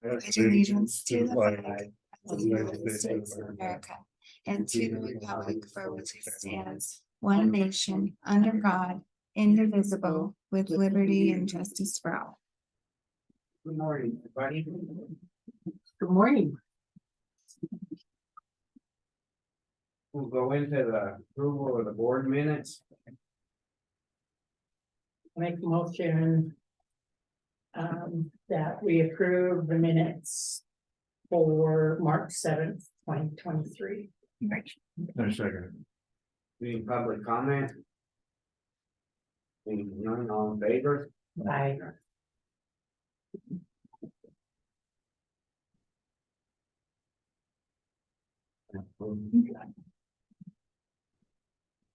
pledge allegiance to the flag of the United States of America and to the republic for which it stands, one nation, under God, indivisible, with liberty and justice for all. Good morning, everybody. Good morning. We'll go into the approval of the board minutes. Make a motion that we approve the minutes for March 7th, 2023. No second. Any public comment? Seeing none, all in favor? Aye.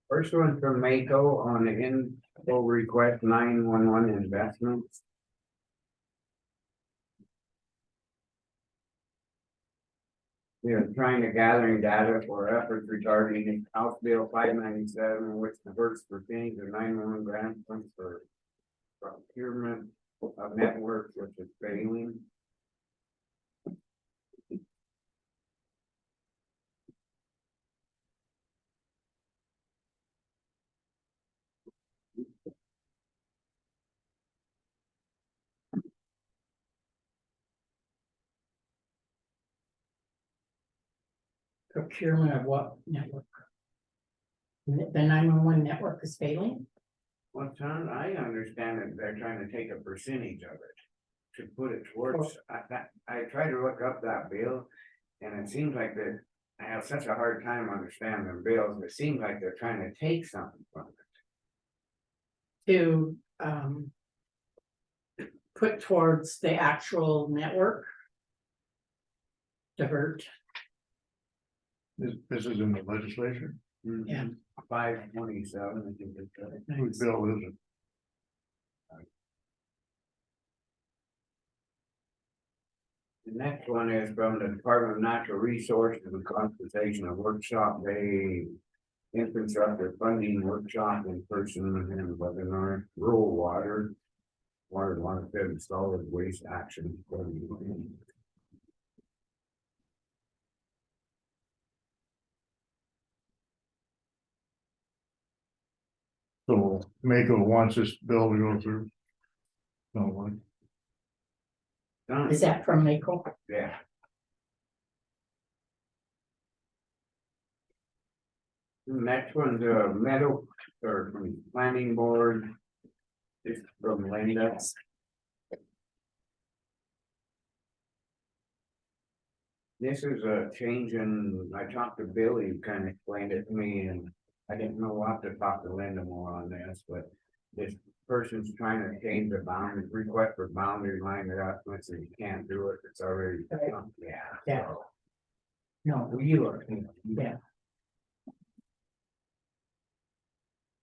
First one from Mako on the info request 911 investments. We are trying to gathering data for efforts regarding House Bill 597, which diverts percentage of 911 grant funds for procurement of networks, which is failing. Procurement of what network? The 911 network is failing? Well, John, I understand that they're trying to take a percentage of it to put it towards, I tried to look up that bill. And it seems like that, I have such a hard time understanding bills, it seems like they're trying to take something from it. To put towards the actual network. Divert. This is in the legislature. Yeah. 527, I think it's right. Whose bill is it? The next one is from the Department of Natural Resources and Conservation, a workshop day. Infrastructure funding workshop in person and webinar, rural water. Water fed solid waste action. So Mako wants this bill to go through. No one. Is that from Mako? Yeah. The next one's meadow or from planning board. It's from Linda. This is a change in, I talked to Billy, who kind of explained it to me, and I didn't know what to talk to Linda more on this, but this person's trying to change the boundary, request for boundary line adjustments, and you can't do it, it's already, Yeah. so. No. You are. Yeah.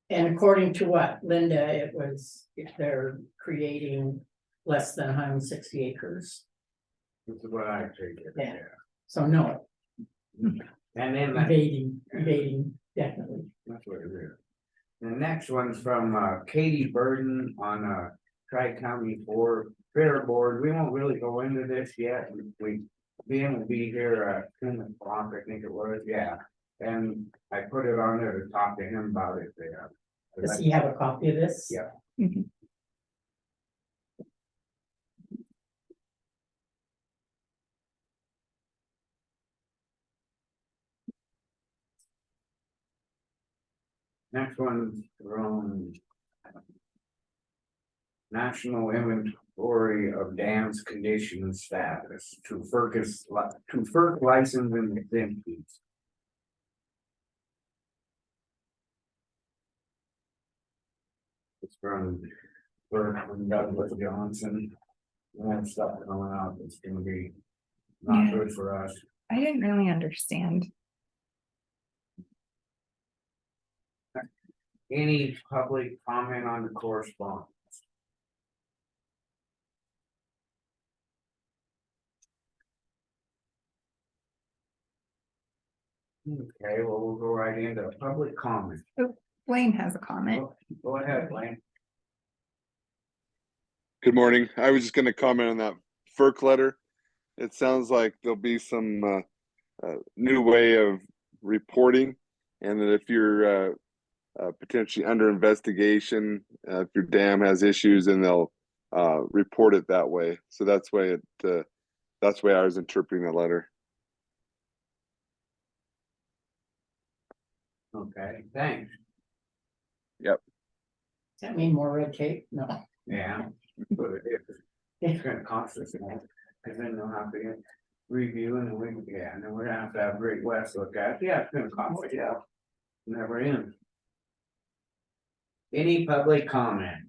And according to what, Linda, it was, they're creating less than 160 acres. This is what I take it, Yeah. yeah. So no, And then that, evading, definitely. that's what it is. The next one's from Katie Burden on Tri-County Fair Board. We won't really go into this yet. Ben will be here at 10 o'clock, I think it was, yeah. And I put it on there to talk to him about it there. Does he have a copy of this? Yeah. Mhm. Next one's from National Inventory of Dams Condition Status to FERC license and exemptions. It's from Douglas Johnson. We have stuff coming out that's gonna be not Yeah. good for us. I didn't really understand. Any public comment on the correspondence? Okay, well, we'll go right into public comment. Blaine has a comment. Go ahead, Blaine. Good morning. I was just going to comment on that FERC letter. it sounds like there'll be some new way of reporting, and that if you're potentially under investigation, if your dam has issues, then they'll report it that way. So that's way that's the way I was interpreting the letter. Okay, thanks. Does that mean more red tape? No. Yeah. But it's gonna cost us more, cause then they'll have to review and then we're gonna have Great West look at it. Yeah, it's gonna cost us, yeah. Never ends. Any public comment?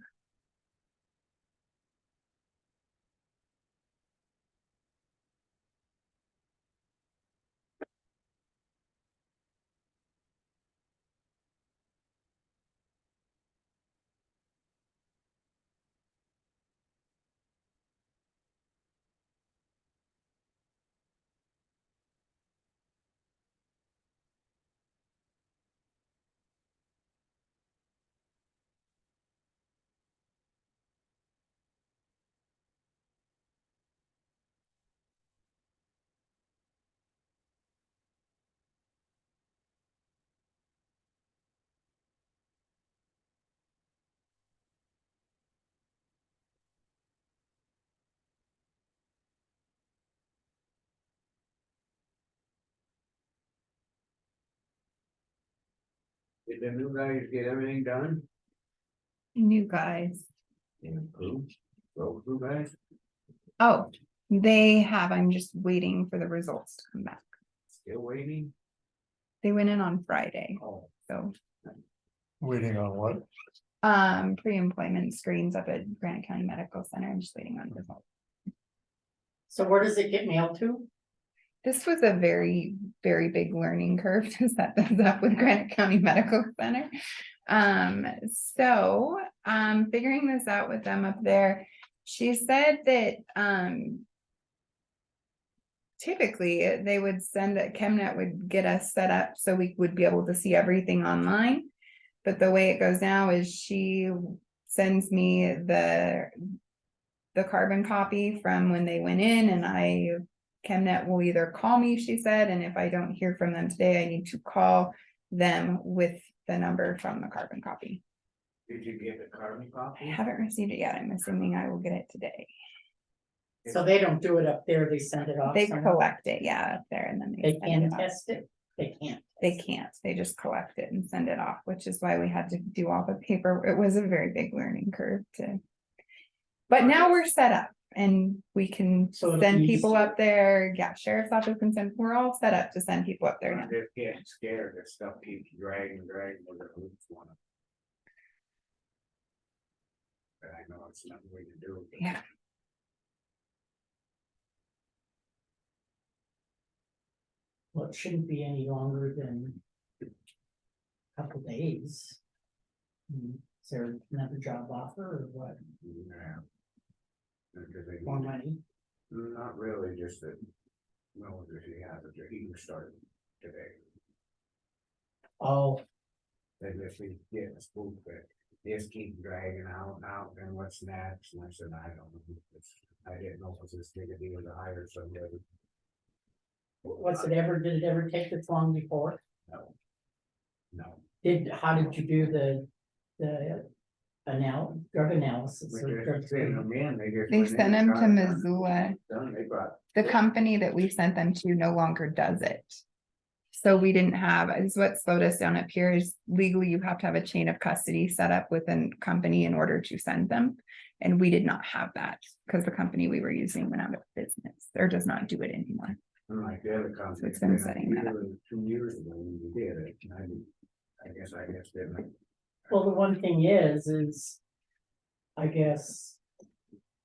Did the new guys get everything done? New guys. Who? Those two guys? Oh, they have, I'm just waiting for the results to come back. Still waiting? They went in on Friday, Oh, so, Waiting on what? pre-employment screens up at Granite County Medical Center. I'm just waiting on results. So where does it get mailed to? This was a very, very big learning curve to set this up with Granite County Medical Center. Figuring this out with them up there, she said that, typically they would send that ChemNet would get us set up so we would be able to see everything online. But the way it goes now is she sends me the carbon copy from when they went in, and ChemNet will either call me, she said, and if I don't hear from them today, I need to call them with the number from the carbon copy. did you get the carbon I copy? haven't received it yet. I'm assuming I will get it today. So they don't do it up there, they send it off They somewhere? collect it, yeah, up there, and then They send can it off. test it? They can't. They can't, they just collect it and send it off, which is why we had to do all the paper. It was a very big learning curve to. But now we're set up and we can So it'll send be people easier. up there. Yeah, sheriff's office can send, we're all set up to send people up there now. I'm just getting scared that stuff keeps dragging with the roots on it. But I know it's nothing we can do. Yeah. Well, it shouldn't be any longer than a couple days. Is there another job offer or what? Yeah. Because they, More money? not really, just that, no, that he has a, he was starting today. Oh, They just be getting a spook that just keep dragging out and out, and what's next? And I said, I don't know. I didn't know it was this big a deal to hire somebody. did it ever take this long before? No. No. How did you do the drug analysis? We or drug just sent screening? them in, they just. They went in sent and them got to it done. Missoula. Done, they brought. The company that we sent them to no longer does it. So we didn't have, is what slowed us down up here is legally you have to have a chain of custody set up with a company in order to send them. And we did not have that because the company we were using went out of business or does not do it anymore. Unlike the other company. it's been setting that up. 2 years ago when we did it, and I guess didn't. Well, the one thing is, I guess.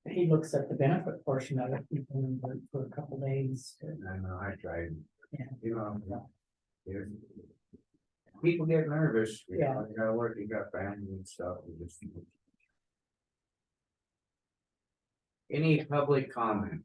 He looks at the benefit portion of it, you can work for a couple days. I know, I tried. Yeah. You know. If people get nervous, you Yeah. know, you gotta work, you got family and stuff, and just. Any public comment?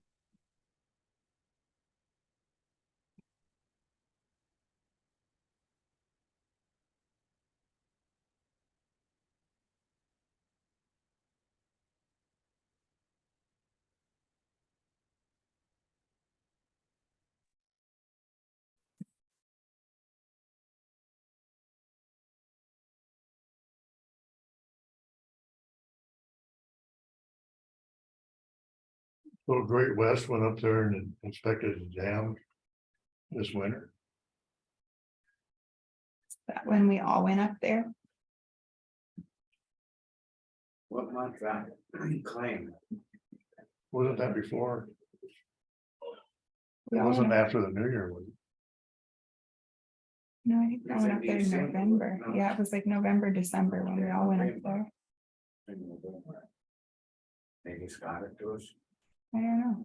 So Great West went up there and inspected the dam this winter. That when we all went up there, What month that claim? Wasn't that before? we It all wasn't went up, after the New Year, was it? no, I think I Is went it up there in December? November. No. Yeah, it was like November, December when we all went up there. Maybe Scott it to us. I don't know.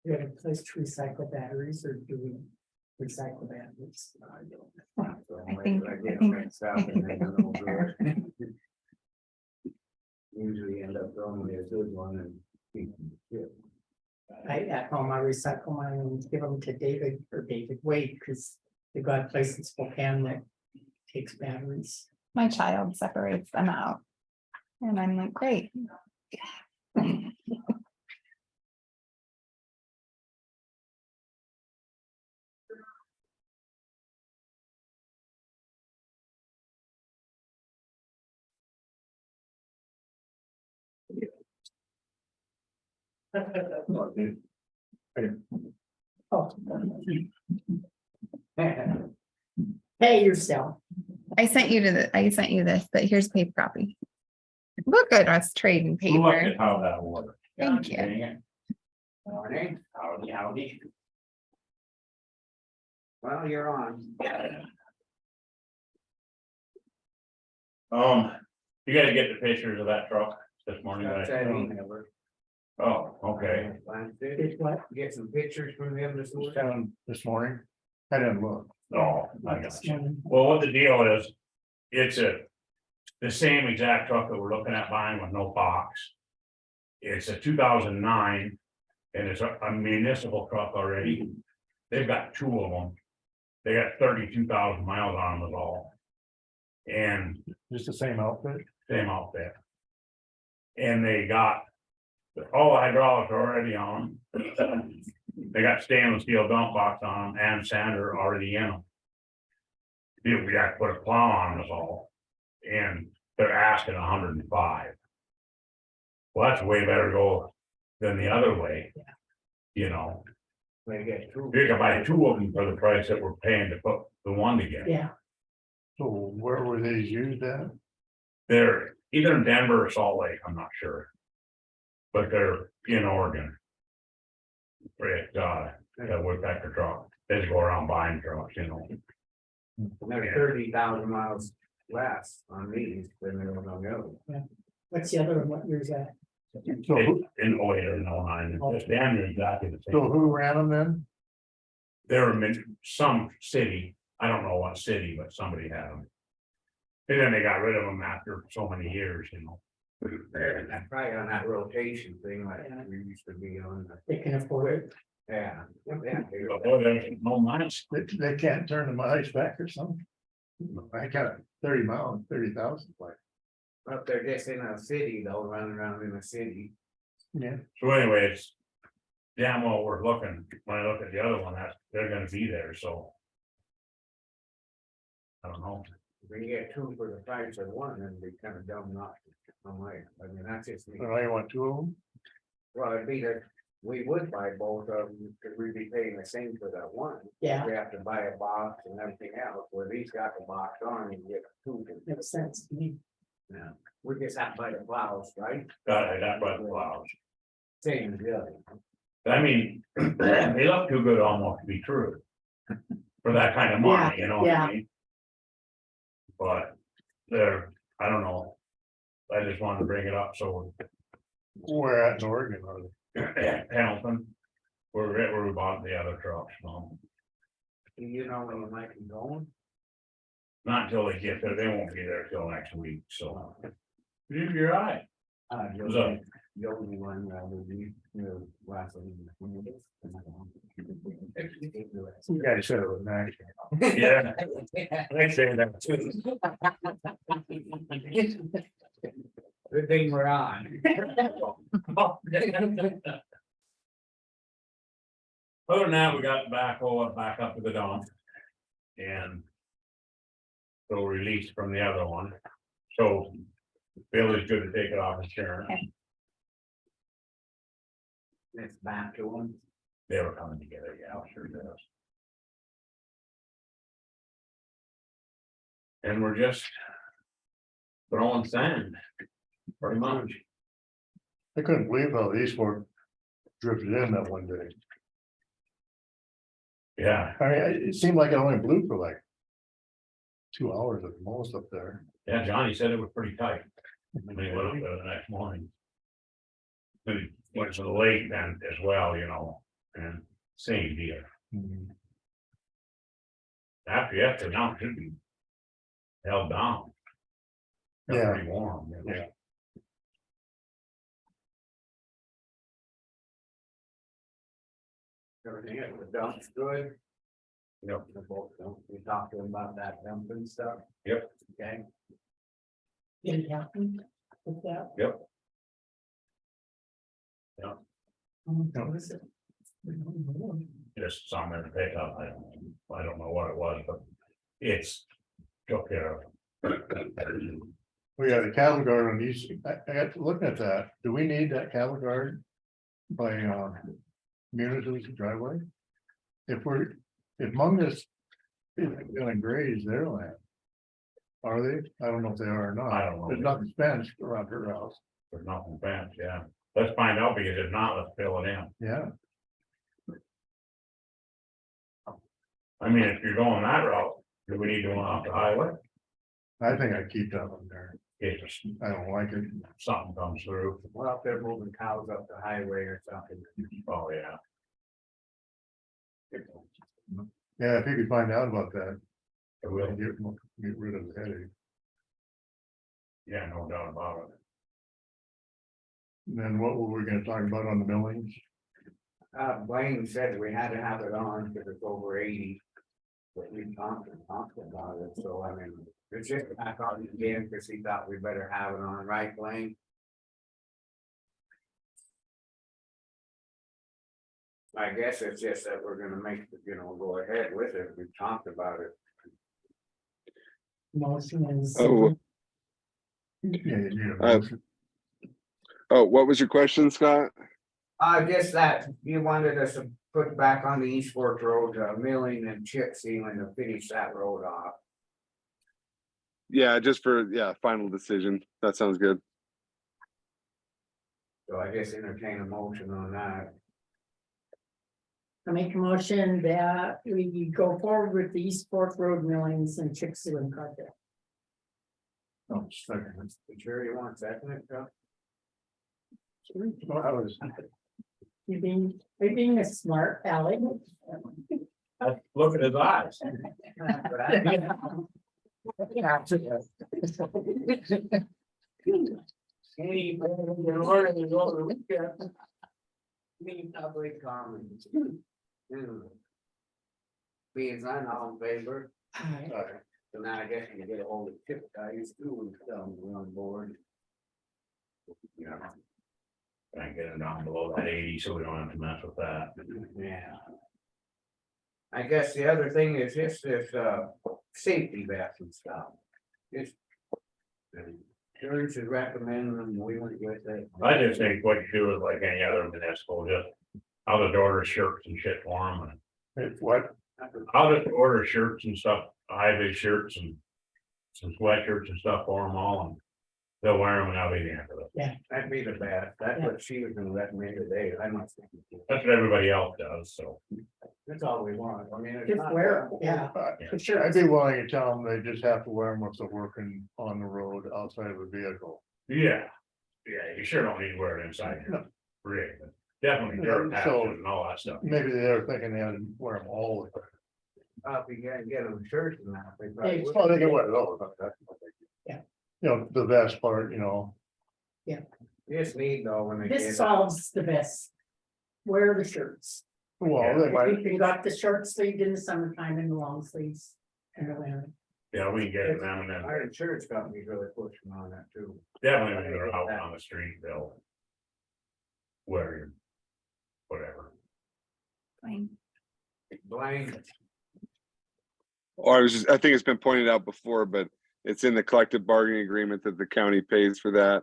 You have a place to recycle batteries or do we recycle batteries? I don't. I think- get I them think- mixed up I and think then they're they'll do there. it. Usually end up throwing me a good one and. keep them chip. At home, I recycle mine and give them to David or David Wade, because they've got a place in Spokane that takes batteries. My child separates them out. And I'm like, great. Oh. Pay yourself. I sent you this, but here's a paper copy. Look at us trading Look paper. at how that works. Thank you. Dang it. Morning. Howdy, howdy. Well, you're on. You gotta get the pictures of that truck this morning. Got right? that email. Oh, okay. Lance did. Did what? Get some pictures from him this Was morning. down this morning. I didn't look. Oh, I got you. Well, what the deal is, it's the same exact truck that we're looking at buying with no box. It's a 2009 and it's a municipal truck already. They've got two of them. They got 32,000 miles on them is all. And Just the same outfit. same outfit. And they got all the hydraulics already on them. They got stainless steel dump box on them and sander already in them. We got to put a plow on us all. And they're asking 105. Well, that's way better to go than the other way. You know, They get two. you can buy two of them for the price that we're paying to put the one together. Yeah, So where were these used at? They're either in Denver or Salt Lake, I'm not sure. But they're in Oregon. That woodpecker truck, they just go around buying trucks, you know. They're 30,000 miles less on these than they were on the other. what's the other one? What year's that? So who, In 08 or 09, it's damn near exactly the so same. who ran them then? They're in some city, I don't know what city, but somebody had them. And then they got rid of them after so many years, you know. And that's probably on that rotation thing like we used to be on. They can afford it. Yeah. But boy, there's no miles. They can't turn the mileage back or something? I got 30 miles, 30,000. Like, Up there just in a city though, running around in a city. yeah, So anyway, it's damn well worth looking. When I look at the other one, that's, they're gonna be there, so. I don't know. If we can get two for the price of one, then it'd be kind of dumb not to. I'm like, I mean, that's just me. so now you want two of them? Well, it'd be that we would buy both of them, because we'd be paying the same for that one. Yeah, We have to buy a box and everything else, where these got the box on and get two. makes sense to me. Yeah, we just have to buy the plows, right? That's by the flowers. Same as the other. I mean, they look too good almost to be true. For that kind of money, you know what I mean? But they're, I don't know. I just wanted to bring it up, so. Where at in Oregon are they? Hamilton. Where we bought the other trucks, so. Do you know when you might be going? Not until they get there, they won't be there till next week, so. You're right. What's up? The only one that would be, last one. You guys said it was nice. Yeah, they say that too. Good thing we're on. Other than that, we got backhoe back up to the dump. And. So released from the other one, so. Billy's good to take it off insurance. It's back to them. They were coming together, yeah, sure does. And we're just throwing sand, pretty much. I couldn't believe how the East Fork drifted in that one day. Yeah, I mean, it seemed like it only blew for like 2 hours at the most up there. yeah, Johnny said it was pretty tight. When he went up there the next morning. But he went to the lake then as well, you know, and same deal. Mhm. After now, it should be held down. Got Yeah. Pretty warm. You know. Yeah. Everything at the dump's good. Yep. We talked to them about that dumping stuff. Yep. Okay. Did it happen with that? Yep. Yep. What is it? Just some in the pickup. I don't know what it was, but it's took care of. We got a cattle guard on these, I got to looking at that, do we need that cattle guard? By Munis driveway? If Mungus is gonna graze their land. Are they? I don't know if they are or not. I don't know. There's nothing fenced around her house, There's nothing fenced, yeah. Let's find out, because if not, let's fill it in. yeah, I mean, if you're going that route, do we need to go off the highway? I think I keep that one there, If there's I don't like it. something comes through, Well, if they're moving cows up the highway or something. oh, yeah. Yeah, if you could find out about that, It we'll will, get rid of the headache. yeah, no doubt about it. And then what were we gonna talk about on the millings? Blaine said we had to have it on because it's over 80. But we talked about it, so I mean, it's just back on again, because he thought we better have it on, right, Blaine? I guess it's just that we're gonna make, go ahead with it, we talked about it. Motion is. Oh. Yeah, you need a Uh, motion. Oh, what was your question, Scott? I guess that you wanted us to put back on the East Fork Road, milling and chip sealing to finish that road off. Yeah, just for, final decision. That sounds good. So I guess entertain a motion on that. I make a motion that we go forward with the East Fork Road millings and chip sealing project. Oh, second. You sure you want second it, Chuck? Well, I was, You being a smart aleck. Look at his eyes. Any public comments? Being none, all in favor, so now I guess you get a hold of tip guys too and tell them we're on board. Yeah. Try and get it down below that 80, so we don't have to mess with that. Yeah. I guess the other thing is just this safety vest and stuff. Just. Insurance is recommending them, we went with it. I just think what you do is like any other municipal, just, I'll just order shirts and shit for them, and it's what, I'll just order shirts and stuff, high vis shirts and some sweatshirts and stuff for them all, and they'll wear them and I'll be there for them. That'd be the best, that's what she was gonna recommend today, I must think. That's what everybody else does, so. That's all we want, I mean. it's Just not wear that- it, yeah, for sure. I'd be willing to tell them they just have to wear them if they're working on the road outside of a vehicle. Yeah, you sure don't need to wear it inside No. your rig, but definitely dirt So- patches and all that stuff. Maybe they're thinking they had to wear them all the time. If you can't get them shirts and that. they Hey, probably would. Well, they can wear it all the time. That's what they do. Yeah. You know, the vest part, you know, Just need though when they get. This solves the best. Wear the shirts. well, they might, You got the short sleeved in the summertime and the long sleeves in the winter. Yeah, we can get it them and then Our insurance company's really pushing on that too. definitely when they're out on the street, they'll wear your whatever. Fine. Blaine, Or I think it's been pointed out before, but it's in the collective bargaining agreement that the county pays for that.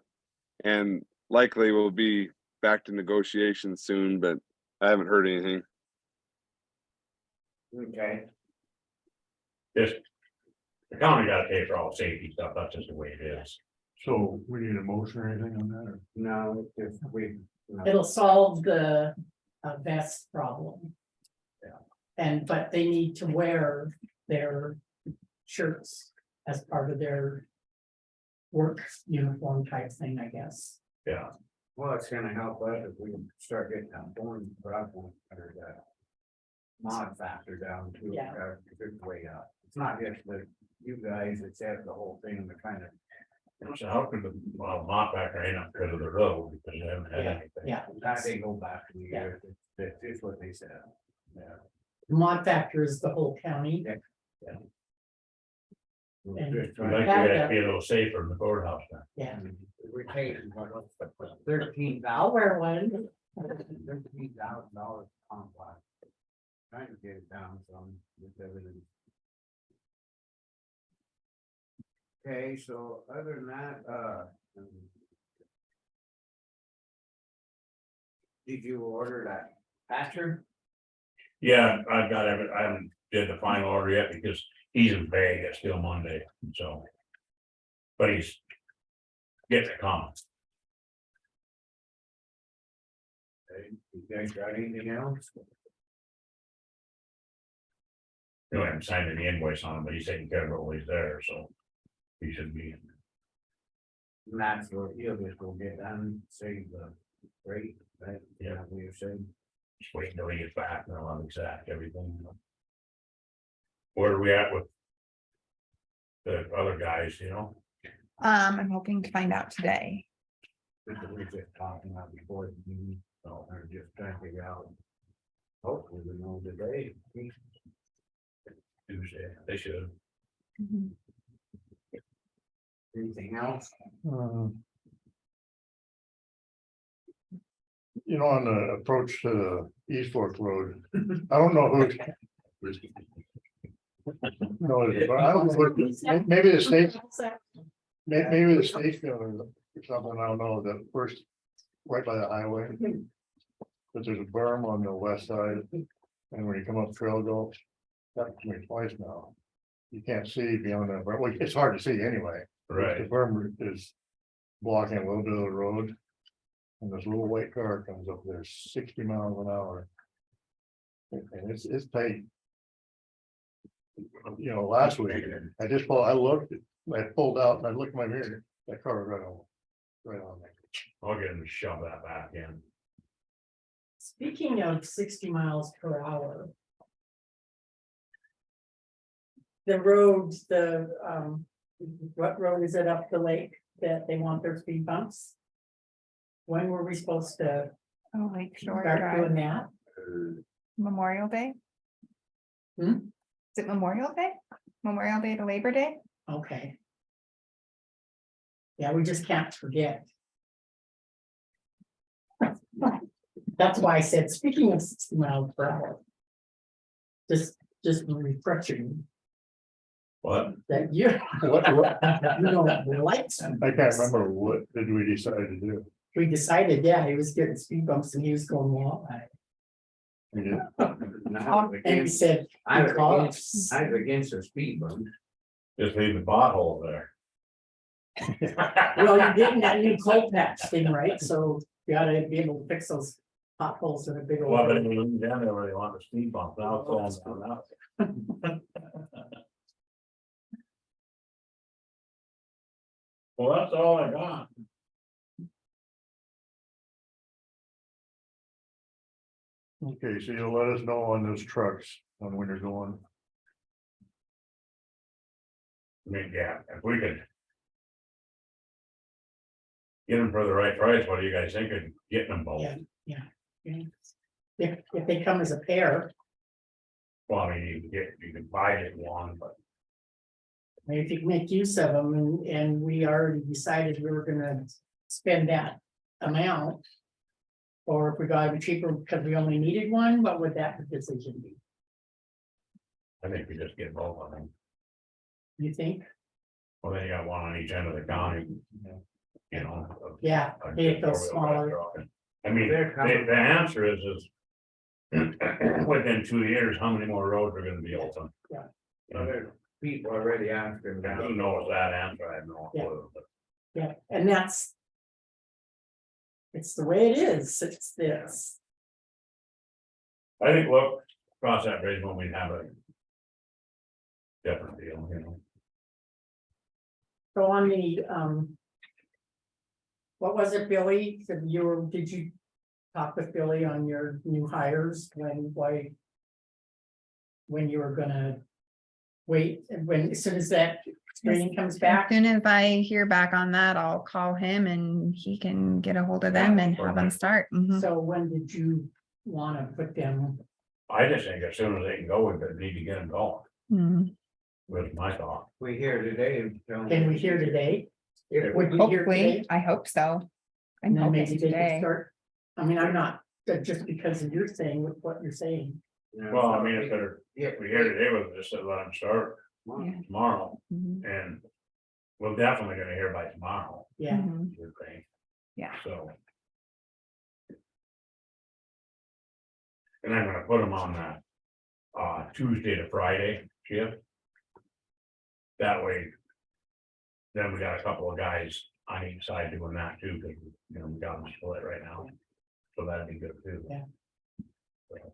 And likely we'll be back to negotiations soon, but I haven't heard anything. Okay, Just, the county gotta pay for all safety stuff, that's just the way it is. So we need a motion or anything on that, or? no, if we. no. It'll solve the vest problem. Yeah. But they need to wear their shirts as part of their work uniform type thing, I guess. Yeah, Well, it's gonna help us if we can start getting that born problem or that. Mod factor down to Yeah. a good way up. It's not just the, you guys, it's the whole thing, the kind of, so how could the, well, not back there ain't up because of the road, because you haven't had anything. Yeah, that they go back to the year, it's what they said. Yeah. mod factor is the whole county. We're And- just We'd trying like to- you guys to be a little safer in the courthouse now. Yeah, We're paying 13,000. I'll wear one. $13,000 complex. Trying to get it down some with everything. Okay, so other than that, did you order that patcher? Yeah, I've got every, I haven't did the final order yet because he's in Vegas still Monday, so. But he's getting it coming. Okay, you guys got anything else? You know, I haven't signed any invoice on him, but he's taking care of it while he's there, so. He should be, And that's what he'll just go get done, save the rate, right? Yeah. We were saying. just waiting till he gets back and I'll have exact everything. Where are we at with? The other guys, you know? I'm hoping to find out today. We were just talking about before the meeting, so we're just trying to figure out. Hopefully we know today. Tuesday, they should. Mhm. Anything else? You know, on the approach to the East Fork Road, I don't know who. No, but I don't know, who- maybe the state, maybe the state's gonna, or something, I don't know, the first, right by the highway. But there's a berm on the west side, and when you come up Trail Go, that's me twice now. You can't see beyond that, but it's hard to see anyway. The Right, berm is blocking a little bit of the road. And this little white car comes up there 60 miles an hour. And it's tight. You know, last week, I looked, I pulled out and I looked in my mirror, that car was right on me. I'll get him to shove that back in. Speaking of 60 miles per hour. The roads, what road is it up the lake that they want their speed bumps? When were we supposed to Oh, Lake Shore start doing Drive, that? Memorial Day? Hmm? Is it Memorial Day? Memorial Day to Labor Day? Okay. Yeah, we just can't forget. That's why I said, speaking of 60 miles per hour. Just refreshing What? that you, What, you know, the lights. I can't remember what did we decide to do. We decided, yeah, he was getting speed bumps and he was going, well, We did, and we said. I was because- against the speed bump. Just leave the pothole there. Well, you're getting that new coal patch thing, right? So you gotta be able to fix those potholes in a big Well, but old. if you look down there where they want the speed bump, now it's all down out. Well, that's all I got. okay, so you'll let us know on those trucks, on when you're going. I mean, yeah, if we could. Get them for the right price, what do you guys think of getting them both? Yeah. If they come as a pair, Well, I mean, you can buy it one, but maybe if you can make use of them, and we already decided we were gonna spend that amount. Or if we got it cheaper because we only needed one, what would that decision be? I think we just get both of them. You think? Well, then you got one on each end of the county. You know. Yeah, it goes smaller. I mean, They're coming. the answer is within 2 years, how many more roads are gonna be open? Yeah. Well, there's people already asking. And who knows that answer? I have no Yeah. clue. But Yeah, and that's. It's the way it is, it's this. I think, look, cross that bridge when we have a different deal, you know. So on the, what was it, Billy? Did you talk with Billy on your new hires when you were gonna wait, and when, as soon as that screening comes As back? soon as I hear back on that, I'll call him and he can get a hold of them and have them start. Mhm. So when did you wanna put them? I just think as soon as they can go, we better need to get them going, Mhm. was my thought. We hear today. Can we hear today? If Would we hear Hopefully, today? I hope so. I'm And then hoping maybe they can today. start, I mean, I'm not, just because of you're saying with what you're saying. Well, I mean, if we hear today, we'll just let them start Yeah. tomorrow, Mhm. and we're definitely gonna hear by tomorrow, Yeah, Mhm. you think, Yeah. so. And I'm gonna put them on that, Tuesday to Friday shift. That way. Then we got a couple of guys on each side doing that too, because, you know, we got them split right now. So that'd be good too. Yeah. So.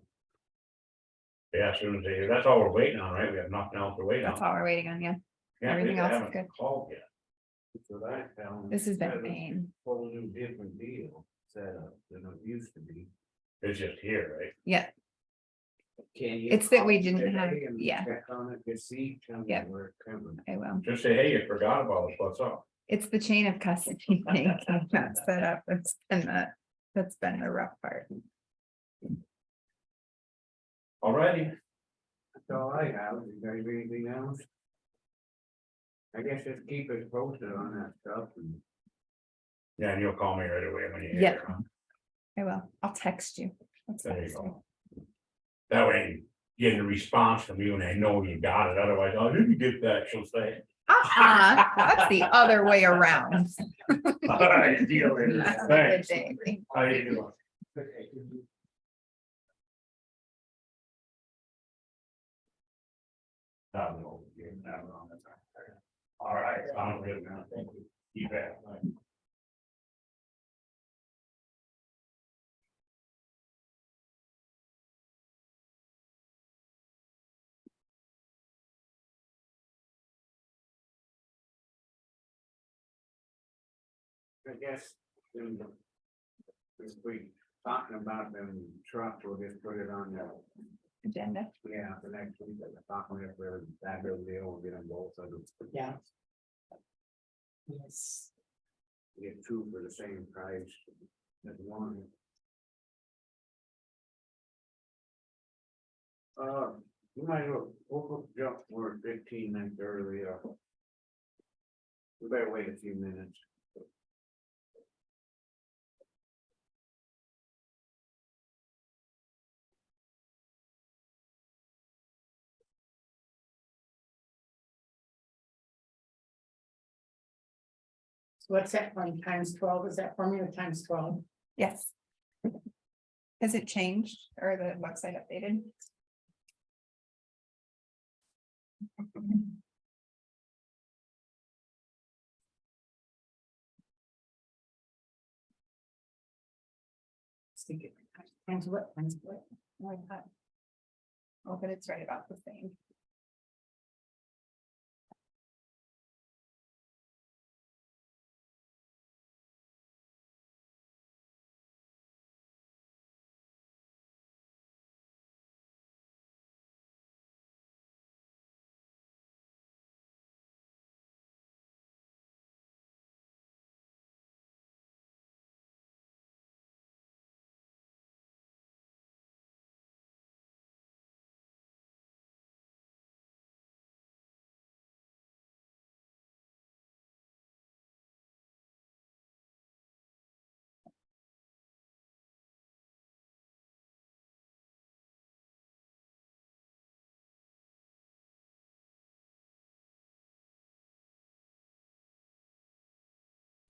Yeah, as soon as they, that's all we're waiting on, right? We have nothing else to wait on. That's all we're waiting on, yeah. Yeah, everything they else is haven't good. Called yet. So that sounds. This has been a pain. Whole new different deal set up than it used to be. It's just here, right? Yeah, Can you? It's that we call didn't today have- and yeah. Check on it, to see, tell me Yeah. where it's coming. I will. Just say, hey, you forgot about us, what's up? It's the chain of custody thing that's set up. That's been the rough part. Alrighty, That's all I have. You guys have anything else? I guess just keep us posted on that stuff and. yeah, and you'll call me right away when you hear. Yeah. it, huh? I will. I'll text you. That's There you fast. go. That way, getting a response from you and I know you got it, otherwise, I didn't get that, she'll say. That's the other way around. Alright, see you later. Have a good Thanks. day. How you doing? All right, I'm good now, thank you. You bet. I guess. If we talking about them trucks, we'll just put it on the, Agenda. yeah, the next week, but we're talking if we're that little deal, we'll get them both, so yeah. Yes, get two for the same price as one. You might as we'll jump for 15 minutes early, we better wait a few minutes. so what's that one times 12, is that formula times 12? Yes. Has it changed or the website updated? Times what, times what? Like that. Oh, but it's right about the same.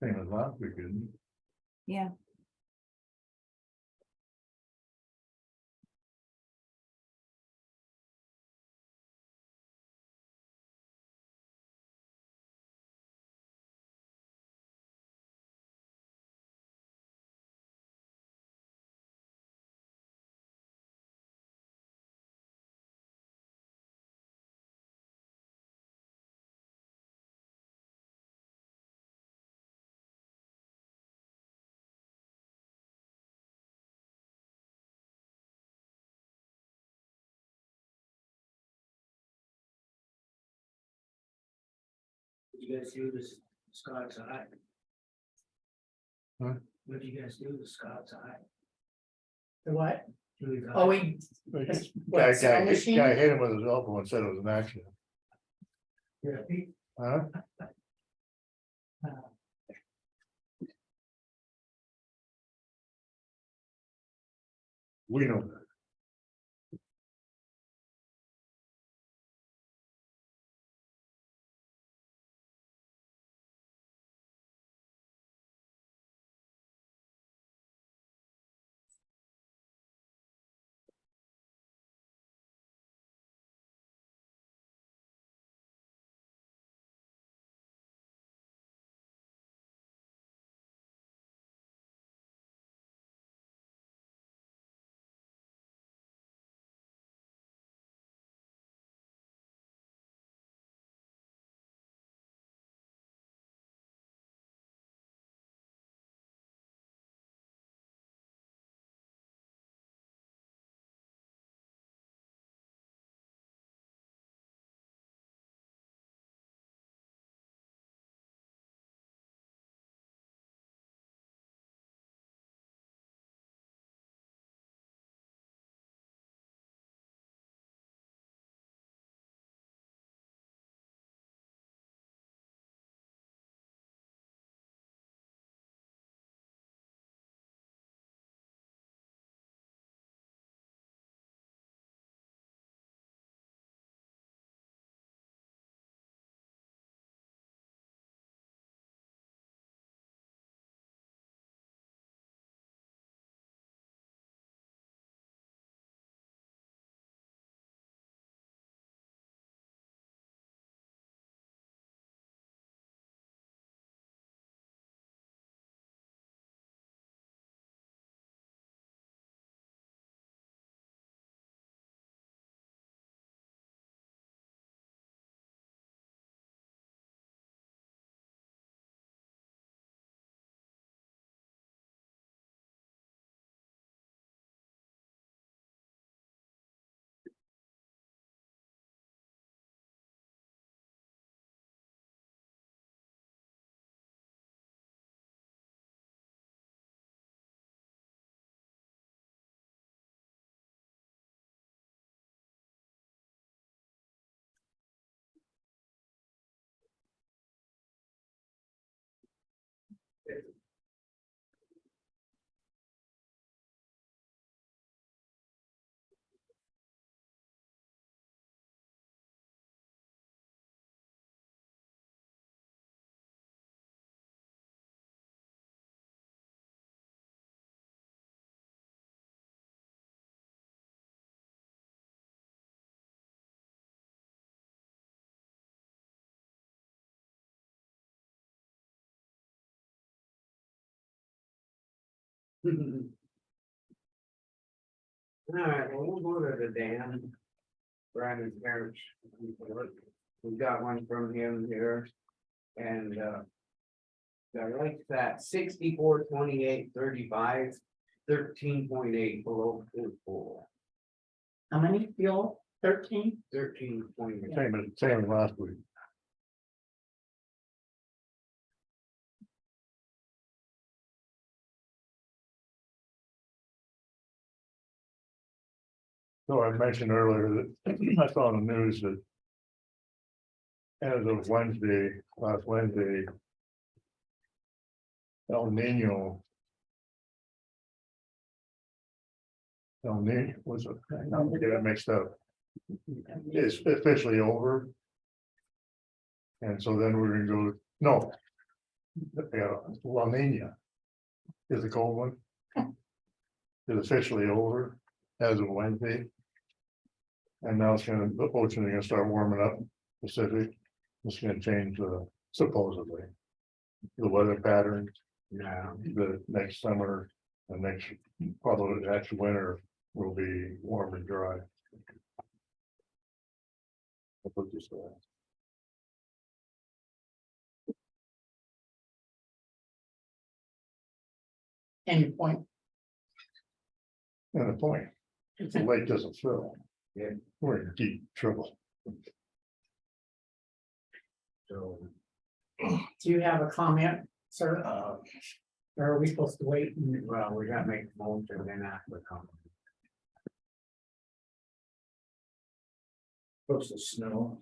Same as last week, isn't it? Yeah. Did you guys do this Scott's Eye? Huh? What did you guys do with Scott's Eye? The what? Julie got- Oh, we, Like, That's- Guy, what, sewing machine? guy hit him with his elbow and said it was an accident, Yeah, he- huh? We know that. All right, well, we'll go to the dam. Brandon's parents. We've got one from him here. And I like that 64-28-35, 13.8 below full, how many fuel? 13? 13.8. Same as last week. So I mentioned earlier that I saw on the news that as of last Wednesday, El Nino. El Nino was, I'm get it mixed up, it's officially over. And so then we're gonna go, no, La Nina. Is the cold one. Is officially over as of Wednesday. And now the ocean is gonna start warming up Pacific. It's gonna change supposedly. The weather pattern, Yeah, the next summer, the next, although the next winter will be warm and dry. I'll put this way. Any point. And the point, if the lake doesn't fill. Yeah. We're in deep trouble. so, Do you have a comment, sir? Or are we supposed to wait? well, we gotta make the motion then after the comment. Supposed to snow.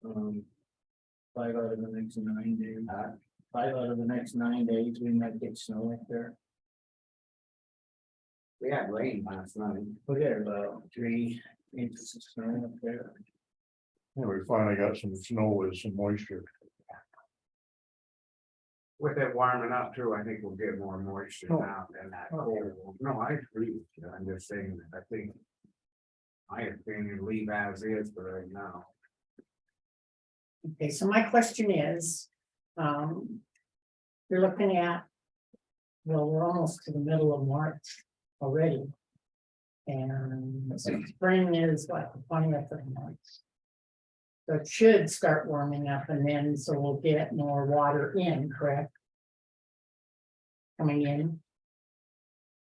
5 out of the next 9 days. 5 out of the next 9 days, we might get snow up there. We had rain last night. We got about 3 inches of snow up there. And we finally got some snow with some moisture. With it warming up too, I think we'll get more moisture Oh. now than that cold. No, I agree with you. I'm just saying that I think. My opinion, leave as is for right now. Okay, so my question is, you're looking at. Well, we're almost to the middle of March already. And so spring is what, the 20th of March. So it should start warming up and then, so we'll get more water in, correct? Coming in.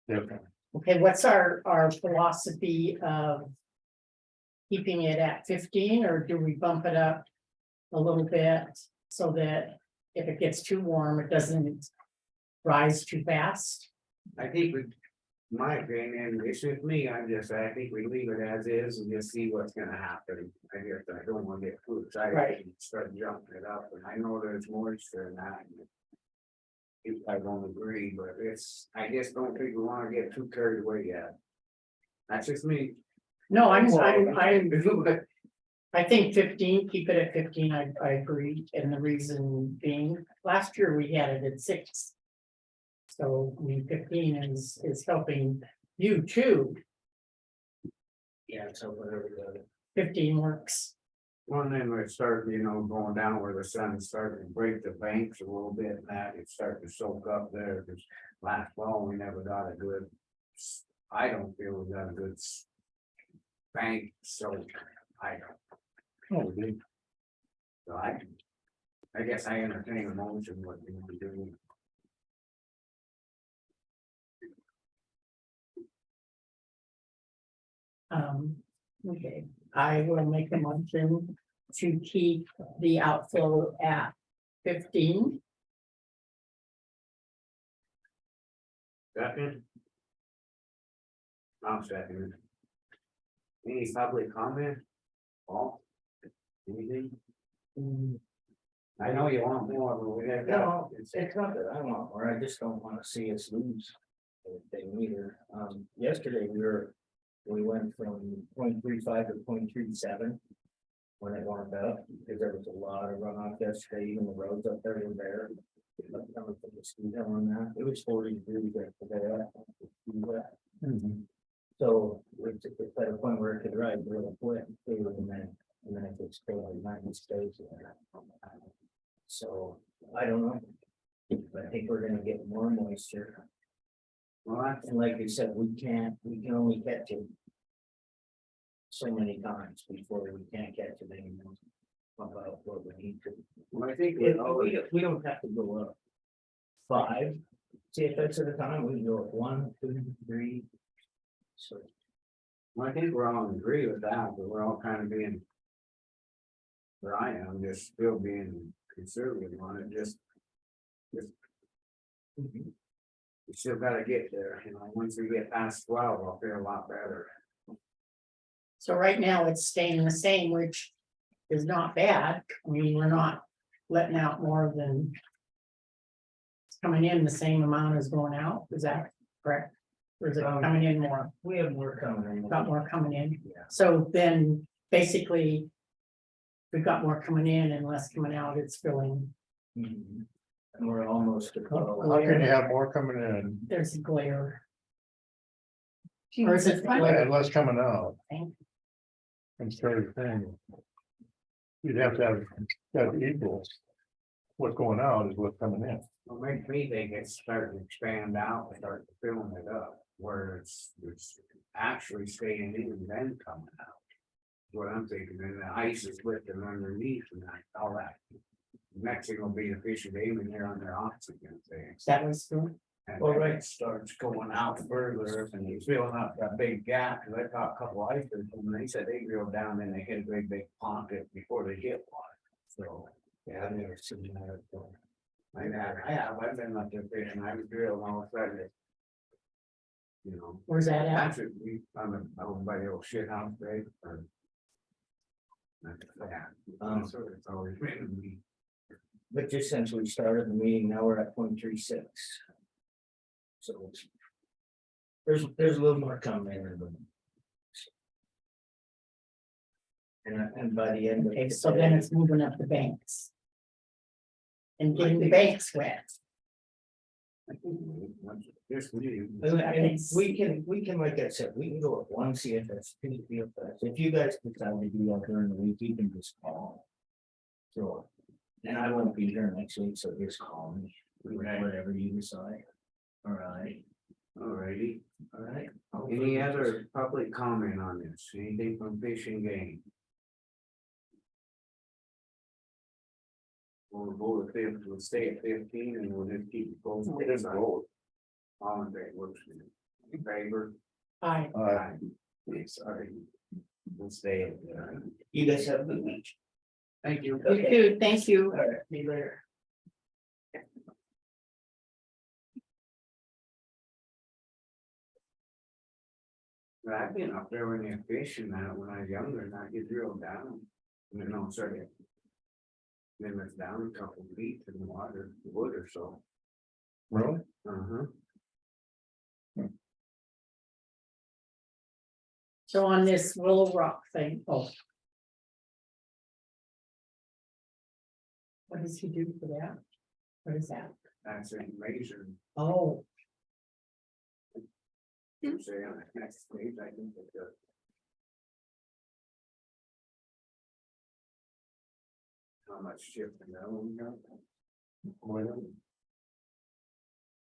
Definitely. Okay, what's our philosophy of keeping it at 15, or do we bump it up a little bit so that if it gets too warm, it doesn't rise too fast? I think we, my opinion, it's just me, I think we leave it as is and just see what's gonna happen. I don't wanna get too excited Right. and start jumping it up, and I know there's moisture in that. If I don't agree, but I just don't think we wanna get too carried away yet. That's just me. No, I think 15, keep it at 15, I agree, and the reason being, last year we had it at 6. So, I mean, 15 is helping you too, Yeah, so whatever the. 15 works. Well, and then we start, going down where the sun's starting to break the banks a little bit, and that it started to soak up there, because last fall, we never got a good. I don't feel we got a good bank, so I don't. Oh, we- So I guess I entertain a motion what we want to do. Okay, I will make a motion to keep the outflow at 15. Second? I'll second it. Any public comment? Paul? Anything? I know you want more, but we have. No, it's not that I want, or I just don't wanna see us lose. Anything either. Yesterday we went from 0.35 to 0.37. When it warmed up, because there was a lot of runoff yesterday, even the roads up there were bare. Coming from the ski hill on that, it was 40 degrees there. So it's at a point where it could rise really quick, and then if it's still like 90 stays there. So I don't know. I think we're gonna get more moisture. Well, And like you said, we can only catch it so many times before we can't catch it anymore. About what we need to. I think We don't have to go up 5 CFX at a time, we can go up 1, 2, 3. So, I think we're all in agree with that, but we're all kind of being. Where I am, just still being conservative on it, just. We still gotta get there, once we get past 12, I'll feel a lot better. So right now it's staying the same, which is not bad. I mean, we're not letting out more than. It's coming in the same amount as going out, is that correct? Or is it coming in more? we have more coming in. Got more coming in, Yeah. so then basically. We've got more coming in and less coming out, it's filling. Mhm. And we're almost to. How can you have more coming in There's a glare. Do you Or is it glare? and less coming out? Thank- Instead of saying. You'd have to have equals. What's going out is what's coming in. Well, makes me think it's starting to expand out, and start filling it up, where it's actually staying in and then coming out. What I'm thinking, and the ice is lifting underneath and all that. Next thing will be the fish and game in there on their oxygen thing. That was good. And Well, then right. it starts going out further and he's filling up that big gap, cause I caught a couple icers and they said they drilled down and they hit a great big pocket before they hit one. So, yeah, I've never seen that before. I've been up there fishing, I've drilled all of a sudden. You know, Where's that at? that's it, we, I'm by the old shit house, right? Or- That's that. So it's always been me. But just since we started the meeting, now we're at 0.36. So there's a little more coming in. And by the end of. Okay, so then it's moving up the banks. And getting the banks wet. Just me. And we can, like I said, we can go at one CFS, if you guys decide to do that during the week, you can just call. So, and I won't be here next week, so just call me, whatever you decide. All right, Alrighty, all right. any other public comment on this, anything from Fish and Game? We'll go to fifth, we'll stay at 15 and we'll just keep it going. We didn't vote. All in favor, in favor? Aye. Aye. Sorry. We'll stay at, You guys have a good week. thank you. You too, thank you. All right. See you later. But I've been up there when they're fishing now, when I was younger, and I get drilled down. And then I'll start it. Then it's down a couple feet in the water, the wood or so. Really? Uh-huh. So on this Willow Rock thing, oh. What does he do for that? What is that? That's information. Oh, Say on the next page, I think that the. How much shift and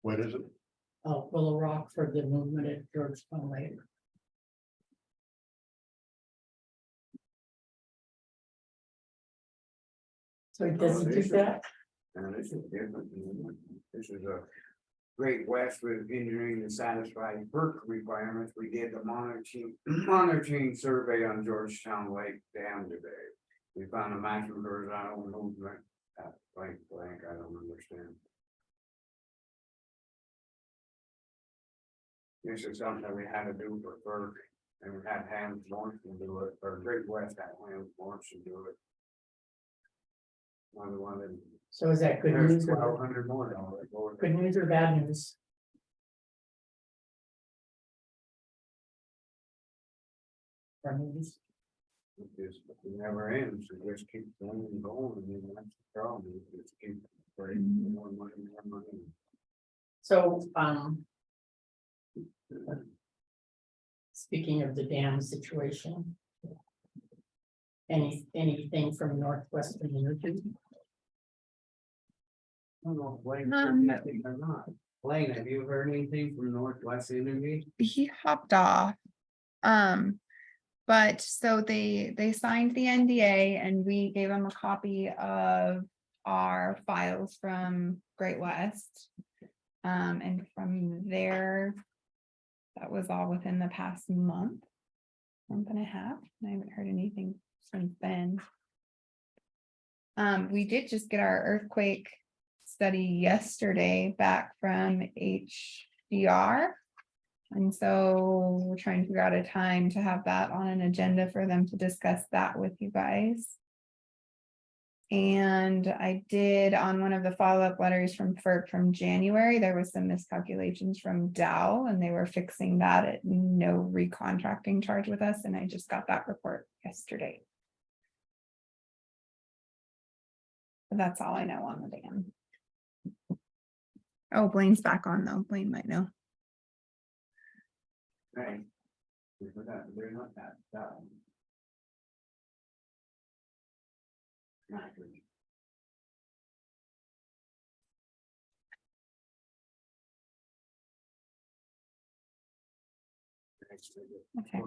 What is it? oh, Willow Rock for the movement at Georgetown Lake. So he doesn't do that? And this is different. This is a Great West with engineering to satisfy FERC requirements. We did the monitoring survey on Georgetown Lake Dam today. We found a maximum horizontal movement at blank, I don't understand. This is something that we had to do for FERC, and we had Hams Lawrence do it, or Great West had Hams Lawrence do it. One So is that good there's news or $1,200 more. good news or bad news? For news. It never ends, it just keeps going and going, and then that's the problem, it just keeps bringing more money, more money. So, speaking of the dam situation. Anything from Northwestern Energy? I don't know if Blaine heard anything or not. Blaine, have you heard anything from Northwest Energy? He hopped off. But so they signed the NDA and we gave him a copy of our files from Great West. And from there, that was all within the past month and a half. I haven't heard anything since then. We did just get our earthquake study yesterday back from HDR. And so we're trying to figure out a time to have that on an agenda for them to discuss that with you guys. And I did on one of the follow-up letters from FERC from January, there was some miscalculations from Dow and they were fixing that at no recontracting charge with us. And I just got that report yesterday. But that's all I know on the dam. Oh, Blaine's back on though. Blaine might know. Right. We forgot, they're not that, Not really. Okay.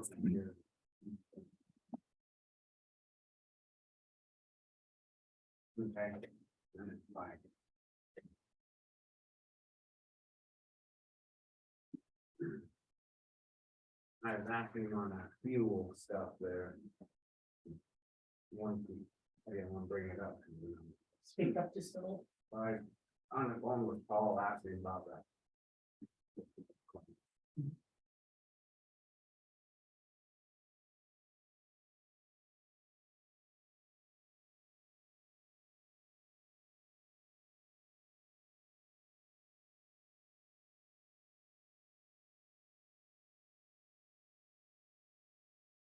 Okay. Then it's fine. I was acting on a fuel stuff there. One, I didn't want to bring it up. Speak up just a little. I, on the phone with Paul asking about that.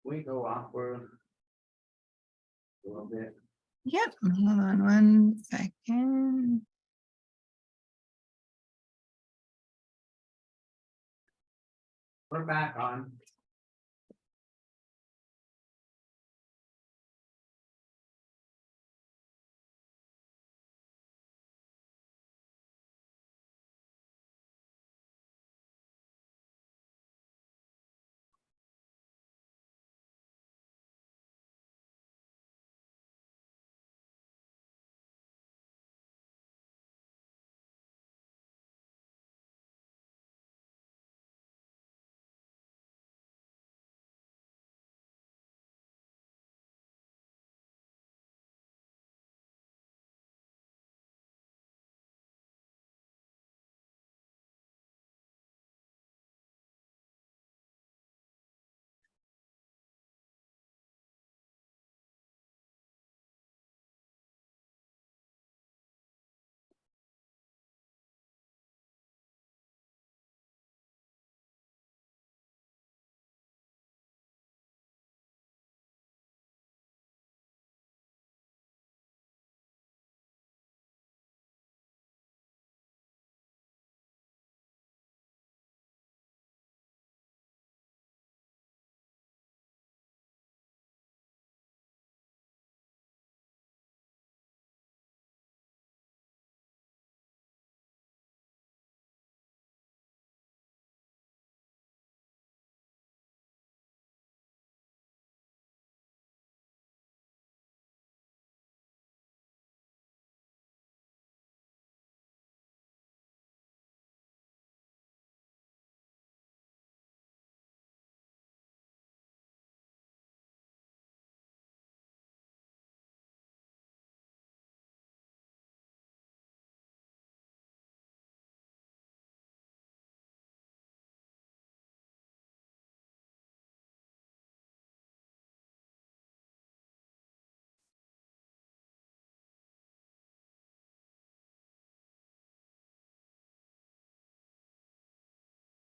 We go awkward. A little bit. Yep, hold on 1 second. We're back on.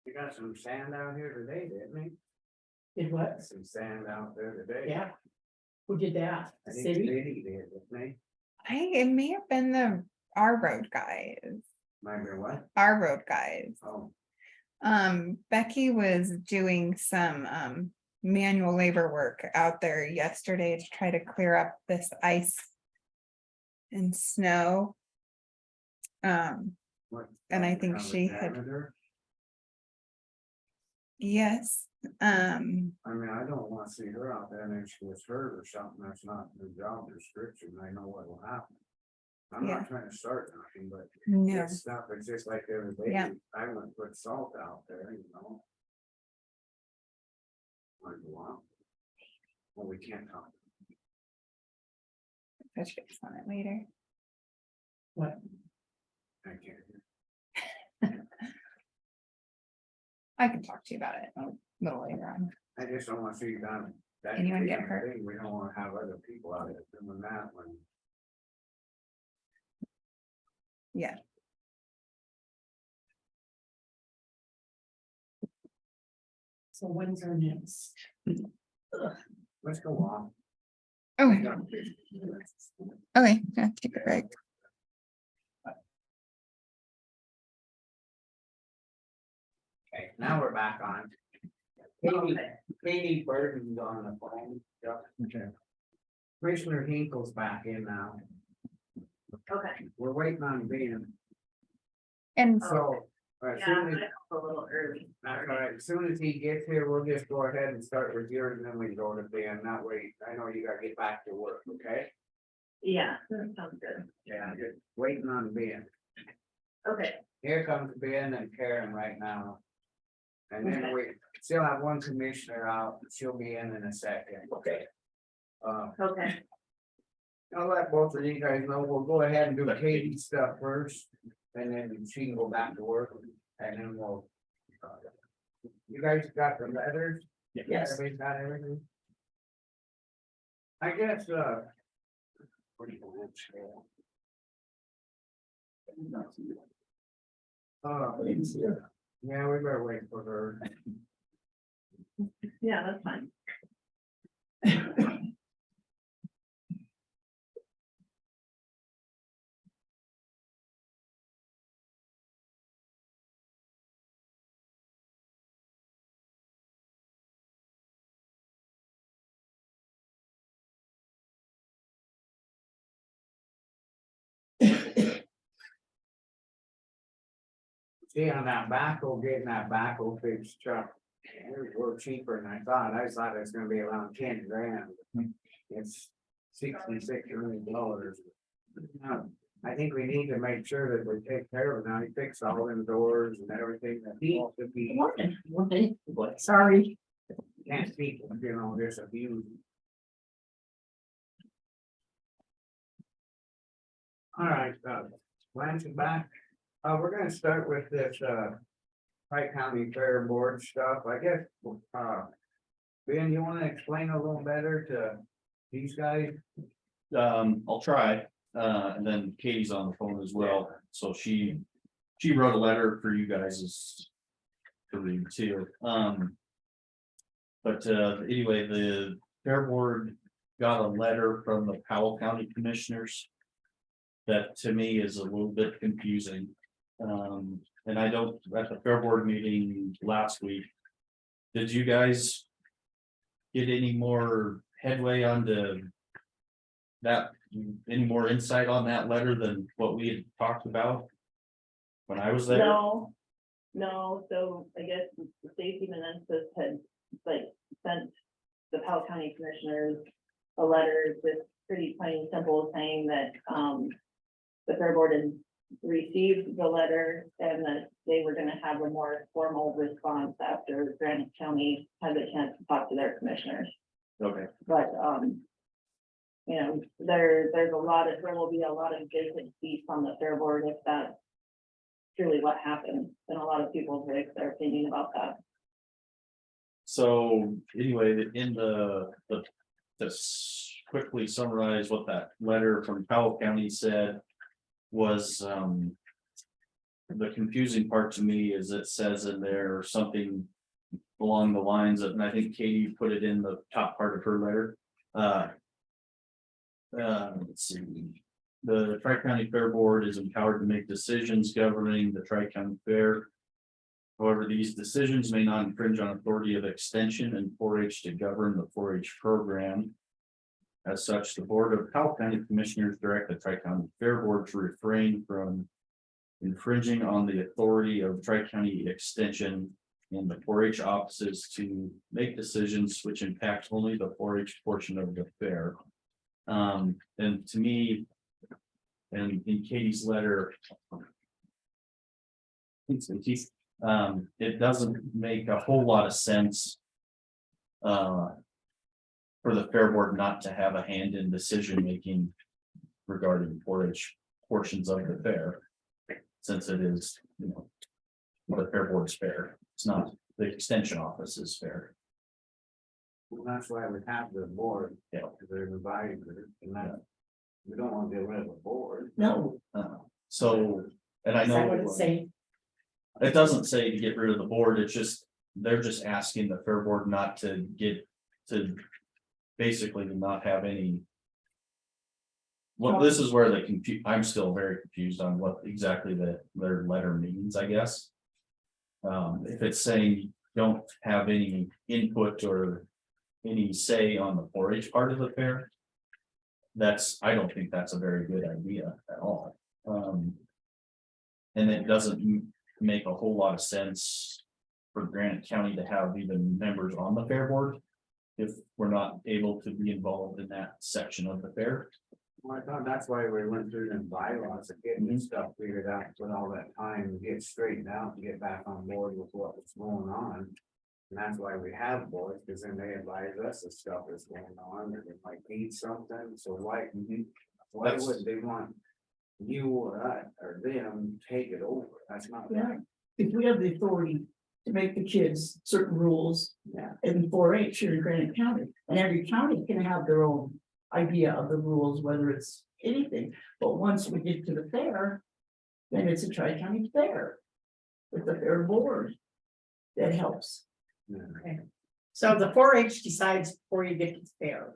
You got some sand out here today, didn't we? Did what? Some sand out there today. Yeah. Who did that? I The think city? City did, didn't they? It may have been our road guys, Might be what? our road guys. Oh, Becky was doing some manual labor work out there yesterday to try to clear up this ice and snow. what? And I think Have a she had- janitor? Yes, I mean, I don't want to see her out there and if she was hurt or something, that's not the job description, I know what will happen. I'm Yeah. not trying to start nothing, but no, this stuff is just like every day, Yeah. I wouldn't put salt out there, you know. Like, wow. Well, we can't talk. touch base on it later. What? I can't. I can talk to you about it a little later on. I just don't want to see that. that Anyone get kind of hurt? thing. We don't want to have other people out there doing that when. Yeah. So when's our next? Let's go on. Okay, okay, yeah, take a break. Okay, now we're back on. Katie Burton's on the phone. Okay. Commissioner Hinkle's back in now. Okay. We're waiting on Ben. And So, as Yeah, soon as, a little early. all right, as soon as he gets here, we'll just go ahead and start with yours and then we can go to Ben. That way, I know you gotta get back to work, okay? Yeah, that sounds good. Yeah, just waiting on Ben. Okay, Here comes Ben and Karen right now. And then Okay. we still have one commissioner out. She'll be in a second. Okay. okay. I'll let both of you guys know. We'll go ahead and do Katie's stuff first. And then she can go back to work and then we'll. You guys got the letters? Yes. Everybody's got everything? I guess, what do you want to say? Yeah, we better wait for her. Yeah, that's fine. See, on that backhoe, getting that backhoe fixed truck, we're cheaper than I thought. I thought it was gonna be around 10 grand. It's $66 million. I think we need to make sure that we take care of it now. He fixed all them doors and everything that needs to be, Sorry. can't speak, you know, there's a view. All right, glancing back, we're gonna start with this, Pike County Fair Board stuff, I guess, Ben, you wanna explain a little better to these guys? I'll try, and then Katie's on the phone as well, so she wrote a letter for you guys to read too. But anyway, the Fair Board got a letter from the Powell County Commissioners. That to me is a little bit confusing. And I don't, at the Fair Board meeting last week. Did you guys get any more headway on that, any more insight on that letter than what we had talked about? When I was there? No, so I guess Stacy Menendez had sent the Powell County Commissioners a letter just pretty plain and simple saying that, the Fair Board had received the letter and that they were gonna have a more formal response after Granite County had the chance to talk to their commissioners. Okay, But, there will be a lot of vacant seats on the Fair Board if that's truly what happened. And a lot of people voice their opinion about that. so anyway, in just quickly summarize what that letter from Powell County said. Was the confusing part to me is it says in there something along the lines of, and I think Katie put it in the top part of her letter. Let's see, the Tri-County Fair Board is empowered to make decisions governing the Tri-County Fair. However, these decisions may not infringe on authority of extension and 4-H to govern the 4-H program. As such, the Board of Powell County Commissioners direct the Tri-County Fair Board to refrain from infringing on the authority of Tri-County Extension and the 4-H offices to make decisions which impact only the 4-H portion of the fair. And to me, and in Katie's letter, it doesn't make a whole lot of sense. For the Fair Board not to have a hand in decision making regarding 4-H portions of the fair. Since it is, the Fair Board's fair, it's not the extension office's fair. Well, that's why we have the board. Yeah. Because they're divided, and that, we don't want to get rid of the board. No, So, and I is that what know it's saying? it doesn't say to get rid of the board, it's just, they're just asking the Fair Board not to get to. Basically to not have any. Well, this is where they confuse, I'm still very confused on what exactly their letter means, I guess. If it's saying don't have any input or any say on the 4-H part of the fair. I don't think that's a very good idea at all. And it doesn't make a whole lot of sense for Granite County to have even members on the fair board. If we're not able to be involved in that section of the fair. Well, I thought that's why we went through them bylaws and getting this stuff figured out, with all that time, and get straightened out and get back on board with what was going on. And that's why we have boards, because then they advise us the stuff that's going on, or they might need something, so why That's- would they want you or us or them take it over? That's not Yeah. right. If we have the authority to make the kids certain rules. Yeah. In 4-H here in Granite County, and every county can have their own idea of the rules, whether it's anything, but once we get to the fair. Then it's a tri-county fair. With the fair board. That helps, So the 4-H decides before you get to the fair.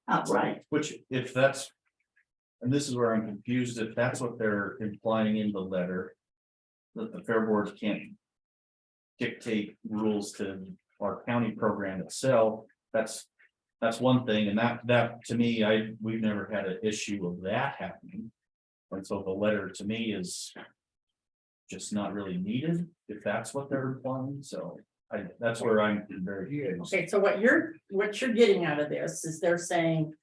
outright. Which if that's. And this is where I'm confused, if that's what they're implying in the letter. That the fair board can't. Dictate rules to our county program itself, that's one thing, and that to me, we've never had an issue of that happening. And so the letter to me is. Just not really needed, if that's what they're implying, so that's where I'm very confused. Okay, so what you're getting out of this is they're saying.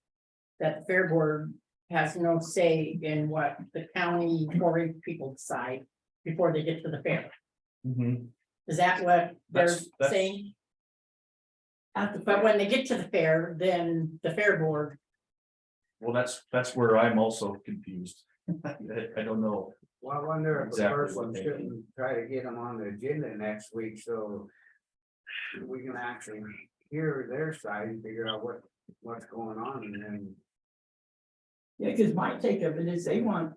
That the fair board has no say in what the county 4-H people decide before they get to the fair. Mhm. Is that what they're That's- saying? At the But when they get to the fair, then the fair board, Well, that's where I'm also confused. I don't know. Well, I wonder if the Exactly first what one they shouldn't try to get them on the agenda next week, so. We can actually hear their side and figure out what's going on, and then. Yeah, because my take of it is they want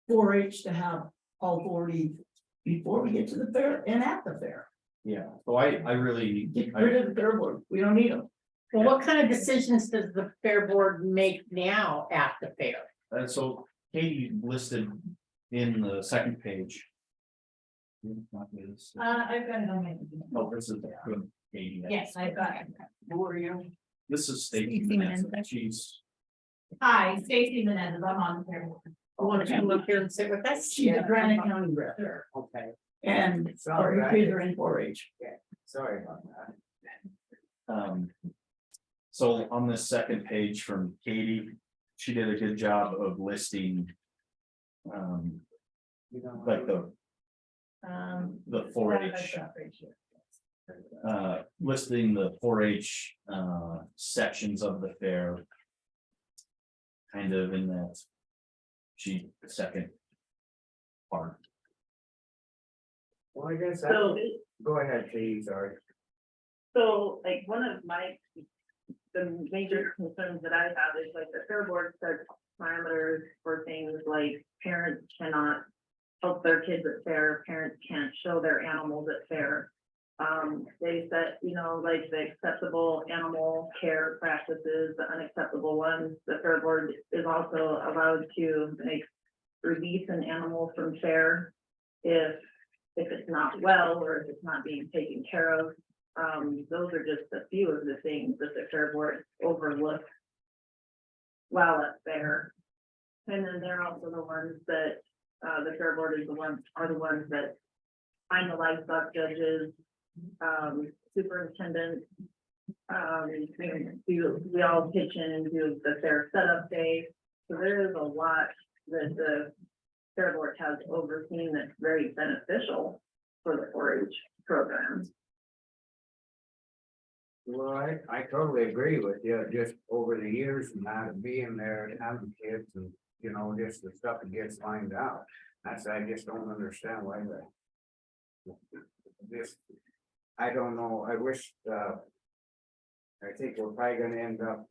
4-H to have all authority before we get to the fair and at the fair. Yeah, so I really. Get rid of the fair board, we don't need them. well, what kind of decisions does the fair board make now at the fair? And so Katie listed in the second page. I've got it on my. Oh, this is good, Katie. Yes, I've got it. Who are you? This is Stacy Stacy Menendez. Menendez. She's, Hi, Stacy Menendez, I'm on the fair board. Why don't you look here and sit with us? She's a Granite County rep, Okay, and Sorry, our kids are in 4-H. sorry about that. so on this second page from Katie, she did a good job of listing. You know, Like the 4-H. Listing the 4-H sections of the fair. Kind of in that. Second. Part. Well, I guess, So, go ahead, Katie, sorry. so like one of the major concerns that I have is like the fair board sets parameters for things like parents cannot help their kids at fair, parents can't show their animals at fair. They set, like the acceptable animal care practices, the unacceptable ones. The fair board is also allowed to release an animal from fair if it's not well or if it's not being taken care of. Those are just a few of the things that the fair board overlooks while at fair. And then they're also the ones that, the fair board are the ones that find the livestock judges, superintendent. We all pitch in and do the fair setup day. So there is a lot that the fair board has overseen that's very beneficial for the 4-H program. Well, I totally agree with you, just over the years and that being there and having kids and, just the stuff that gets lined out. I just don't understand why I don't know, I wish, I think we're probably gonna end up,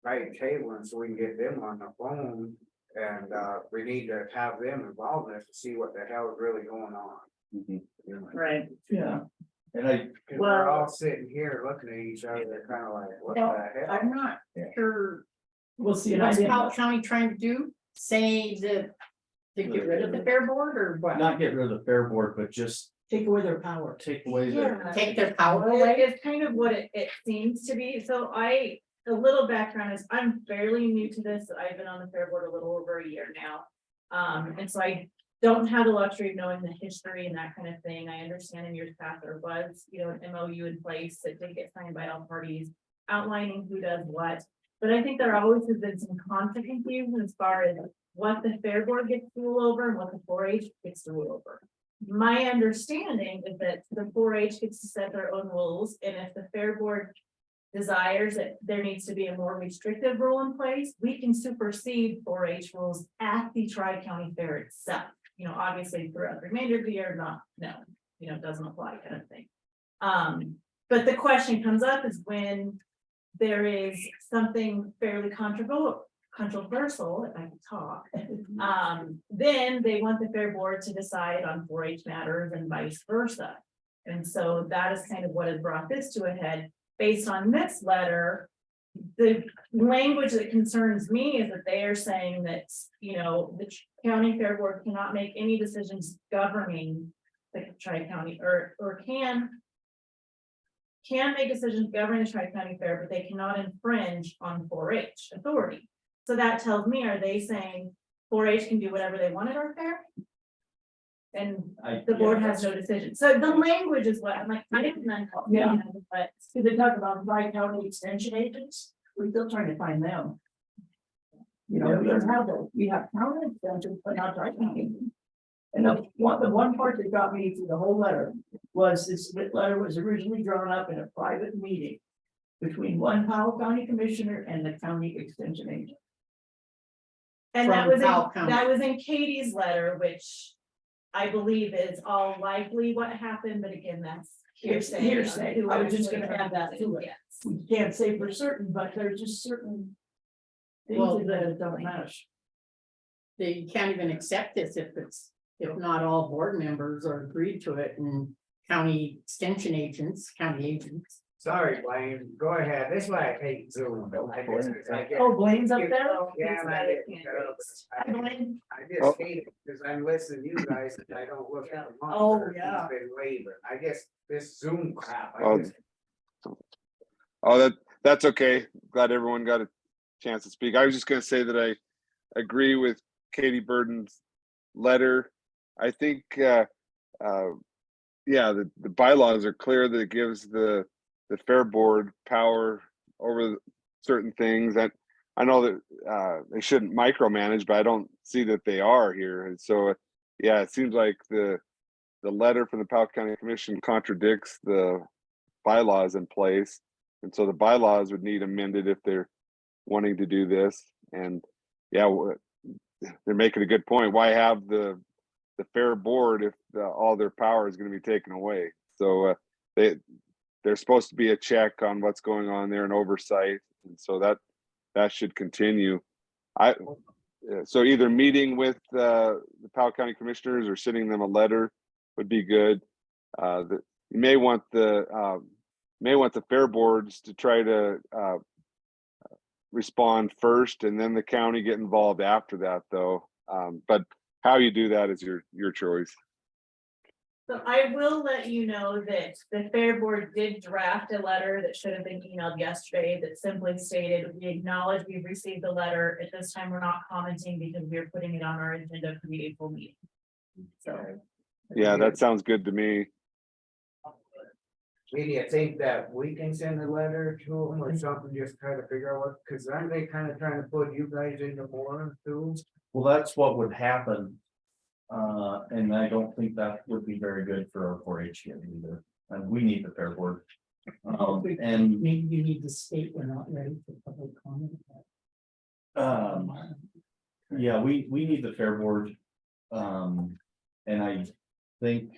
probably tabling so we can get them on the phone. And, we need to have them involved in this to see what the hell is really going on. Right. Yeah, And Cause we're all sitting here looking at each other, they're kind of like, what the hell? I'm not sure we'll see. And I what's didn't- Powell County trying to do, say that to get rid of the fair board or what? not get rid of the fair board, but just take away their power. Take away their, Take their power away. It's kind of what it seems to be, so a little background is, I'm fairly new to this, I've been on the fair board a little over a year now. And so I don't have the luxury of knowing the history and that kind of thing, I understand in years past there was, an MOU in place that did get signed by all parties. Outlining who does what, but I think there always has been some constant confusion as far as what the fair board gets to rule over and what the 4-H gets to rule over. My understanding is that the 4-H gets to set their own rules, and if the fair board desires that there needs to be a more restrictive rule in place, we can supersede 4-H rules at the Tri-County Fair itself. Obviously throughout the remainder of the year, it doesn't apply kind of thing. But the question comes up is when there is something fairly controversial, if I can talk, then they want the fair board to decide on 4-H matters and vice versa. And so that is kind of what has brought this to a head. Based on this letter, the language that concerns me is that they are saying that, the county fair board cannot make any decisions governing the Tri-County or can make decisions governing the Tri-County Fair, but they cannot infringe on 4-H authority. So that tells me, are they saying 4-H can do whatever they want at our fair? And the board has no decision. So the language is what I'm like, I didn't know. Yeah. But See, they talk about Tri-County extension agents, we're still trying to find them. We don't have those, we have county extensions, but not Tri-County. And the one part that got me through the whole letter was this letter was originally drawn up in a private meeting between one Powell County Commissioner and the county extension agent. And From Powell County. that was in Katie's letter, which I believe is all likely what happened, but again, that's hearsay. Hearsay. I was just gonna add that to it. Yes. We can't say for certain, but there's just certain Well, things that don't mesh. They can't even accept this if not all board members are agreed to it and county extension agents, county agents. Sorry, Blaine, go ahead, that's why I hate Zoom. I get- Oh, Blaine's up there? Yeah, and I get- Hi, Blaine. I just hate it, because I'm listening to you guys, and I don't look at the monitor. yeah. It's been labored. I guess this Zoom crap, Oh. That's okay. Glad everyone got a chance to speak. I was just gonna say that I agree with Katie Burden's letter. I think, the bylaws are clear that it gives the fair board power over certain things that I know that, they shouldn't micromanage, but I don't see that they are here. And so, yeah, it seems like the letter from the Powell County Commission contradicts the bylaws in place. And so the bylaws would need amended if they're wanting to do this. And yeah, they're making a good point. Why have the fair board if all their power is going to be taken away? So there's supposed to be a check on what's going on there and oversight. And so that should continue. So either meeting with the Powell County Commissioners or sending them a letter would be good. You may want the fair boards to try to respond first and then the county get involved after that though. But how you do that is your choice. So I will let you know that the fair board did draft a letter that should have been emailed yesterday that simply stated, we acknowledge we've received the letter. At this time, we're not commenting because we're putting it on our agenda for the April meeting. So. Yeah, that sounds good to me. Do you think that we can send a letter to them or something, just try to figure out what, because aren't they kind of trying to put you guys into more too? well, that's what would happen. And I don't think that would be very good for our 4-H yet either, and we need the fair board. And Maybe you need to state we're not ready for public comment. yeah, we need the fair board. And I think,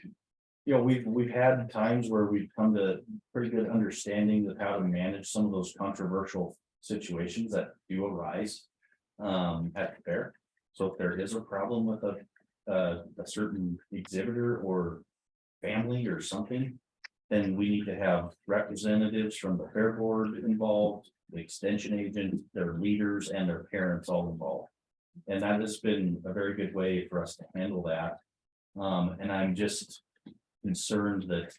we've had times where we've come to pretty good understanding of how to manage some of those controversial situations that do arise at the fair. So if there is a problem with a certain exhibitor or family or something, then we need to have representatives from the fair board involved, the extension agent, their leaders and their parents all involved. And that has been a very good way for us to handle that. And I'm just, concerned that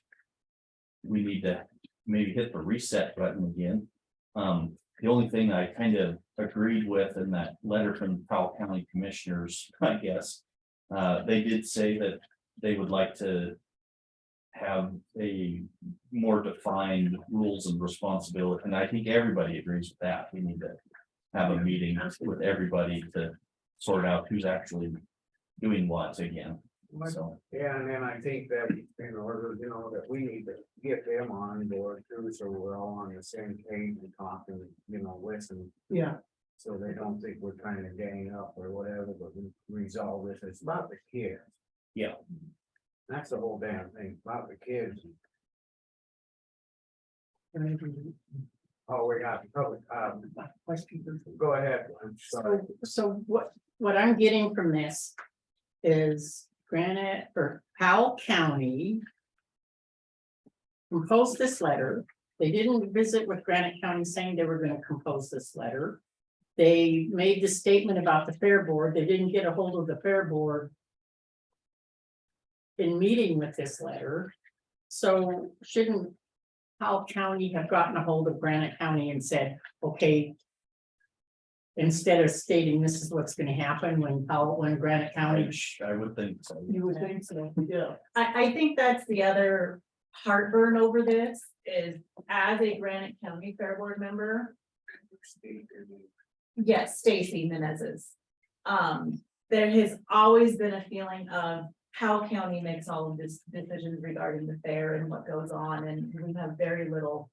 we need to maybe hit the reset button again. The only thing I kind of agreed with in that letter from the Powell County Commissioners, I guess, they did say that they would like to have a more defined rules and responsibility, and I think everybody agrees with that. We need to have a meeting with everybody to sort out who's actually doing what again, so. Yeah, and then I think that in order, that we need to get them on board too, so we're all on the same page and talking, listen. Yeah. So they don't think we're trying to gang up or whatever, but we resolve this, it's about the kids. Yeah. That's the whole damn thing, about the kids. Oh, we got public, go ahead, I'm sorry. So what I'm getting from this is Granite or Powell County composed this letter. They didn't visit with Granite County saying they were gonna compose this letter. They made the statement about the fair board. They didn't get a hold of the fair board in meeting with this letter. So shouldn't Powell County have gotten a hold of Granite County and said, okay, instead of stating this is what's gonna happen when Granite County. I would think so. You would think so, yeah. I think that's the other heartburn over this is as a Granite County Fair Board member. Yes, Stacy Menezes. There has always been a feeling of how county makes all of this decisions regarding the fair and what goes on, and we have very little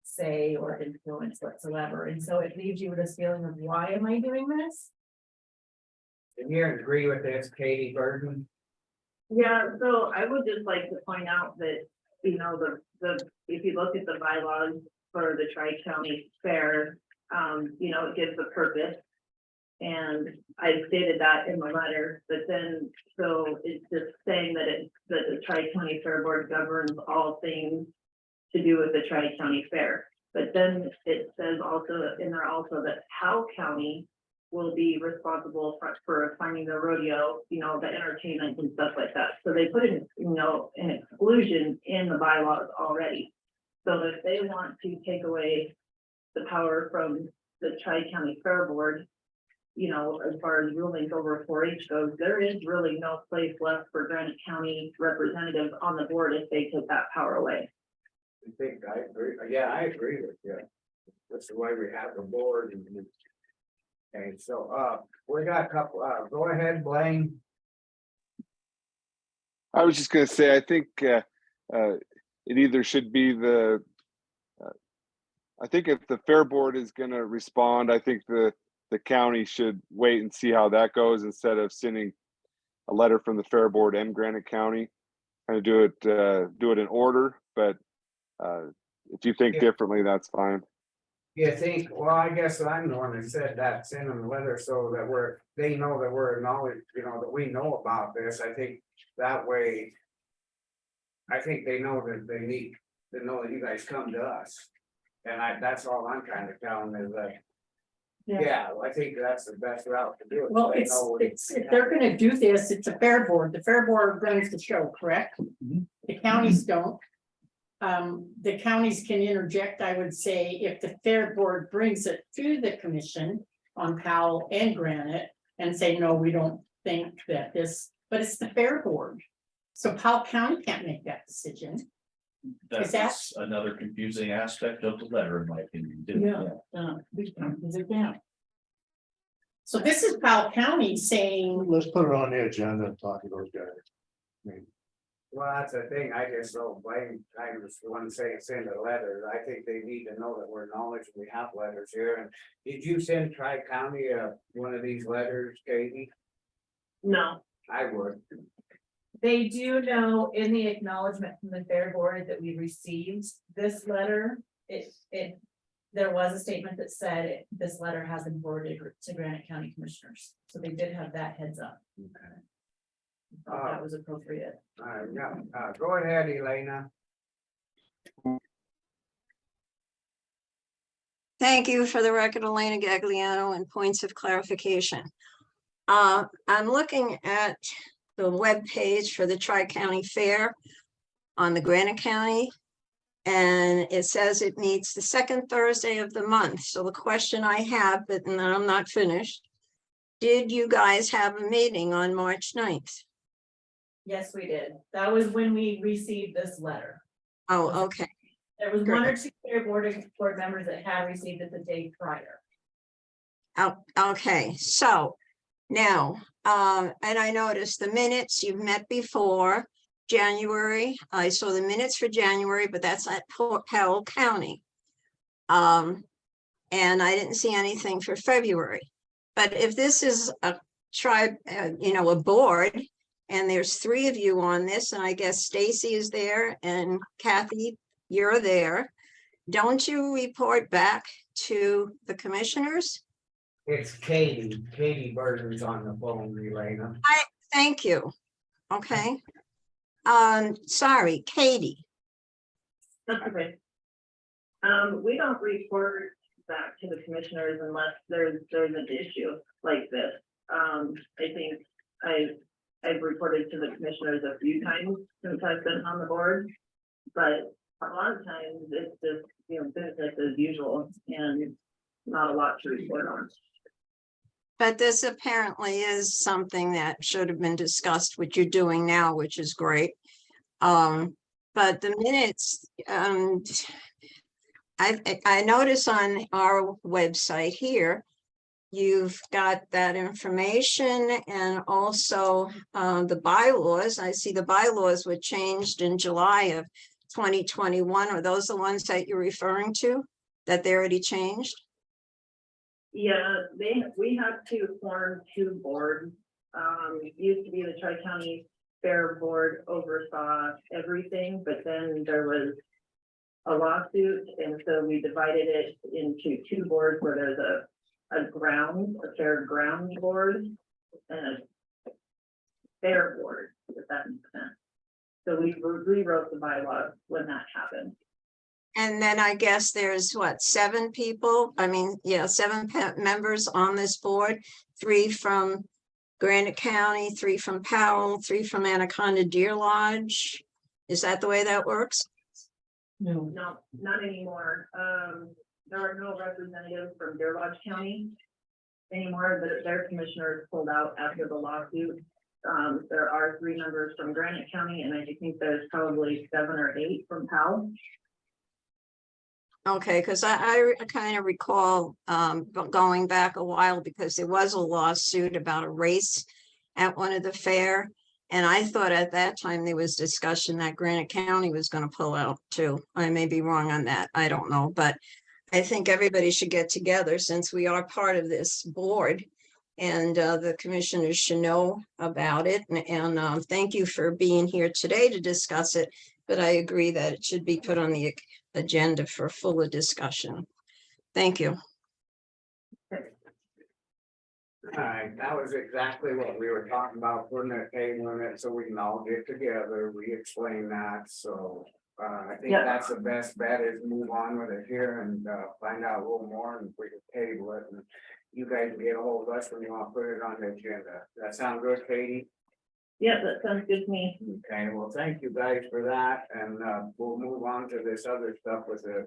say or influence whatsoever. And so it leaves you with this feeling of why am I doing this? And you agree with this, Katie Burton? Yeah, so I would just like to point out that, if you look at the bylaws for the Tri-County Fair, it gives a purpose. And I stated that in my letter, but then, so it's just saying that the Tri-County Fair Board governs all things to do with the Tri-County Fair. But then it says also in there also that Powell County will be responsible for funding the rodeo, the entertainment and stuff like that. So they put in, an exclusion in the bylaws already. So if they want to take away the power from the Tri-County Fair Board, as far as rulings over 4-H goes, there is really no place left for Granite County representatives on the board if they take that power away. I think I agree, yeah, I agree with you. That's the way we have the board and so, we got a couple, go ahead, Blaine. I was just gonna say, I think it either should be I think if the fair board is gonna respond, I think the county should wait and see how that goes instead of sending a letter from the fair board and Granite County. Kind of do it in order, but if you think differently, that's fine. You think, well, I guess I'm the one that said that, send them a letter so that they know that we're acknowledged, that we know about this. I think that way. I think they know that they need to know that you guys come to us. And that's all I'm trying to tell them is that. Yeah, I think that's the best route to do it. Well, So they know it's, if they're gonna do this, it's a fair board. The fair board runs the show, correct? The counties don't. The counties can interject, I would say, if the fair board brings it to the commission on Powell and Granite and say, no, we don't think that this, but it's the fair board. So Powell County can't make that decision. That's another confusing aspect of the letter, in my opinion. too. Big time, is it down? So this is Powell County saying, Let's put it on the agenda and talk to those guys. Well, that's the thing, I just don't blame, I was the one saying send a letter, I think they need to know that we're knowledge, we have letters here, and did you send Tri-County one of these letters, Katie? No, I would. They do know in the acknowledgement from the fair board that we received this letter, there was a statement that said this letter has been forwarded to Granite County Commissioners. So they did have that heads up. Okay. Thought that was appropriate. Yeah, go ahead, Elena. Thank you. For the record, Elena Gagliano, and points of clarification. I'm looking at the webpage for the Tri-County Fair. on the Granite County. And it says it meets the second Thursday of the month. So the question I have, but and I'm not finished. Did you guys have a meeting on March 9th? Yes, we did. That was when we received this letter. Oh, okay. There was one or two fair board members that had received it the day prior. Oh, okay, so now, and I noticed the minutes you've met before, January, I saw the minutes for January, but that's at Powell County. And I didn't see anything for February. But if this is a tribe, a board, and there's 3 of you on this, and I guess Stacy is there and Kathy, you're there. Don't you report back to the commissioners? It's Katie Burton's on the phone relaying them. Thank you. Okay. Sorry, Katie. That's okay. We don't report back to the commissioners unless there's an issue like this. I think I've reported to the commissioners a few times since I've been on the board. But a lot of times it's just, business as usual and not a lot to report on. But this apparently is something that should have been discussed, what you're doing now, which is great. But the minutes, I notice on our website here, you've got that information and also the bylaws. I see the bylaws were changed in July of 2021. Are those the ones that you're referring to, that they already changed? Yeah, we had to form 2 boards. It used to be the Tri-County Fair Board oversaw everything, but then there was a lawsuit, and so we divided it into 2 boards where there's a fair ground board and a fair board, if that makes sense. So we rewrote the bylaws when that happened. And then I guess there's what, 7 people? I mean, yeah, 7 members on this board, 3 from Granite County, 3 from Powell, 3 from Anaconda Deer Lodge. Is that the way that works? No, No, not anymore. There are no representatives from Deer Lodge County anymore, but their commissioners pulled out after the lawsuit. There are 3 members from Granite County, and I think there's probably 7 or 8 from Powell. Okay, because I kind of recall going back a while because there was a lawsuit about a race at one of the fair. And I thought at that time there was discussion that Granite County was going to pull out too. I may be wrong on that. I don't know, but I think everybody should get together since we are part of this board. And the commissioners should know about it. And thank you for being here today to discuss it. But I agree that it should be put on the agenda for fuller discussion. Thank you. Alright, that was exactly what we were talking about, putting a table in it so we can all get together, re-explain that, so. I think Yeah. that's the best bet is move on with it here and find out a little more and we can table it and. You guys can get a hold of us when you want to put it on the agenda. That sound good, Katie? Yeah, that sounds good to me. Okay, well, thank you guys for that, and we'll move on to this other stuff with the.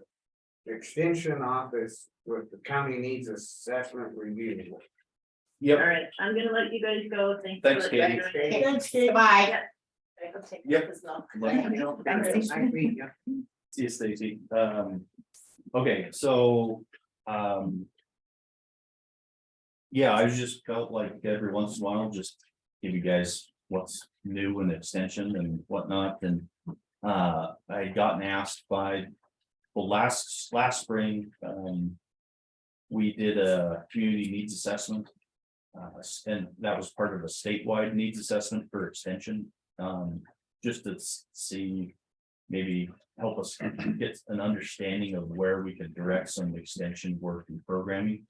Extension office with the county needs assessment review. All Yep, right, I'm gonna let you guys go. Thanks. Thanks, for Katie. the- Thanks, Kate. bye. Yep. Nice meeting you. see you, Stacy. Okay, so, yeah, I just felt like every once in a while, just give you guys what's new and extension and whatnot, and I had gotten asked by, well, last spring, we did a community needs assessment. And that was part of a statewide needs assessment for extension, just to see, maybe help us get an understanding of where we could direct some extension work and programming.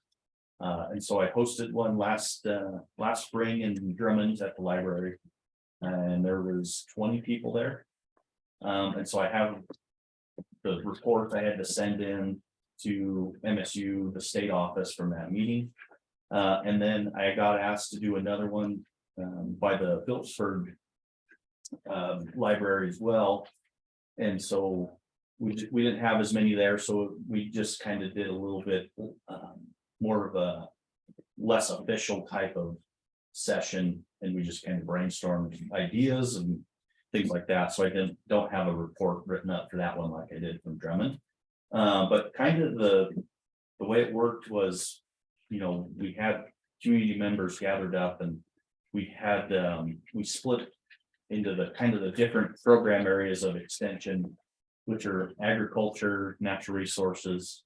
And so I hosted one last spring in Drummond at the library. And there was 20 people there. And so I have the report I had to send in to MSU, the state office from that meeting. And then I got asked to do another one by the Phillipsburg library as well. And so we didn't have as many there, so we just kind of did a little bit more of a less official type of session, and we just kind of brainstormed ideas and things like that. So I don't have a report written up for that one like I did from Drummond. But kind of the way it worked was, you know, we had community members gathered up, and we had we split into the kind of the different program areas of extension, which are agriculture, natural resources,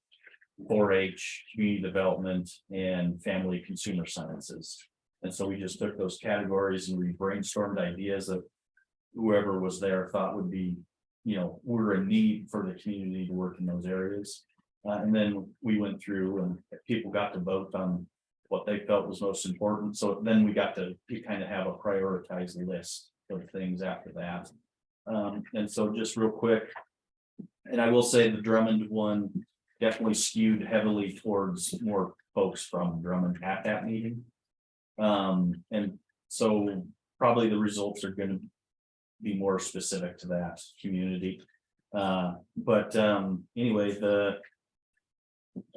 4-H, community development, and family consumer sciences. And so we just took those categories and we brainstormed ideas that whoever was there thought would be, you know, we're in need for the community to work in those areas. And then we went through and people got to vote on what they felt was most important. So then we got to kind of have a prioritized list of things after that. And so just real quick, and I will say the Drummond one definitely skewed heavily towards more folks from Drummond at that meeting. And so probably the results are going to be more specific to that community. But anyway,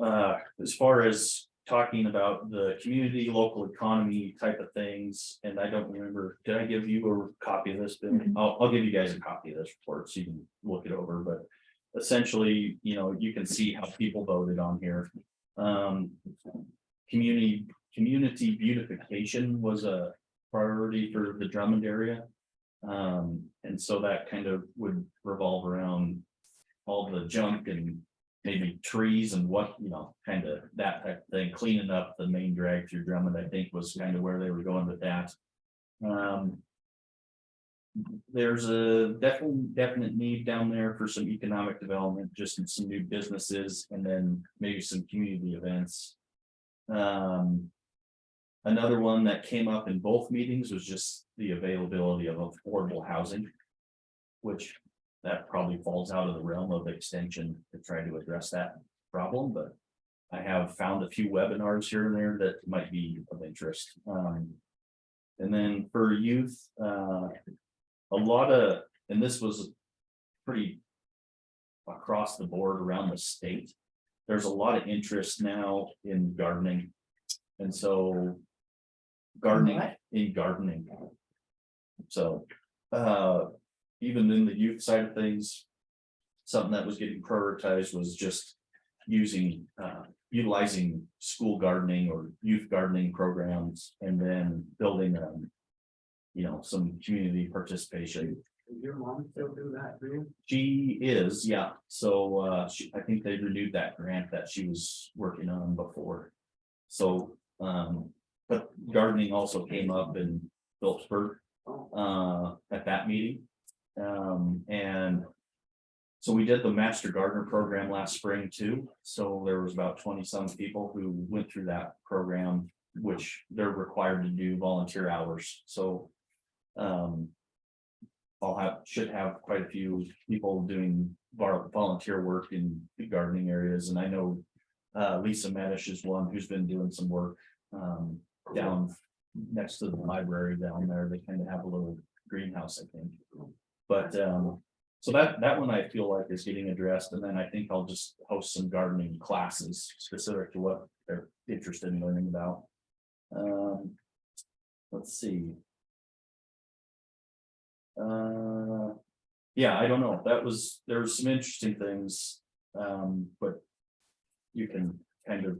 as far as talking about the community, local economy type of things, and I don't remember, did I give you a copy of this, Bill? I'll give you guys a copy of this report so you can look it over, but essentially, you know, you can see how people voted on here. Community beautification was a priority for the Drummond area. And so that kind of would revolve around all the junk and maybe trees and what, you know, kind of that type of thing, cleaning up the main drag through Drummond, I think was kind of where they were going with that. There's a definite need down there for some economic development, just in some new businesses, and then maybe some community events. Another one that came up in both meetings was just the availability of affordable housing, which that probably falls out of the realm of extension to try to address that problem, but I have found a few webinars here and there that might be of interest. And then for youth, a lot of, and this was pretty across the board around the state, there's a lot of interest now in gardening. And so gardening. So even in the youth side of things, something that was getting prioritized was just utilizing school gardening or youth gardening programs, and then building you know, some community participation. Does your mom still do that too? She is, yeah. So I think they renewed that grant that she was working on before. So but gardening also came up in Phillipsburg at that meeting. And so we did the Master Gardener program last spring too. So there was about 20-some people who went through that program, which they're required to do volunteer hours. So should have quite a few people doing volunteer work in the gardening areas. And I know Lisa Medish is one who's been doing some work down next to the library down there. They kind of have a little greenhouse, I think. But so that one I feel like is getting addressed. And then I think I'll just host some gardening classes specific to what they're interested in learning about. Let's see. Yeah, I don't know. There was some interesting things. But you can kind of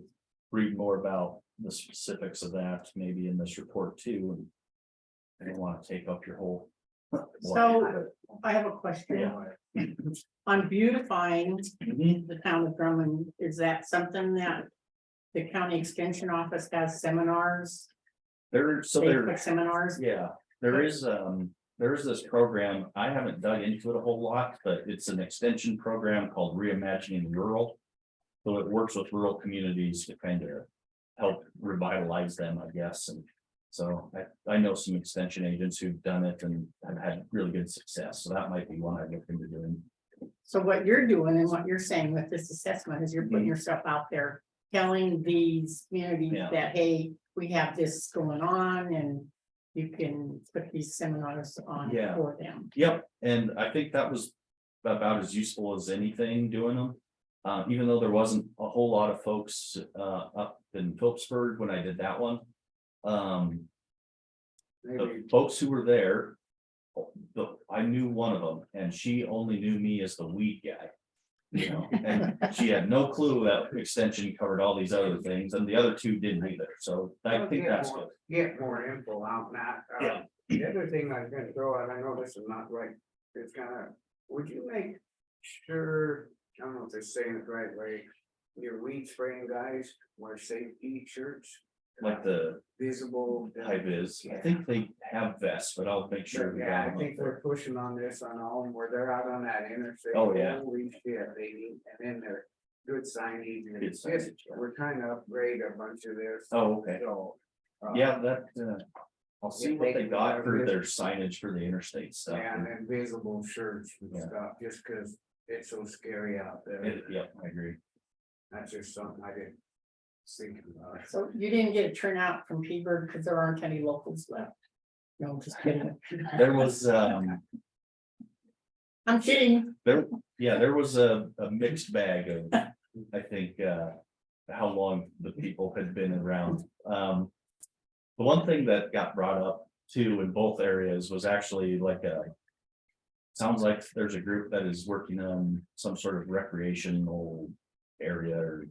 read more about the specifics of that maybe in this report too. And I don't want to take up your whole. So I have a question. Yeah. On beautifying the town of Drummond, is that something that the county extension office has seminars? Basic seminars? Yeah, there is this program. I haven't dug into it a whole lot, but it's an extension program called Reimagining Rural. So it works with rural communities to kind of help revitalize them, I guess. And so I know some extension agents who've done it and have had really good success. So that might be one I'd look into doing. So what you're doing and what you're saying with this assessment is you're putting yourself out there, telling these communities Yeah. that, hey, we have this going on, and you can put these seminars on Yeah. for them. Yep, and I think that was about as useful as anything doing them. Even though there wasn't a whole lot of folks up in Phillipsburg when I did that one. The Maybe, folks who were there, I knew one of them, and she only knew me as the weed guy. You know, and she had no clue that extension covered all these other things, and the other two didn't either, so I think that's good. get more info out on that. Yeah. The other thing I was gonna throw out, I know this is not right, it's kinda, would you make sure, I don't know if they're saying it the right way. Your weed spraying guys wear safety shirts. Like the Visible. high vis, I think they have vests, but I'll make sure. we Yeah, got I them think up there. we're pushing on this on all, where they're out on that interstate. Oh, yeah. Holy shit, baby, and then they're good signage, and Good it's just, signage, yeah. we're trying to upgrade a bunch of this. Oh, okay. So. Yeah, that, I'll see Yeah, what they they can got wear for vis- their signage for the interstate stuff. Yeah, and then visible shirts and Yeah. stuff, just cause it's so scary out there. Yeah, I agree. That's just something I didn't think about. So you didn't get a turnout from P-Bird because there aren't any locals left. No, just kidding. There was, I'm kidding. there was a mixed bag of, I think, how long the people had been around. The one thing that got brought up too in both areas was actually like sounds like there's a group that is working on some sort of recreational area or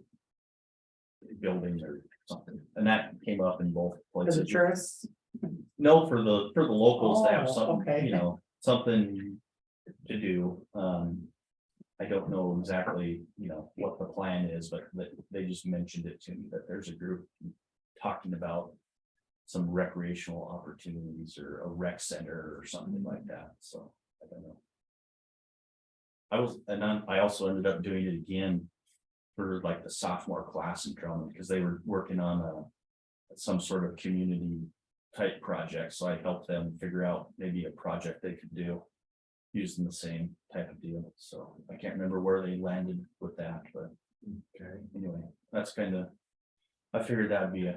building or something, and that came up in both For places. the tourists. No, for the locals to have Oh, something, okay. you know, something to do. I don't know exactly, you know, what the plan is, but they just mentioned it to me that there's a group talking about some recreational opportunities or a rec center or something like that, so I don't know. I also ended up doing it again for like the sophomore class in Drummond, because they were working on some sort of community type project, so I helped them figure out maybe a project they could do using the same type of deal, so I can't remember where they landed with that, but Okay. anyway, that's kind of, I figured that'd be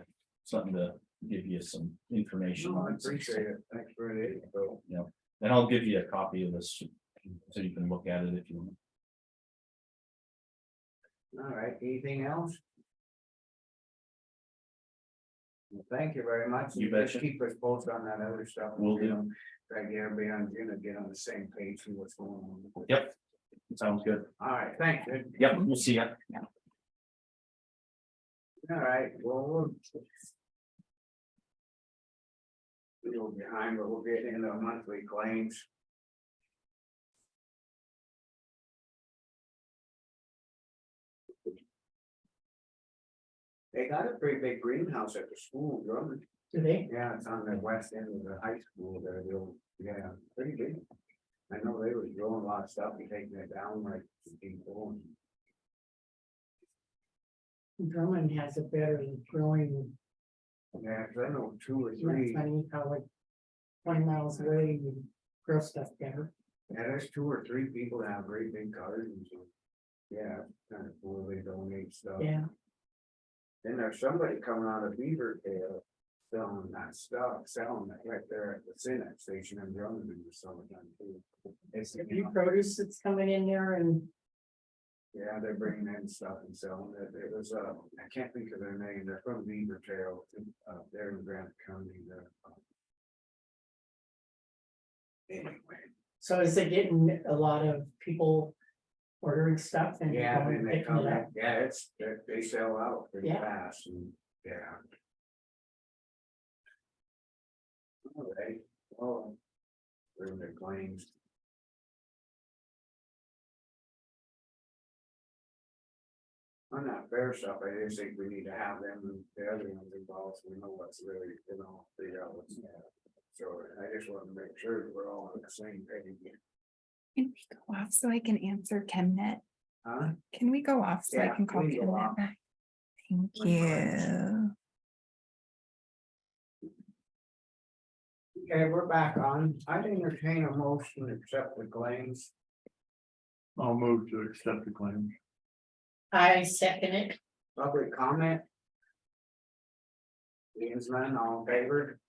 something to give you some information No, I on. appreciate it, thanks for the info. And I'll give you a copy of this, so you can look at it if you want. All right, anything else? Well, thank you very much. You Just betcha. keep us posted on that other stuff. Will do. You know, try to get everybody on, get on the same page, see what's going on. Yep, sounds good. All right, thanks. Ed. Yep, we'll see ya. All right, well, we'll be behind, but we'll get into monthly claims. They got a pretty big greenhouse at the school, Drummond. Do they? Yeah, it's on the west end of the high school there, yeah, pretty big. I know they was growing a lot of stuff and taking it down like people. Drummond has a better growing. Yeah, 'cause I know 2 or Isn't that 3, funny how like 20 miles away, you grow stuff better. yeah, there's 2 or 3 people that have great big gardens. And yeah, kind of cool, they donate stuff. Yeah. Then there's somebody coming out of Beaver Tail selling that stuff, selling it right there at the Senate station in Drummond in the summertime too. It's, If you produce that's coming in there and yeah, they're bringing in stuff and selling it. It was, I can't think of their name. They're from Beaver Tail, they're in Grant County there. Anyway, so is it getting a lot of people ordering stuff and yeah, going then they picking come it in, up? yeah, they sell out pretty Yeah. fast and, yeah. All right, well, we're the claims. On that fair stuff, I just think we need to have them and the other ones involved, so we know what's really, figure out what's. So I just want to make sure that we're all on the same page. Can we go off so I can answer Chemnet? Huh? Can we go off so I Yeah, can call we can go Chemnet off. back? Thank That's you. Okay, we're back on. I'd entertain a motion to accept the claims. I'll move to accept the claim. I second it. Public comment. Being none, all in favor?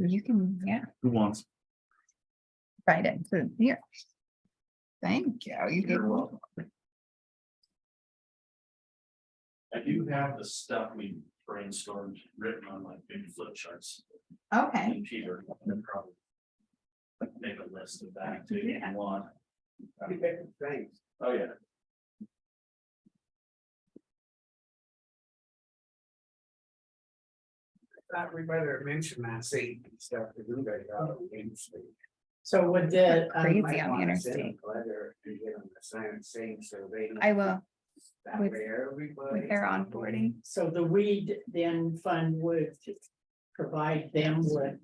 You can, yeah, Who wants? write it to here. Thank you. You did You're well. welcome. I do have the stuff we brainstormed written on like big flip charts. Okay, And Peter, can probably make a list of that too, if you want. Thanks. Oh, yeah. Thought we better mention that safety stuff to do that out of Main Street. So would the, Crazy. Might on the wanna send interstate. a letter to get them to sign the same so they. know I will, that with- way everybody- with their onboarding. so the weed then fund would provide them with.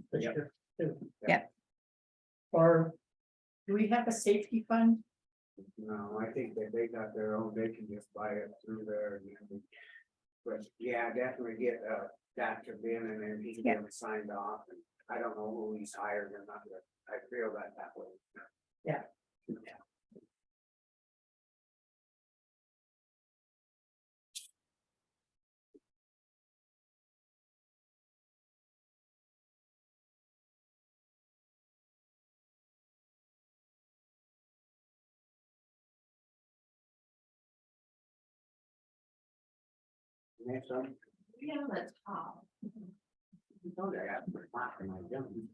Yep. Or do we have a safety fund? No, I think that they got their own, they can just buy it through there and then. But yeah, definitely get Dr. Ben and then he can get them signed off and I don't know who he's hired or not, but I feel that way. Yeah. Next one. Yeah, that's top. You know they have to apply for my gun.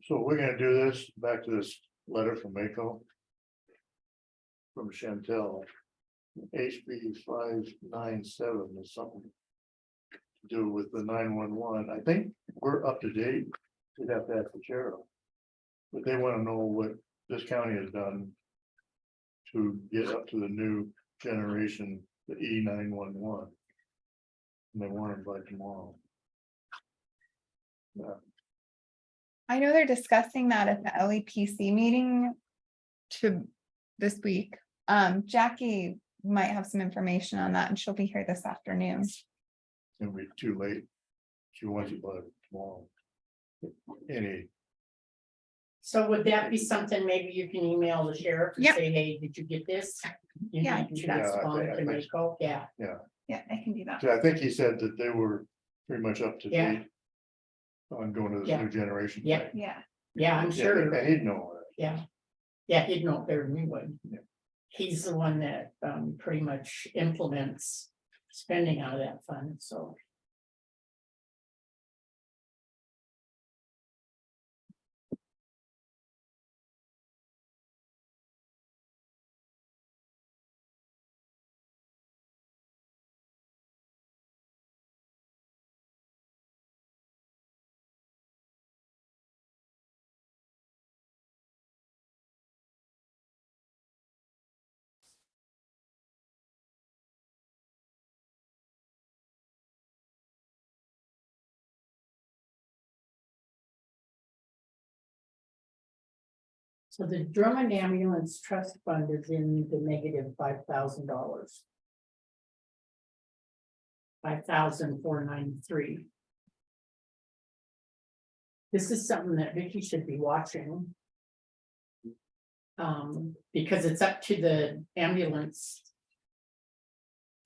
So we're gonna do this, back to this letter from Mako. From Chantel. HB 597 is something. To do with the 911. I think we're up to date. We'd have to ask the sheriff. But they wanna know what this county has done. To get up to the new generation, the E911. And they want it by tomorrow. Yeah. I know they're discussing that at the LEPC meeting this week. Jackie might have some information on that and she'll be here this afternoon. It'll be too late. She wants it by tomorrow. Any, So would that be something maybe you can email the sheriff and Yep. say, hey, did you get this? You Yeah, I need can to do that. respond Yeah, I to think- Mako. Yeah, Yeah, I can do that. I think he said that they were pretty much up to Yeah. date. On going to this Yeah. new generation. Yeah. thing. Yeah, yeah, I'm Yeah, sure. and he'd know that. Yeah. Yeah, he'd know better than we would. he's the one that pretty much implements spending out of that fund, so. So the Drummond Ambulance Trust Fund is in the negative $5,000. 5,493. This is something that Vicky should be watching. Because it's up to the ambulance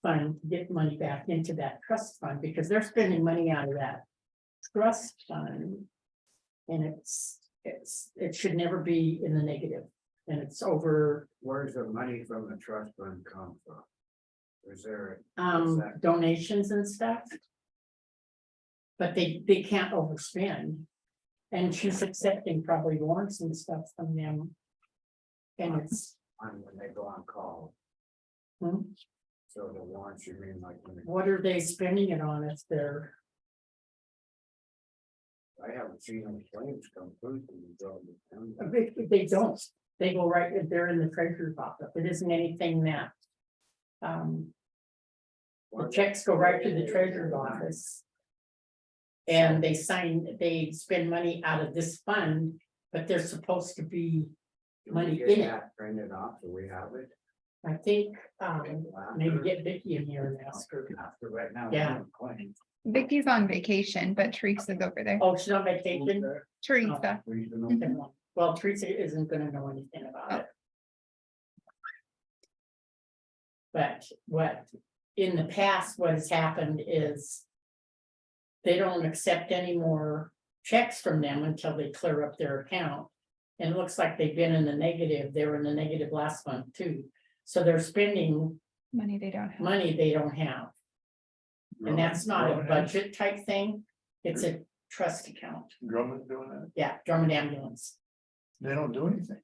fund to get money back into that trust fund, because they're spending money out of that trust fund. And it should never be in the negative, and it's over, Where's the money from the trust fund come from? Is there? donations and stuff. But they can't overspend. And she's accepting probably warrants and stuff from them. And it's, On when they go on call, hmm, so the warrants, you mean like when what are they spending it on if they're, I haven't seen any claims come through from the government. they don't, they go right, they're in the treasurer's office, it isn't anything that. The checks go right to the treasurer's office. And they spend money out of this fund, but they're supposed to be money in it. Printed off, so we have it. I think, maybe get Vicky in here and ask her. After right now. Yeah. Claims. Vicky's on vacation, but Teresa's over there. Oh, she's on vacation? Teresa. Reasonable. Well, Teresa isn't gonna know anything about it. But what, in the past, what has happened is. They don't accept any more checks from them until they clear up their account. And it looks like they've been in the negative, they were in the negative last month too. So they're spending Money they don't have. money they don't have. And that's not a budget type thing, it's a trust account. Drummond doing that? Yeah, Drummond Ambulance. They don't do anything.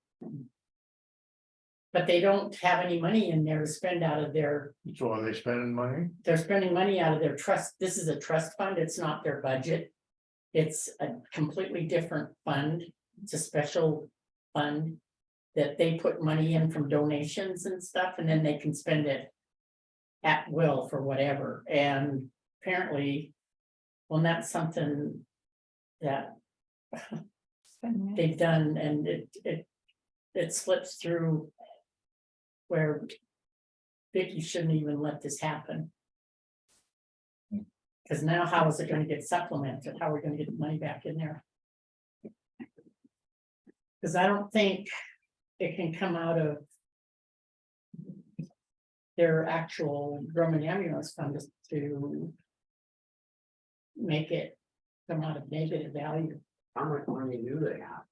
But they don't have any money in there to spend out of their, So are they spending money? they're spending money out of their trust. This is a trust fund, it's not their budget. It's a completely different fund. It's a special fund. That they put money in from donations and stuff, and then they can spend it. At will for whatever, and apparently. Well, that's something that they've done, and it slips through. Where Vicky shouldn't even let this happen. Because now how is it gonna get supplemented? How are we gonna get the money back in there? Because I don't think it can come out of their actual Drummond Ambulance fund to make it come out of negative value How much money do they have?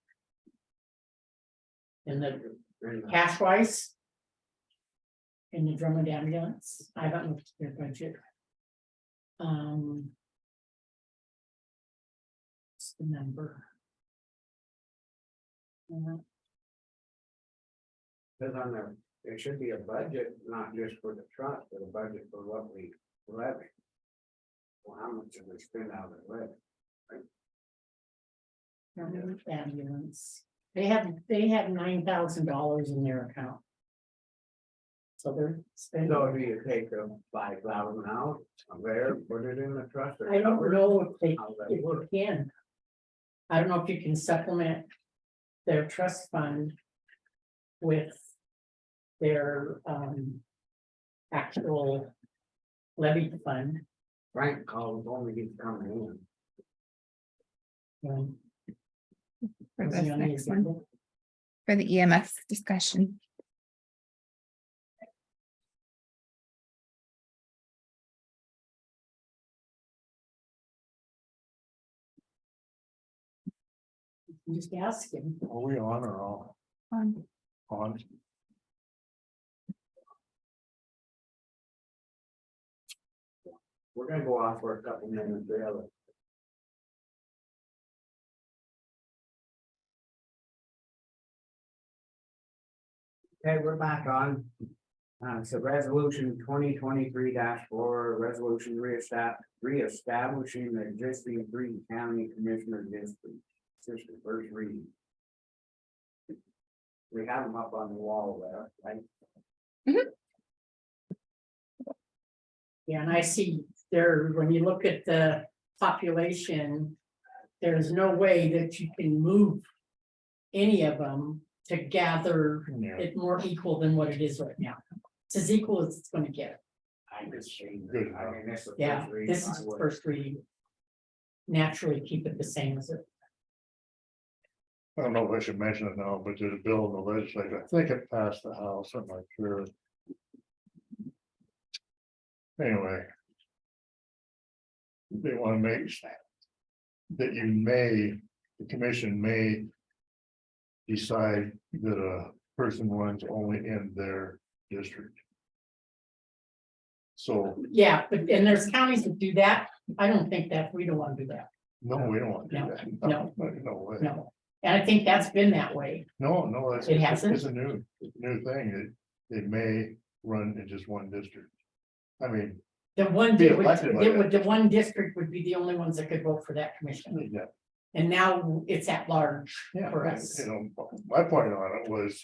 in the In the- cash wise. In the Drummond Ambulance, I haven't looked at their budget. What's the number? Cause on there, there should be a budget, not just for the trust, but a budget for what we levy. Well, how much do we spend out of the levy? Drummond Ambulance, they have $9,000 in their account. So they're spending. So if you take the 5,000 out of there, put it in the trust. or I don't cover it, know if they, how that if you works. can. I don't know if you can supplement their trust fund with their actual levy fund. Frank called, only he's coming in. For Is this he on the next agenda? one, for the EMS discussion. Just ask him. Are we on or off? Um, On? We're gonna go off for a couple minutes, really. Okay, we're back on. So resolution 2023-4, resolution reestablishing the existing three county commissioner districts. This is the first reading. We have them up on the wall there, right? Yeah, and I see there, when you look at the population, there's no way that you can move any of them to gather Yeah. it more equal than what it is right now. It's as equal as it's gonna get. I just changed Good it. I mean, this is the Yeah, first reading. this is the first reading. Naturally, keep it the same as it. I don't know if I should mention it now, but there's a bill in the legislature, I think it passed the House, I'm not sure. Anyway. They wanna make that you may, the commission may decide that a person runs only in their district. So, Yeah, but, and there's counties that do that. I don't think that, we don't wanna do that. no, we don't want to do No, that. no. No way. No. And I think that's been that way. No, that's. It hasn't? It's a new thing, they may run in just one district. I mean, The one, Be di- would- elected by it that. would- the one district would be the only ones that could vote for that commission. yeah, And now it's at large yeah, for us. you know, my point on it was,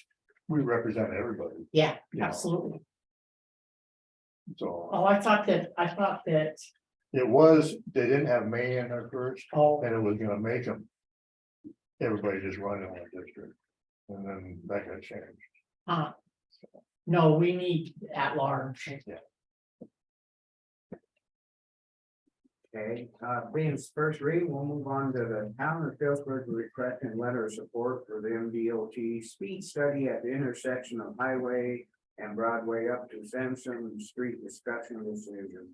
we represent everybody, Yeah, you know. absolutely. So, Oh, I thought that, it was, they didn't have May in there first, oh, and it was gonna make them. Everybody just run in one district, and then that got changed. no, we need at large. Okay, being this first reading, we'll move on to the town of Phillipsburg requesting letter of support for the MDOT speed study at the intersection of Highway and Broadway up to Sampson Street discussion decision.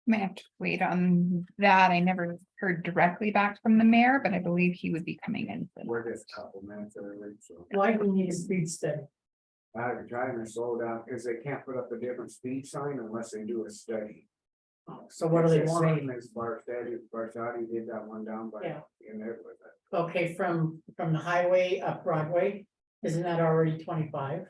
May have to wait on that. I never heard directly back from the mayor, but I believe he would be coming in. soon. We're just a couple minutes early, so. Why do we need a speed study? I'm trying to slow down because they can't put up a different speed sign unless they do a study. So what do they It's the want? Same as Barsadi did that one down by, Yeah. in there with it. Okay, from the highway up Broadway, isn't that already 25?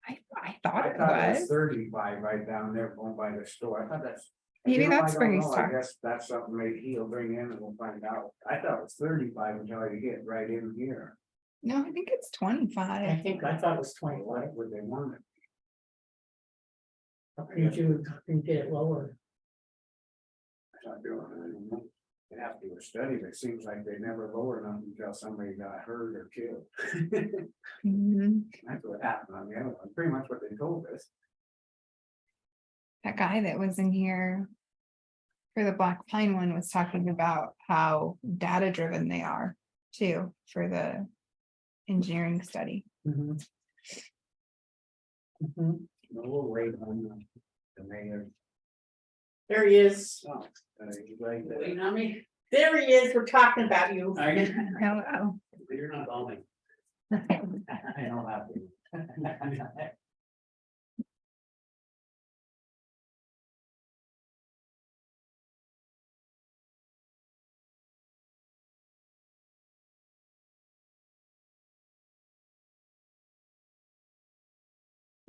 I thought I it thought it was was. 35 right down there going by the store. I thought that's. Maybe You know, I that's don't where he know. I started. guess that's something maybe he'll bring in and we'll find out. I thought it was 35 until you get right in here. No, I think it's I 25. thought it was Why 25. would they want it? How can you get it lower? I thought they were, I don't know. They have to do a study, but it seems like they never lower them until somebody got hurt or killed. Mhm. That's what happened on the other one, pretty much what they told us. That guy that was in here for the Black Pine one was talking about how data driven they are too, for the engineering study. Mhm. We'll wait on the mayor. There he is. Oh, he's right there. Waiting on me. There he is. We're talking about you. Hello. You're not going. I don't have to.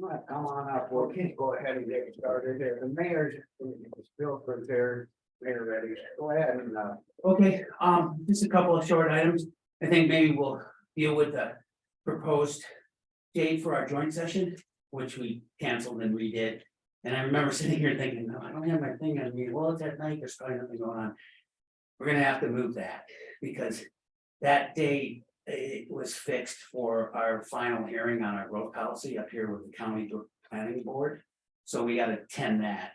All right, come on up, we'll go ahead and get started here. The mayor's, Bill for there, mayor ready. Go ahead and, Okay, just a couple of short items. I think maybe we'll deal with the proposed date for our joint session, which we canceled and redid. And I remember sitting here thinking, no, I don't have my thing on me. Well, it's at night, there's probably nothing going on. We're gonna have to move that because that date, it was fixed for our final hearing on our road policy up here with the county planning board. So we gotta attend that.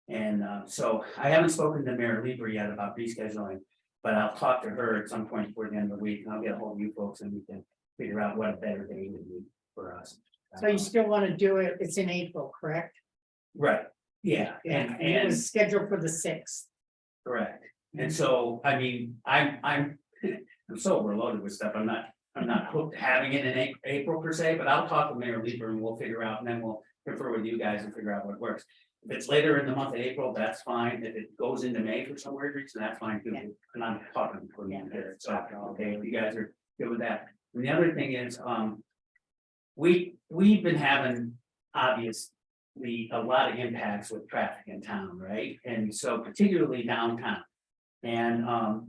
And so I haven't spoken to Mayor Lieber yet about rescheduling, but I'll talk to her at some point before the end of the week, and I'll get a hold of you folks and we can figure out what a better day would be for us. So you still want to do it? It's in April, correct? Right, yeah, And it and was scheduled for the 6th. correct. And so, I mean, I'm so overloaded with stuff. I'm not hooked having it in April per se, but I'll talk to Mayor Lieber and we'll figure out, and then we'll confer with you guys and figure out what works. If it's later in the month of April, that's fine. If it goes into May for some weird reason, that's fine too. And I'm talking for me here, so, okay, if you guys are good with that. And the other thing is, we've been having obviously a lot of impacts with traffic in town, right? And so particularly downtown. And,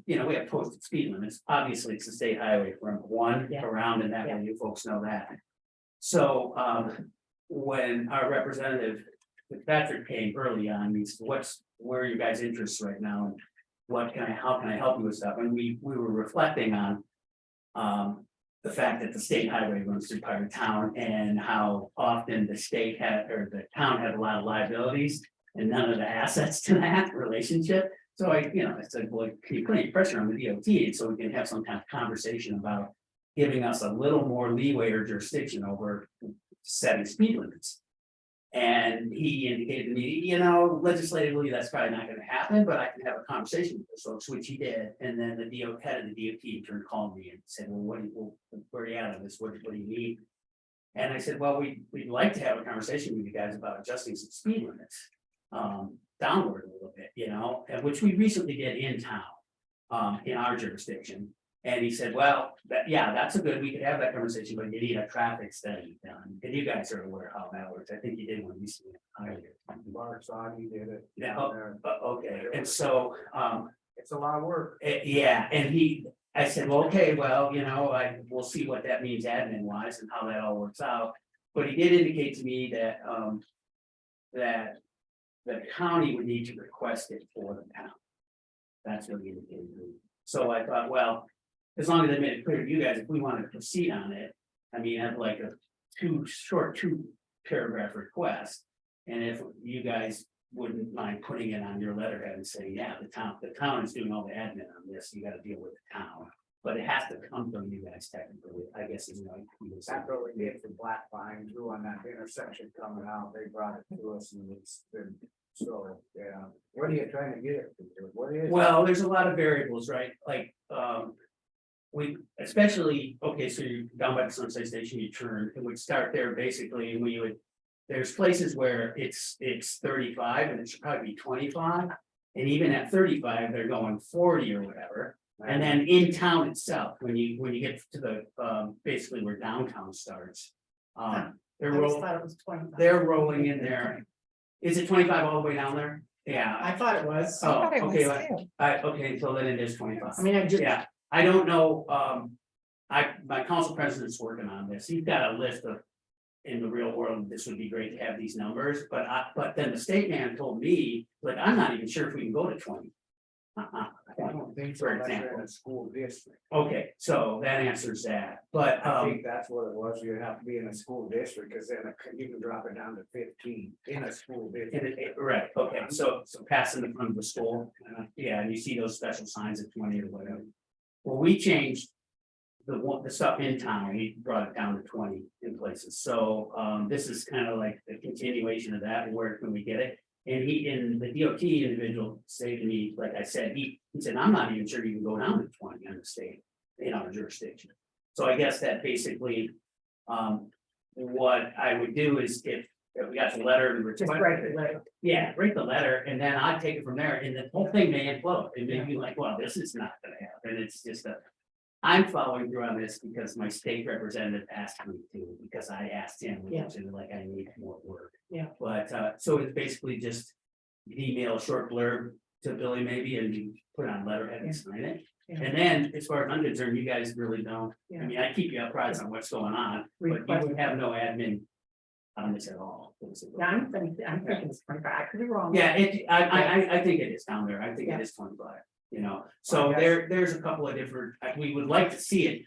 you know, we have posted speed limits. Obviously, it's the state highway from one Yeah. around and that way you folks know that. So, when our representative Patrick came early on, he said, where are you guys' interests right now? And how can I help you with stuff? And we were reflecting on the fact that the state highway runs through part of town and how often the state the town had a lot of liabilities and none of the assets to that relationship. So I said, well, can you put any pressure on the DOT so we can have some kind of conversation about giving us a little more leeway or jurisdiction over setting speed limits. And he indicated to me, legislatively, that's probably not gonna happen, but I can have a conversation with those folks, which he did. And then the head of the DOT in turn called me and said, well, where are you at on this? What do you need? And I said, well, we'd like to have a conversation with you guys about adjusting some speed limits. Downward a little bit, and which we recently did in town, in our jurisdiction. And he said, well, that's we could have that conversation, but you need a traffic study done. And you guys are aware how that works. I think you did one recently. Mark saw you did it. Yeah, okay, and so, It's a lot of work. yeah, and I said, well, okay, well, we'll see what that means admin wise and how that all works out. But he did indicate to me that, that the county would need to request it for the town. That's what he indicated. So I thought, well, as long as I made it clear to you guys, if we want to proceed on it, I mean, I'd like a two paragraph request. And if you guys wouldn't mind putting it on your letterhead and saying, yeah, the town is doing all the admin on this, you gotta deal with the town. But it has to come from you guys technically, I guess, That's what we did for Black Pine too on that intersection coming out. They brought it to us and it's been, so, yeah. What are you trying to get it to? What is? Well, there's a lot of variables, right? Like, we especially, okay, so you're down by the Sunset Station, you turn, it would start there basically, and there's places where it's 35 and it should probably be 25. And even at 35, they're going 40 or whatever. And then in town itself, when you get to the basically where downtown starts. They're rolling in there. Is it 25 all the way down there? Yeah. I thought it was. Oh, thought it was okay, too. okay, so then it is 25. I mean, I just, Yeah, I don't know, my council president's working on this, he's got a list of. In the real world, this would be great to have these numbers, but then the state man told me, like, I'm not even sure if we can go to 20. I don't think so. For That's example. in a school district. Okay, so that answers that, but, I think that's what it was. You have to be in a school district, because then you can drop it down to 15 in a school district. right, okay, so passing in front of the school, yeah, and you see those special signs at 20 or whatever. Well, we changed the stuff in town, we brought it down to 20 in places, so this is kind of like the continuation of that, where can we get it? And the DOT individual say to me, like I said, he said, I'm not even sure you can go down to 20 on the state in our jurisdiction. So I guess that basically, what I would do is if we got the letter and just write the letter. yeah, write the letter and then I'd take it from there and the whole thing may implode. It may be like, well, this is not gonna happen. It's just I'm following through on this because my state representative asked me to, because I asked him, Yeah. like, I need more work. Yeah. But, so it's basically just email a short blurb to Billy maybe and you put on letterhead and sign it. Yeah. And then as far as I'm concerned, you guys really don't, Yeah. I mean, I keep you apprised on what's going on, but you would have no admin on this at all. basically. Yeah, I'm thinking it's 25, I could be wrong. Yeah, I think it is down there. I think Yeah. it is 25, so there's a couple of different, we would like to see it.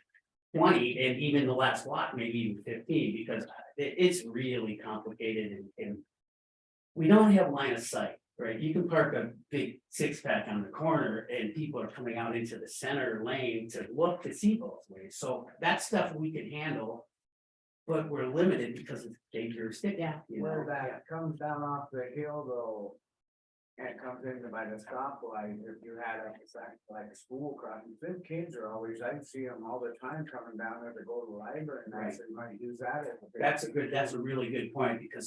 20 and even the last block, maybe even 15, because it's really complicated and. We don't have line of sight, right? You can park a big 6-pack on the corner and people are coming out into the center lane to look to see both ways, so that stuff we can handle. But we're limited because of state jurisdiction. Where that comes down off the hill though. And it comes in by the stoplight, if you had like a school crossing, then kids are always, I see them all the time coming down there to go to the library and I said, might use that. That's a really good point, because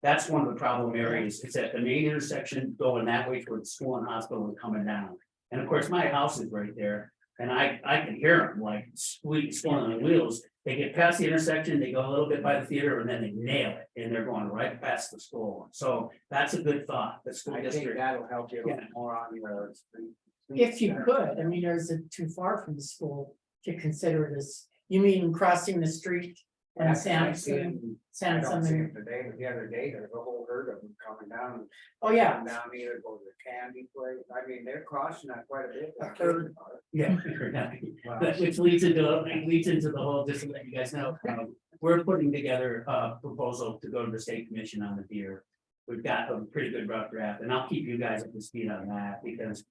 That's one of the problem areas, it's at the main intersection going that way towards school and hospital and coming down. And of course, my house is right there, and I can hear them like squealing on the wheels. They get past the intersection, they go a little bit by the theater, and then they nail it, and they're going right past the school. So that's a good thought, the school I think district. that'll help you Yeah. more on your. If you could, I mean, or is it too far from the school to consider this? You mean crossing the street and I Samson, don't see Samson? it today, but the other day, there's a whole herd of them coming down. Oh, yeah, Coming down either go to the candy place, I mean, they're crossing that quite a bit. A herd. Yeah. Wow. Which leads into the whole, just to let you guys know, we're putting together a proposal to go to the state commission on the deer. We've got a pretty good rough draft, and I'll keep you guys up to speed on that, because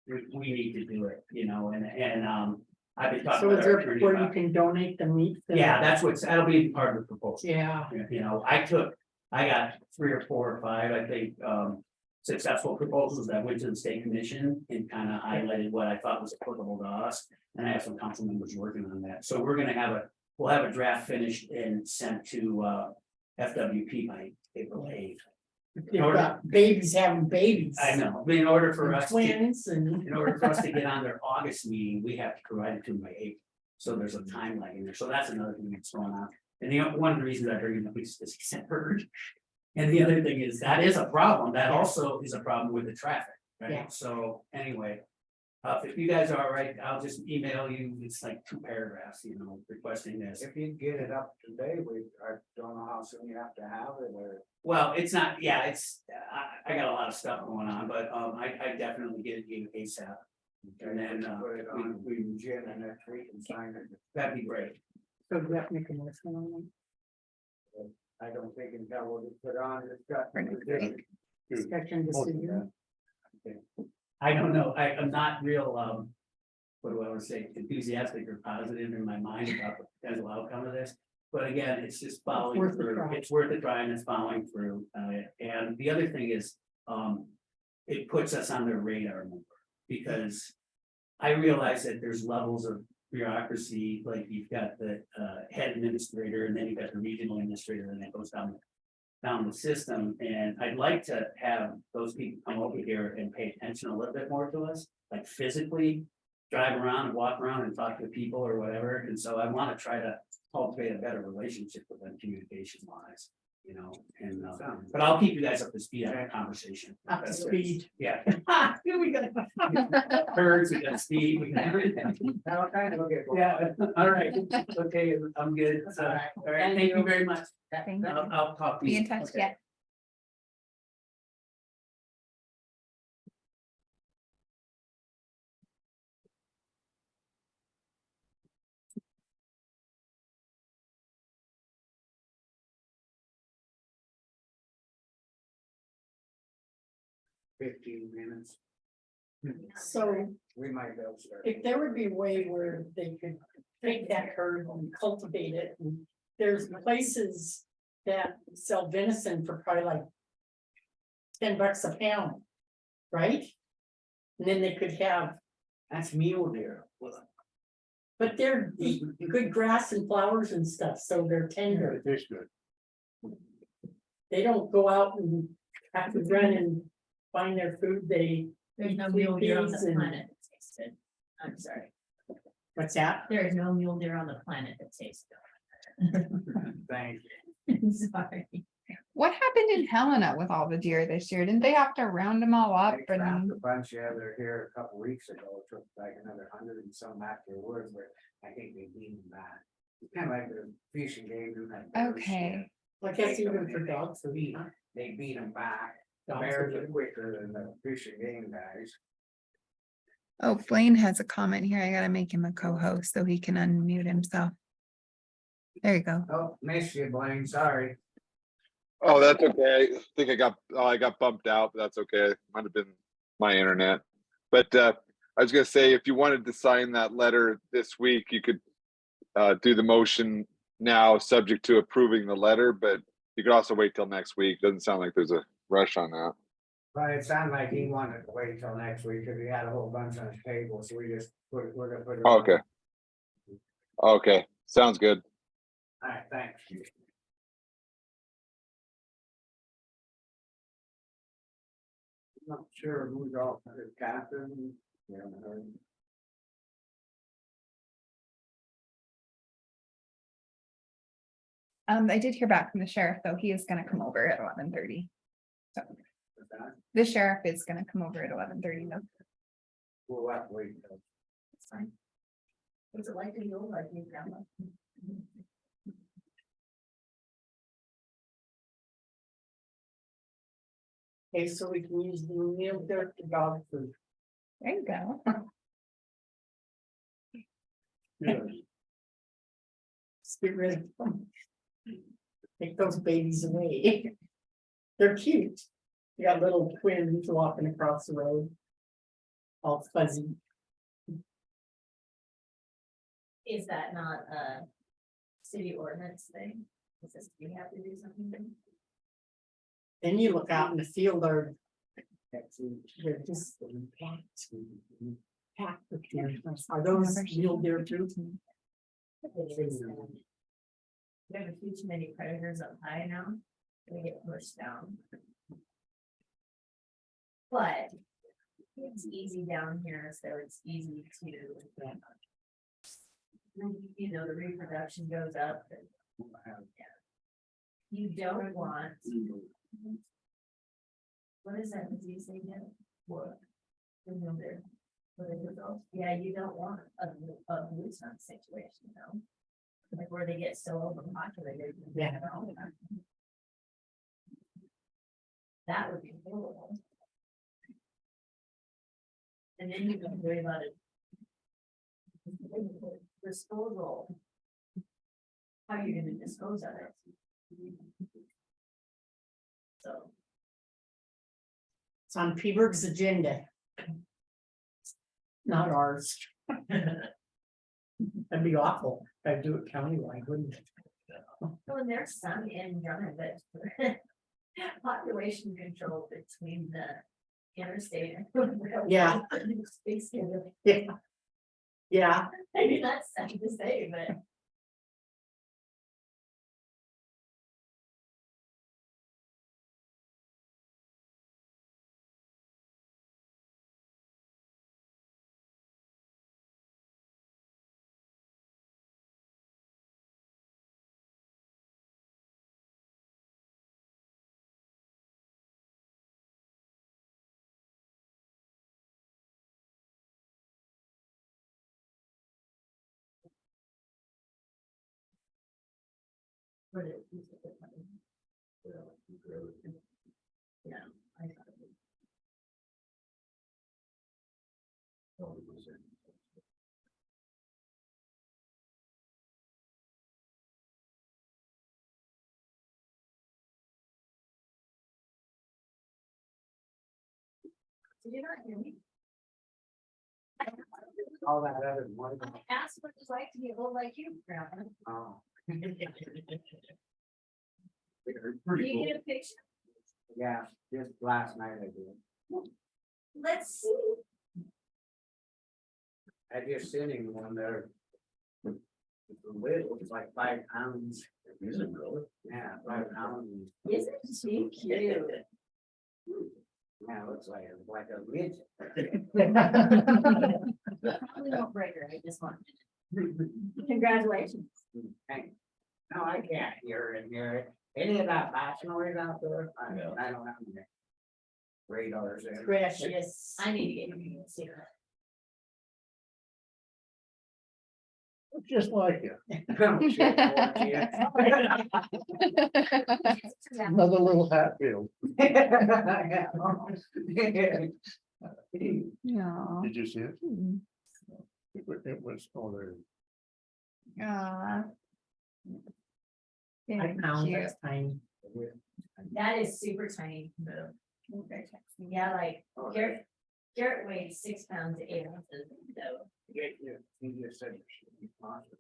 we need to do it, you know, and I've been talking so with is our there attorney where you about. can donate the meat? Yeah, that'll be part of the proposal. Yeah, You know, I got 3 or 4 or 5, I think, successful proposals that went to the state commission and kind of highlighted what I thought was applicable to us. And I have some council members working on that. So we're gonna we'll have a draft finished and sent to FWP by April 8th. you've got babies having babies. I know, but in order for and us to, Twins and. in order for us to get on their August meeting, we have to provide it to them by April. So there's a time lag in there. So that's another thing that's going on. And one of the reasons I bring it up is this bird. And the other thing is, that is a problem. That also is a problem with the traffic, Yeah. right? So anyway. If you guys are all right, I'll just email you. It's like 2 paragraphs, you know, requesting this. If you get it up today, I don't know how soon you have to have it, or. Well, it's not, yeah, I got a lot of stuff going on, but I definitely get it ASAP. And then Put it on, we gin and next week and sign it. that'd be great. So we have to make a motion on I don't think until we'll just put on this. For next week. that? Discussion decision. I don't know, I'm not real, what do I want to say, enthusiastic or positive in my mind about the potential outcome of this. But again, it's just following worth the through, try. it's worth the try and it's following through. And the other thing is, it puts us on their radar more, because I realize that there's levels of bureaucracy, like you've got the head administrator, and then you've got the regional administrator, and it goes down the system, and I'd like to have those people come over here and pay attention a little bit more to us, like physically drive around and walk around and talk to people or whatever, and so I want to try to cultivate a better relationship with them communication wise, you know, and but I'll keep you guys up to speed on that conversation. Up to speed. Yeah. Here we go. Birds, we got speed, we got everything. Now, kind of, okay. Yeah, all right, okay, I'm good, so, all right, thank you very much. Thank you. I'll talk to you. Be in touch, Okay. yeah. $15 minutes. So We might be able to start. if there would be a way where they could take that herd and cultivate it, and there's places that sell venison for probably like $10 a pound, right? And then they could have, That's mule deer. but they're eat good grass and flowers and stuff, so they're tender. It tastes good. They don't go out and have to run and find their food, There's no Sweet mule deer on peas the and- planet that tastes good. I'm sorry. what's that? There is no mule deer on the planet that tastes good. Thanks. I'm sorry. What happened in Helena with all the deer this year? Didn't they have to round them all up They trapped and? a bunch, yeah, they're here a couple weeks ago, it took like another 100 and some afterwards, but I think they beat them back. It's kind of like the fishing game. you have bears, Okay. I guess even for dog food, huh? They beat them back, the Dog bears food. are quicker than the fishing game guys. Oh, Blaine has a comment here. I gotta make him a co-host so he can unmute himself. There you go. Oh, missed you, Blaine, sorry. Oh, that's okay. I think I got bumped out, but that's okay. Might have been my internet. But I was gonna say, if you wanted to sign that letter this week, you could do the motion now, subject to approving the letter, but you could also wait till next week. Doesn't sound like there's a rush on that. But it sounded like he wanted to wait till next week, because he had a whole bunch on his table, so we're gonna put it. on. Okay. Okay, sounds good. All right, thanks. Not sure who's all, Catherine. Yeah. I did hear back from the sheriff, though. He is gonna come over at 11:30. So the sheriff is gonna come over at 11:30 though. We'll have to wait. It's fine. What's it like to go like you, grandma? Okay, so we can use the meal dirt for dog food. There you go. Yes. Let's get rid of them. Take those babies away. They're cute. They got little twins walking across the road. All fuzzy. Is that not a city ordinance thing? Does this, do you have to do something? Then you look out in the field, they're just packed with deer. Are those real deer too? We have a few too many predators up high now, they get pushed down. But it's easy down here, so it's easy to. You know, the reproduction goes up. You don't want. What is that disease they get? What? Remember. What is it called? Yeah, you don't want a loose hunt situation, though. Like where they get so overpopulated. Yeah. That would be horrible. And then you can worry about it. Disposal. How are you gonna dispose of it? So. It's on P-Burg's agenda. Not ours. That'd be awful. I'd do it countywide, wouldn't it? Well, and there's some in Drummond that population control between the interstate. and Yeah. Yeah. Yeah, I mean, that's sad to say, but. Yeah. I thought it was- Did you not hear me? All that other one. I asked what it's like to be old like you, Grandma. Oh. Do you get a picture? Yeah, just last night I did. Let's see. I just sitting one there. It's little, it's like 5 pounds. Is it really? Yeah, 5 pounds. Is it? She cute. Yeah, it looks like a midget. Probably won't break her, I just want. Congratulations. Hey, no, I can't hear it here. Any of that bass noise out there? I don't have any radars there. precious. I need to get you to see her. Just like you. Oh, shit, poor kid. Another little Hatfield. No. Did you see it? It was, oh, there. I found that's tiny. That is super tiny. Yeah, like Garrett weighs 6 pounds, 8 ounces, so. He just said it should be possible.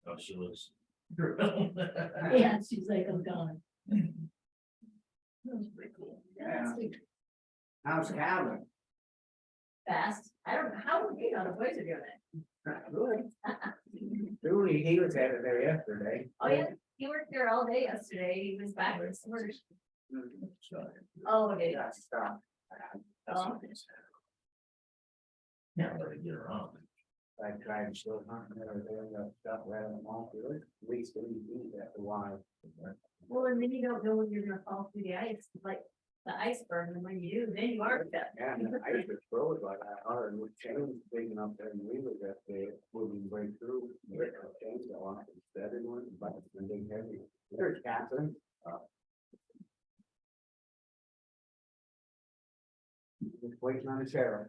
Oh, she looks. Yeah, she's like, I'm gone. That's pretty cool. Yeah. How's Calvin? Fast. I don't know how big on the boys are doing it. Good. Julie, he was out of there yesterday. Oh, yeah. He worked there all day yesterday, he was backwards first. Oh, okay, that's stuff. Oh. Yeah, let it get around. I tried still hunting everything, got stuff right on the mouth, at least 3 feet after a while. Well, and then you don't know when you're gonna fall through the ice, like the iceberg, and when you do, then you are stuck. Yeah, and I used to throw it like that hard, with chains big enough there, and we was up there, moving right through. Chains go off, instead of one, but it's been big heavy. There's Catherine. Just waiting on the sheriff.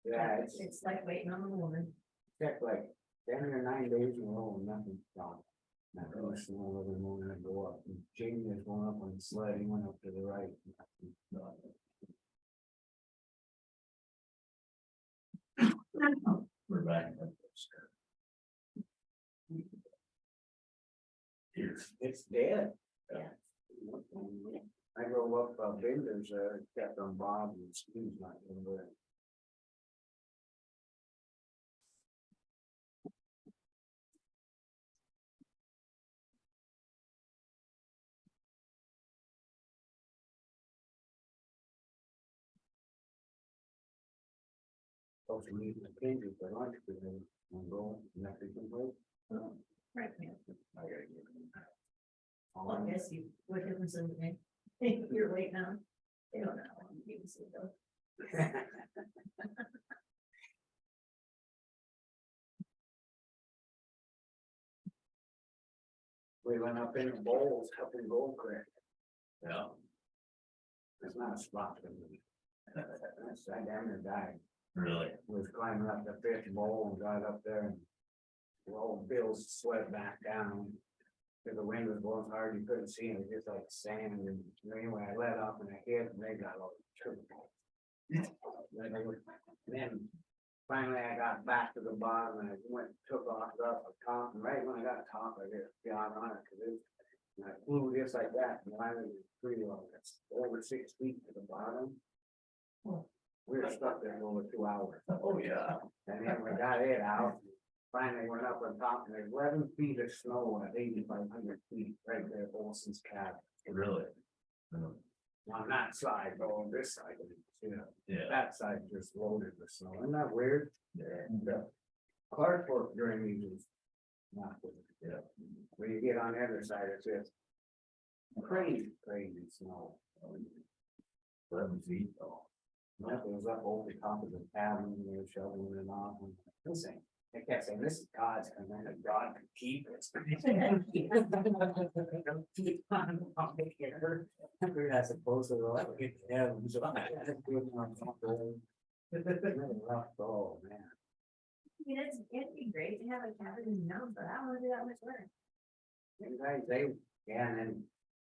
Yeah, It's like waiting on the woman. checked like 10 or 9 days in a row, and nothing's gone. Not really snow every morning I go up, and Jamie is going up on the sled, he went up to the right. We're back. Here. It's dead. Yeah. I drove up, Bender's, kept on Bob and Steve's not in there. Supposed to meet with Kenji for lunch, but then I'm going, nothing can wait. Right, yeah. I gotta get him. Well, I guess you, what difference does it make? You're waiting on, they don't know, how long you can see though. We went up in bowls, up in Gold Creek. Yeah. It's not a spot for me. That's, I damn near died. Really? Was climbing up the fifth bowl and got up there and rolled Bill's sled back down. Cause the wind was blowing hard, you couldn't see it, just like sand, and anyway, I let off and I hit, and they got all triple. Then finally I got back to the bottom and I took off, got the top, and right when I got top, I just got on it, cause it. And I flew just like that, and I was pretty long, it's over 6 feet to the bottom. We were stuck there for over 2 hours. Oh, yeah. And then we got it out, finally went up on top, and there's 11 feet of snow at 8,500 feet, right there at Olson's cabin. Really? On that side, but on this side, you know, Yeah. that side just loaded with snow, isn't that weird? Yeah. Clark Fork drainage is not good. Yeah. When you get on the other side, it's just crazy snow. 11 feet. Oh. That was up over the top of the cabin, and they were shoveling it off, and listen, I kept saying, this is God's command, and God could keep it. We're not supposed to let it get to heaven, so I had to do it on top of it. Really rough, oh, man. I mean, it'd be great to have a cabin in the mountains, but I don't wanna do that much work. And yeah, and then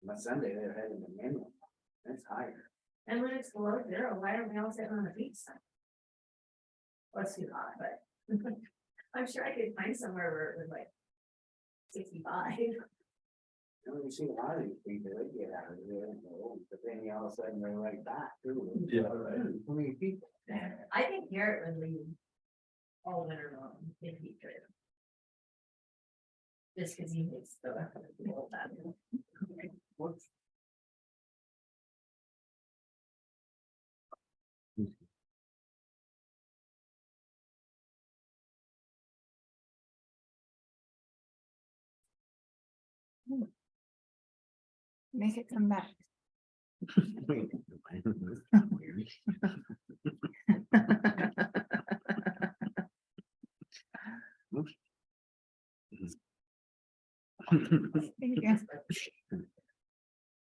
my Sunday, they're heading to Minnetonka, that's higher. And when it's below zero, why are we all sitting on the beach? Well, it's too hot, but I'm sure I could find somewhere where it was like 65. You see a lot of these people, they get out of there, and go, but then all of a sudden they're right back too. Yeah, right. How many people? I think Garrett would leave all winter long if he could. Just because he hates the whole time. What's Make it come back. There you go.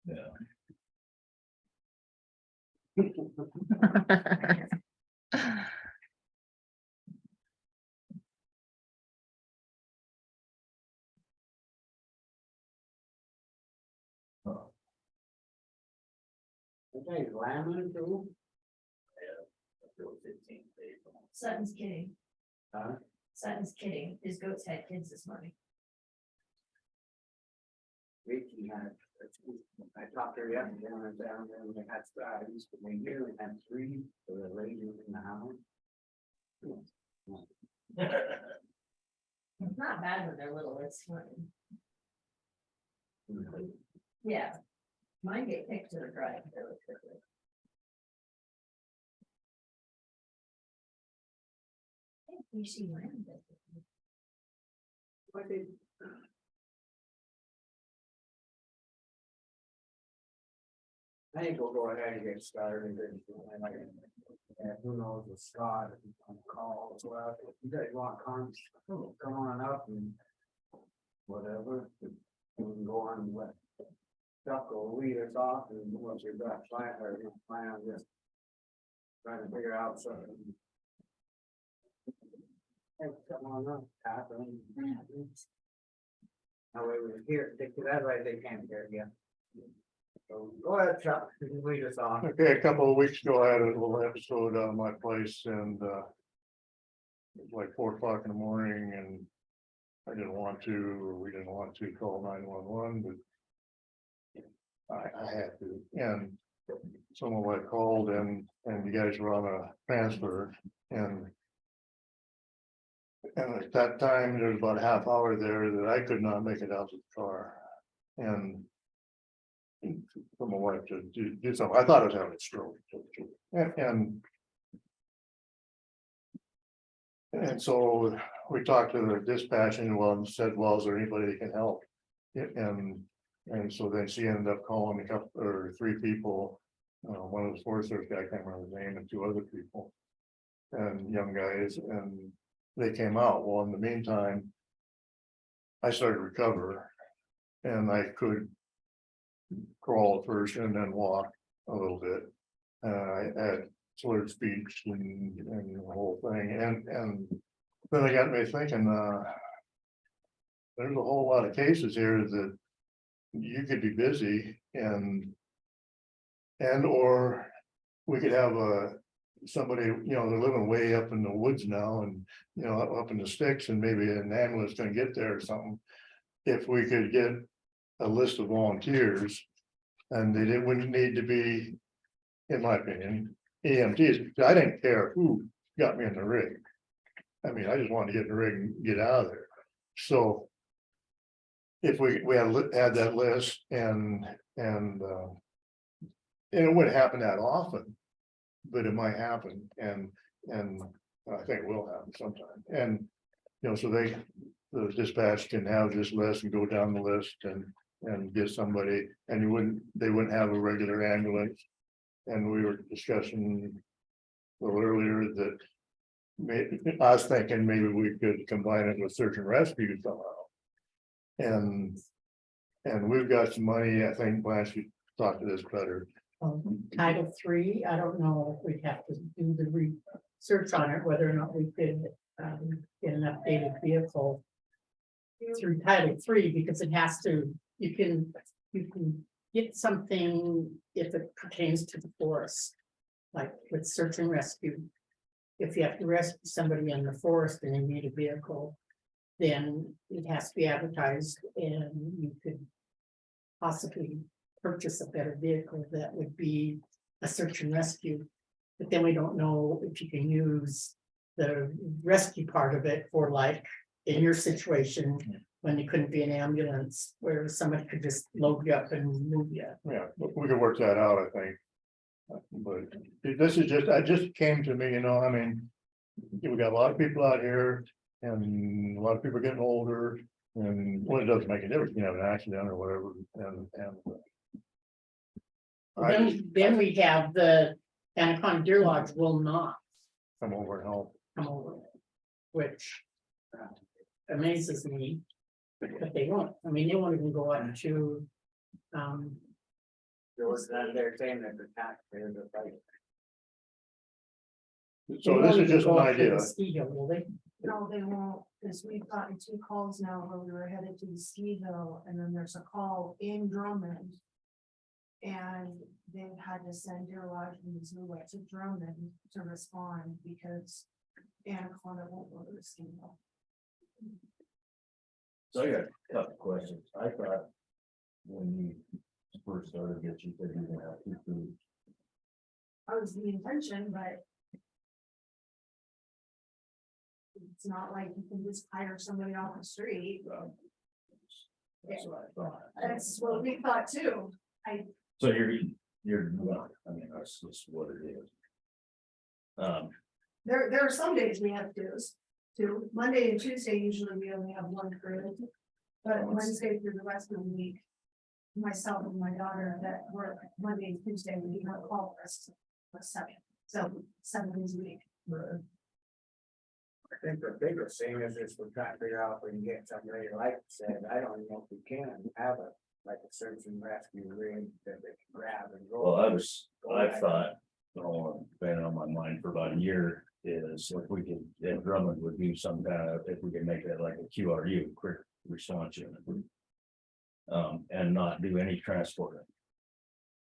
Yeah. Okay, Lamon too? Sutton's kidding. Huh? Sutton's kidding. His goats had kids this morning. Vicky had, I talked to her yesterday, when I was down there, and they had studies, but they usually had 3 for the ladies in the house. It's not bad when they're little, it's fun. Yeah. Mine get kicked to the drive fairly quickly. You see mine. I think we'll go ahead and get started. And who knows with Scott, if he's on call as well. If you guys want comments, come on up and whatever. We can go on and let Chuck will lead us off and once you've got plan or your plan, just trying to figure out something. Hey, come on up, Catherine. That way we hear, that way they can't hear you. So go ahead, Chuck, you can lead us off. Okay, a couple of weeks ago, I had a little episode out of my place and it was like 4 o'clock in the morning and I didn't want to, or we didn't want to call 911, but I had to. And so my wife called and you guys were on a transfer and at that time, there was about a half hour there that I could not make it out to the car. And for my wife to do something, I thought I was having a stroke. And so we talked to the dispatch and said, well, is there anybody that can help? And so then she ended up calling a couple or 3 people. One of the Forest Service guy, I can't remember his name, and 2 other people. And young guys, and they came out. Well, in the meantime, I started to recover and I could crawl first and then walk a little bit. I had slurred speech and the whole thing. And then it got me thinking, there's a whole lot of cases here that you could be busy and or we could have somebody, they're living way up in the woods now and, up in the sticks and maybe an ambulance can get there or something. If we could get a list of volunteers and they wouldn't need to be, in my opinion, EMTs. I didn't care who got me in the rig. I mean, I just wanted to get in the rig and get out of there. So if we had that list and it wouldn't happen that often, but it might happen and I think it will happen sometime. And, so the dispatch can have this list and go down the list and get somebody and they wouldn't have a regular ambulance. And we were discussing a little earlier that I was thinking maybe we could combine it with search and rescue somehow. And we've got some money, I think, Blanche, you talked to this better. Title III, I don't know if we'd have to do the research on it, whether or not we could get an updated vehicle through Title III, because it has to, you can get something if it pertains to the forest, like with search and rescue. If you have to rescue somebody in the forest and you need a vehicle, then it has to be advertised and you could possibly purchase a better vehicle that would be a search and rescue. But then we don't know if you can use the rescue part of it for, like, in your situation, when you couldn't be an ambulance, where somebody could just load you up and move you. Yeah, we could work that out, I think. But this is it just came to me, I mean, we got a lot of people out here and a lot of people are getting older. And it doesn't make a difference, you have an accident or whatever, Then we have the Anaconda Deer Lodge will not come over and help. come over, which amazes me, but they won't. I mean, they won't even go out to, They're saying that the taxpayers are fighting. So this is just an idea. Ski hill, will they? No, they won't, because we've gotten 2 calls now where we were headed to the ski hill, and then there's a call in Drummond. And they've had to send Deer Lodge and Missoula to Drummond to respond because Anaconda won't go to the ski hill. So I got a couple questions. I thought when you first started, that you said you were gonna have 2 crews. That was the intention, but It's not like you can just hire somebody off the street. That's what I thought. That's what we thought too. So you're not, I mean, that's just what it is. There are some days we have dues, too. Monday and Tuesday, usually we only have one crew. But Wednesday through the rest of the week. Myself and my daughter that work Monday and Tuesday, we have call for us for 7 days a week. I think the bigger thing is we're trying to figure out if we can get somebody, like I said, I don't know if we can have a, like a search and rescue rig that they can grab and go. I thought, been on my mind for about a year, is if we could, if Drummond would do some kind of, if we could make that like a QRU, quick response unit. And not do any transporting.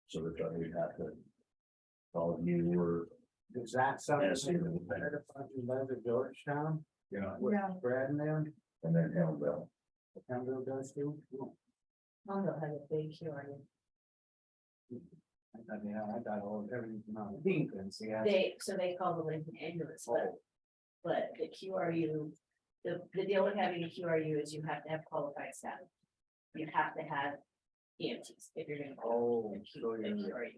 So that we'd have to. All of you were, Is that something Yes. that would better fucking live in Georgetown? you know, With Yeah. Brad and them, and then Hillville. Pembroke does too? Hondo has a big QRU. I got all, everything on the defense, yeah. They call the Lincoln ambulance, but the QRU, the deal with having a QRU is you have to have qualified staff. You have to have EMTs if you're gonna. Oh, a so you're- QRU.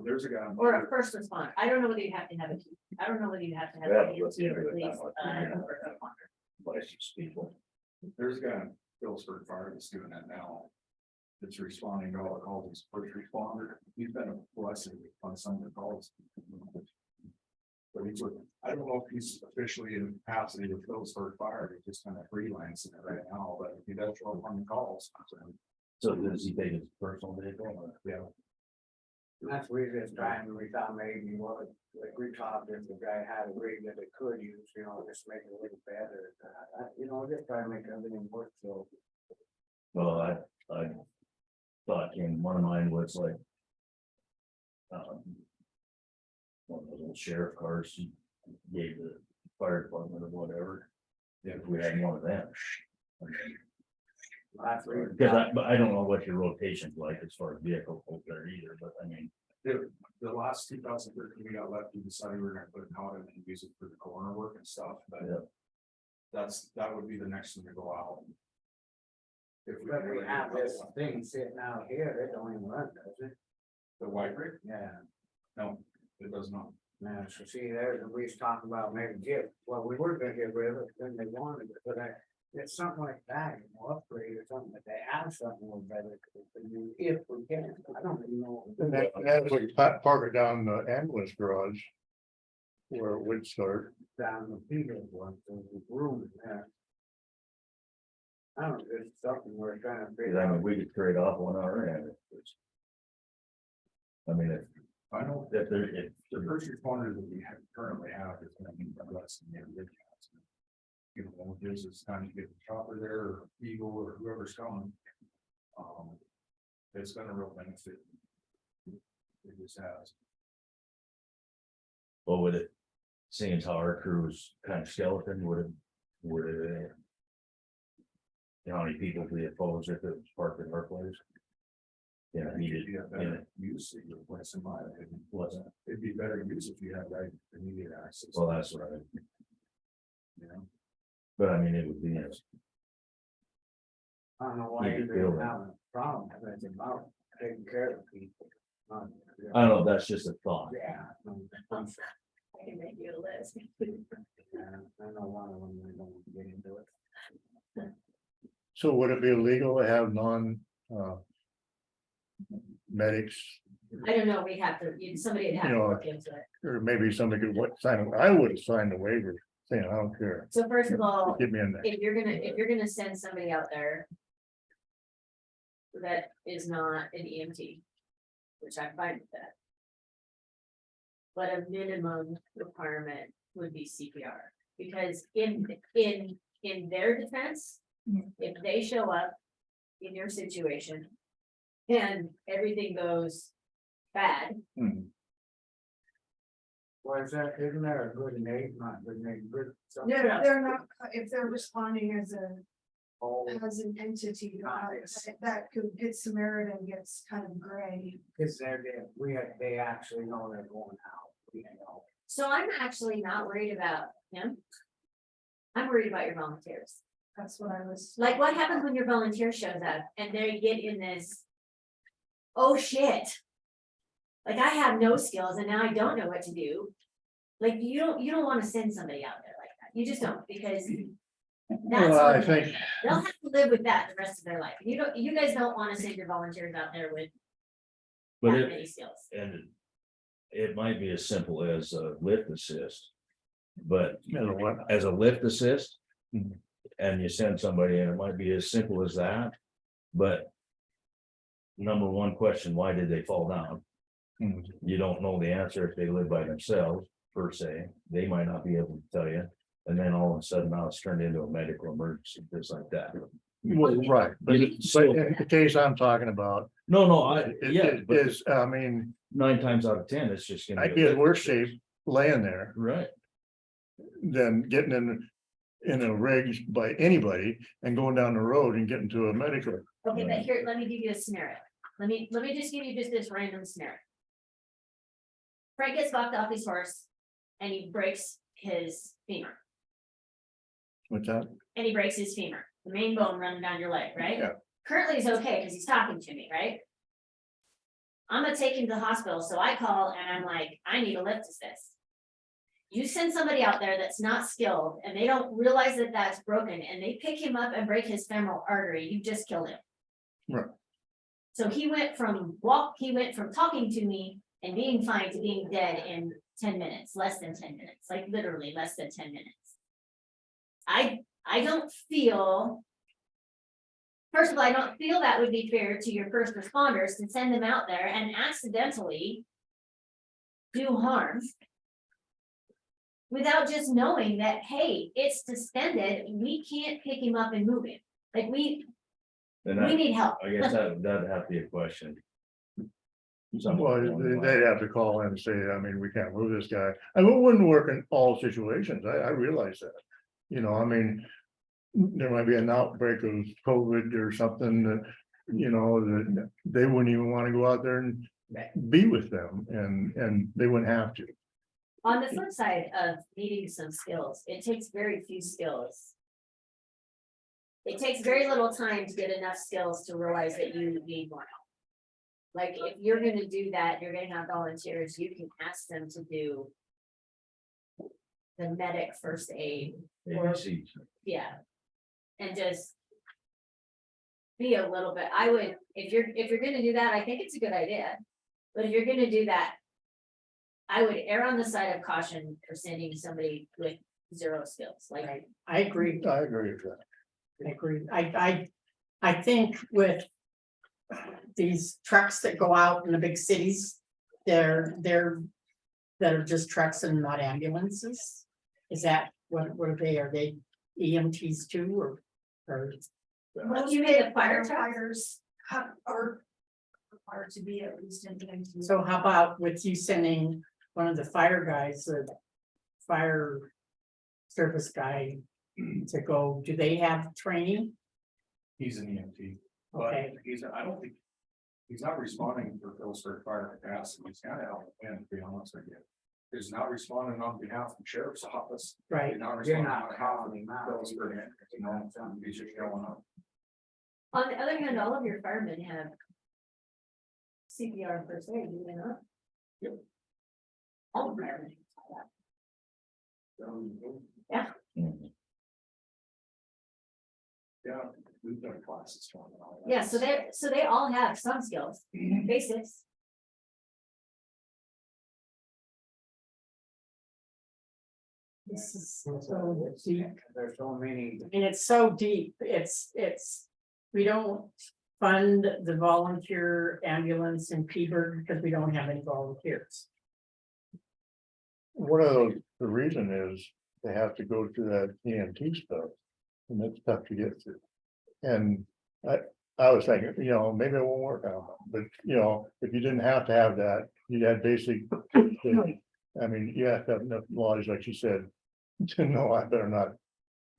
There's a guy. Or a first responder. I don't know whether you have to have I don't know whether you have to have. Yeah, an let's EMT do it or at that least, way. a first responder. Licensed people. There's a guy in Phillipsburg Fire that's doing that now. That's responding to all the calls as first responder. He's been a blessing on some of the calls. But he's, I don't know if he's officially in capacity with Phillipsburg Fire, he's just kind of freelancing it right now, but he does show up on the calls. So does he take his personal vehicle? Or- Yeah. That's what we just trying, we thought maybe what, like we talked, if the guy had a rig that they could use, you know, just make it a little better. You know, just try to make everything work, so. Well, I thought in one of mine was like. One of those little sheriff cars he gave the fire department or whatever. If we had one of them. That's what we Because but I don't know what your rotation's like as far as vehicle over there either, but I mean. The last 2013, we got left, we decided we were gonna put it out and use it for the coroner work and stuff, but. Yeah. That would be the next thing to go out. If we But we have this thing sitting out here, it don't even run, does it? The white rig? Yeah, No, it does not. now, so see, there, we was talking about maybe well, we were gonna get rid of it, then they wanted it, but it's something like that, you know, upgrade or something, that they have something more better. If we can, I don't even know. And that's what you park it down the ambulance garage. Where it would start. Down the Peter one, there's a room in there. I don't know, it's something we're trying to Cause figure I mean, out. we could trade off on our end. I mean, I know if there, if. the first responders that we currently have is gonna be less than the original. You know, what it is time to get the chopper there, or Eagle, or whoever's coming. It's been a real benefit. It just has. What would it, seeing as how our crew is kind of skeleton, would it? You know, how many people would be opposed if it was parked in our place? Yeah, needed, It'd be a better use of your place in my opinion. wasn't, It'd be better use if you had right immediate access. well, that's right, You know, but I mean, it would be, I don't know why You you could feel don't that. have a problem, it's about taking care of people. I don't know, that's just a thought. Yeah. I can make you a list. I know one of them, they don't get into it. so would it be illegal to have medics, I don't know, we have to, somebody would have You to know, look into it. or maybe somebody could sign, I would have signed the waiver, saying, I don't care, So first of all, get me in there. if you're gonna send somebody out there. That is not an EMT. Which I'm fine with that. But a minimum requirement would be CPR, because in their defense. If they show up in your situation. And everything goes bad, Why is that, isn't there a good name, not good name, good? something? No, no, no. They're not, if they're responding as Oh, an entity, Nice. that could get Samaritan gets kind of gray. cause they actually know they're going out, you know. so I'm actually not worried about him. I'm worried about your volunteers. That's what I was. Like, what happens when your volunteer shows up and they get in this? Oh, shit. Like, I have no skills and now I don't know what to do. Like, you don't wanna send somebody out there like that. You just don't, because. That's Well, I what- think, They'll have to live with that the rest of their life. You guys don't wanna send your volunteers out there with But that it, many skills. and it might be as simple as a lift assist. But you know what, as a lift assist. Mhm. And you send somebody and it might be as simple as that, but. Number one question, why did they fall down? Mhm. You don't know the answer if they live by themselves, per se, they might not be able to tell you. And then all of a sudden now it's turned into a medical emergency, just like that. well, right, but in the case I'm talking about, No, yeah, it but is, I mean, 9 times out of 10, it's just gonna. I'd be in worse shape laying there Right, than getting in a rig by anybody and going down the road and getting to a medical. Okay, but here, let me give you a scenario. Let me just give you just this random scenario. Frank gets knocked off his horse and he breaks his femur, What's that? and he breaks his femur, the main bone running down your leg, right? Yeah. Currently he's okay because he's talking to me, right? I'm gonna take him to the hospital, so I call and I'm like, I need a lift assist. You send somebody out there that's not skilled and they don't realize that that's broken and they pick him up and break his femoral artery, you just killed him. Right. So he went from talking to me and being fine to being dead in 10 minutes, less than 10 minutes, like literally less than 10 minutes. I don't feel. First of all, I don't feel that would be fair to your first responders to send them out there and accidentally do harm. Without just knowing that, hey, it's suspended, we can't pick him up and move him. Like we and need help. I guess that'd have to be a question. Well, they'd have to call in and say, I mean, we can't move this guy. I mean, it wouldn't work in all situations. I realize that. You know, I mean, there might be an outbreak of COVID or something that, you know, that they wouldn't even want to go out there and be with them and they wouldn't have to. On the flip side of needing some skills, it takes very few skills. It takes very little time to get enough skills to realize that you need more help. Like, if you're gonna do that, you're gonna have volunteers, you can ask them to do the medic first aid, or, yeah. And just be a little bit, I would, if you're gonna do that, I think it's a good idea. But if you're gonna do that, I would err on the side of caution for sending somebody with zero skills, like. I agree. I agree with that. I agree. I think with these trucks that go out in the big cities, they're that are just trucks and not ambulances. Is that what are they? Are they EMTs too, or? What do you mean, the fire trucks? Firefighters are required to be at least in. So how about with you sending one of the fire guys, the fire service guy to go, do they have training? He's an EMT, but Okay. I don't think, he's not responding for Phillipsburg Fire Capacity, he's kind of out of hand, to be honest with you. He's not responding on behalf of the sheriff's office. Right. He's not You're responding not on behalf of calling him out. Phillipsburg, you know, he's just showing up. On the other hand, all of your firemen have CPR first aid, do they not? Yep. All firemen. Yeah. Yeah, we've done classes for him and all that. Yeah, so they all have some skills, basics. This is so deep. There's so many. And it's so deep, it's, we don't fund the volunteer ambulance in Peaburg because we don't have any volunteers. One of those, the reason is they have to go through that EMT stuff. And that's tough to get through. And I was thinking, you know, maybe it won't work out, but you know, if you didn't have to have that, you had basic. I mean, you have to have enough knowledge, like you said, to know I better not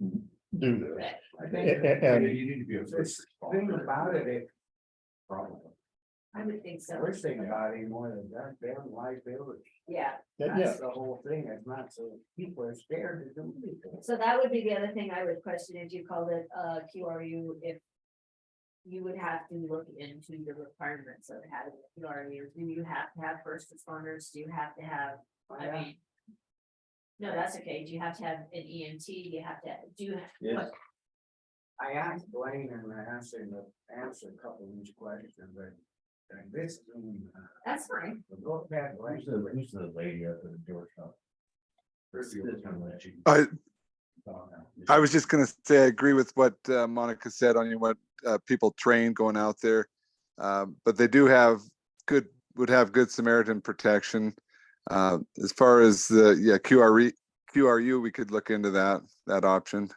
do this. I think And You need to be a first thing responder. about it, Probably. I would think so. We're thinking about it more than that, damn liability. Yeah, Yeah, That's the whole thing, it's not so people are scared to do anything. so that would be the other thing I would question if you called it QRU, if. You would have to look into the requirements of having a QRU. Do you have to have first responders? Do you have to have, I mean. No, that's okay. Do you have to have an EMT? Do you have to, do you? Yes. I asked Blaine and I asked him to answer a couple of these questions, but. This. That's fine. Go back, Who's Blaine. the lady up at Georgetown? I was just gonna say, I agree with what Monica said on what people train going out there. But they do have would have good Samaritan protection. As far as the, yeah, QRU, we could look into that option.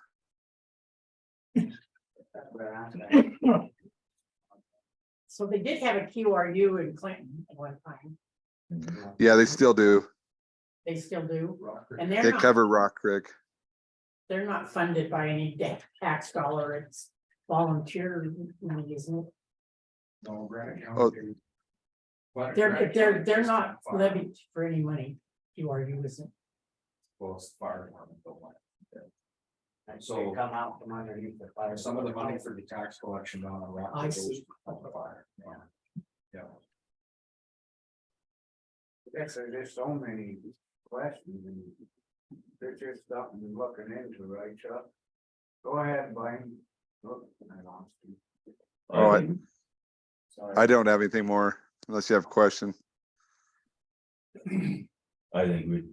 So they did have a QRU in Clinton at one time. Yeah, they still do. They still do. And They cover Rock Creek. they're not funded by any tax dollar. It's volunteer money, isn't it? No, Granite Oh. County. They're not levied for any money. QRU isn't. Well, it's the fire department, don't want it. So come out from underneath the fire. Some of the money for the tax collection on a rock. I goes see. on the fire. Yeah. Yes, there's just so many questions and. There's just something looking into, right, Chuck? Go ahead, Blaine. Look, I lost you. Oh, Sorry. I don't have anything more unless you have a question. I think we.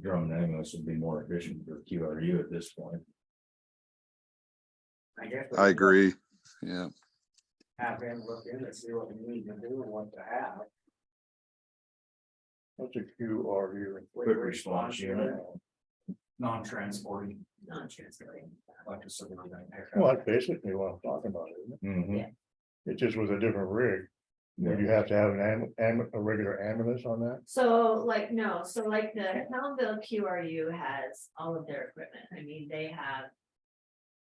Drum ambulance would be more efficient for QRU at this point. I guess. I agree. Yeah. Have him look in and see what we need to do and what to have. What's a QRU? Quick response unit. Non-transporting, Non-transferring. like a suburban. Well, that's basically what I'm talking about, isn't it? Mhm. It just was a different rig. Would you have to have a regular ambulance on that? So like, no, so like the Townville QRU has all of their equipment. I mean, they have.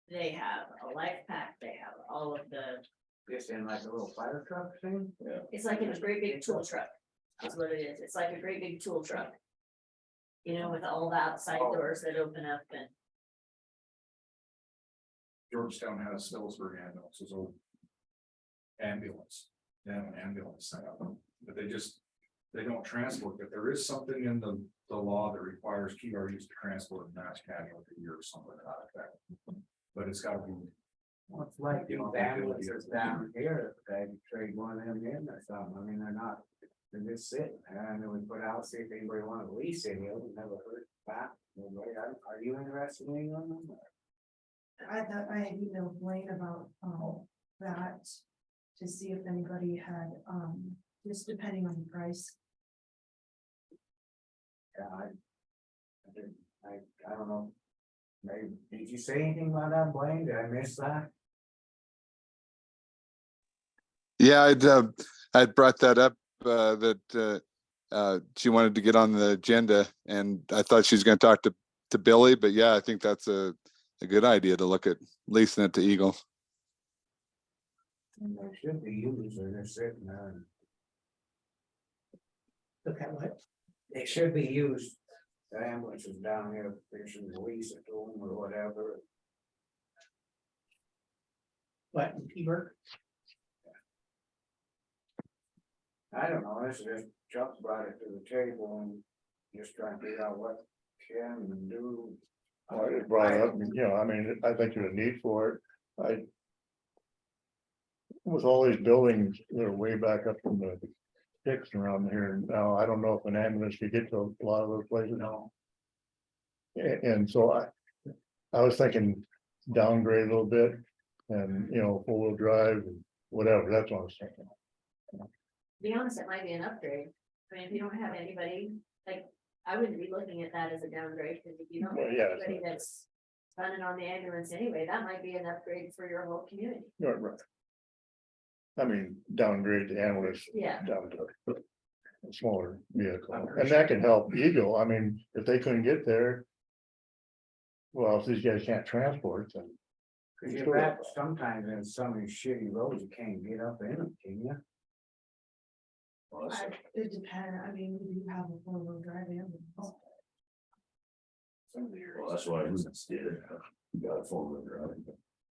They have a life pack, they have all of the, Just in like a little fire truck thing? it's like in a great big tool truck. That's what it is. It's like a great big tool truck. You know, with all the outside doors that open up and. Georgetown has Phillipsburg ambulances, old. Ambulance, they have an ambulance set up, but they don't transport, but there is something in the law that requires QRUs to transport a mass casualty or something to that effect. But it's gotta be. Well, it's like these ambulances down here, they trade one of them in or something, I mean, they're not, they're just sitting there, and then we put out, see if anybody wanna lease any of them, never heard back. Anybody, are you interested in any of them? I thought I had emailed Blaine about, that. To see if anybody had, just depending on the price. Yeah, I don't know. Maybe, did you say anything about that, Blaine? Did I miss that? Yeah, I'd brought that up, that she wanted to get on the agenda, and I thought she was gonna talk to Billy, but yeah, I think that's a good idea to look at leasing it to Eagle. They should be used, they're just sitting there. and Look at what? They should be used. The ambulances down here, they should lease it to them or whatever. What, Peter? I don't know, this is just Chuck brought it to the table and just trying to figure out what can do. Well, I just brought it up, I mean, I think there's a need for it. With all these buildings that are way back up from the sticks around here now, I don't know if an ambulance could get to a lot of those places now. And so I was thinking downgrade a little bit and, four-wheel drive and whatever, that's what I was thinking. To be honest, it might be an upgrade. I mean, if you don't have anybody, like, I wouldn't be looking at that as a downgrade, because if you don't have Well, yeah, anybody that's running on the ambulance anyway, that might be an upgrade for your whole community. Right. I mean, downgrade the ambulance Yeah. down to a smaller vehicle, and that can help Eagle, I mean, if they couldn't get there. Well, if these guys can't transport, then. Cause you're sometimes in some of these shitty roads, you can't get up in them, can you? Well, that's- It depends, I mean, we do have a four-wheel drive ambulance. well, that's why we did it. We got a 4-wheel drive.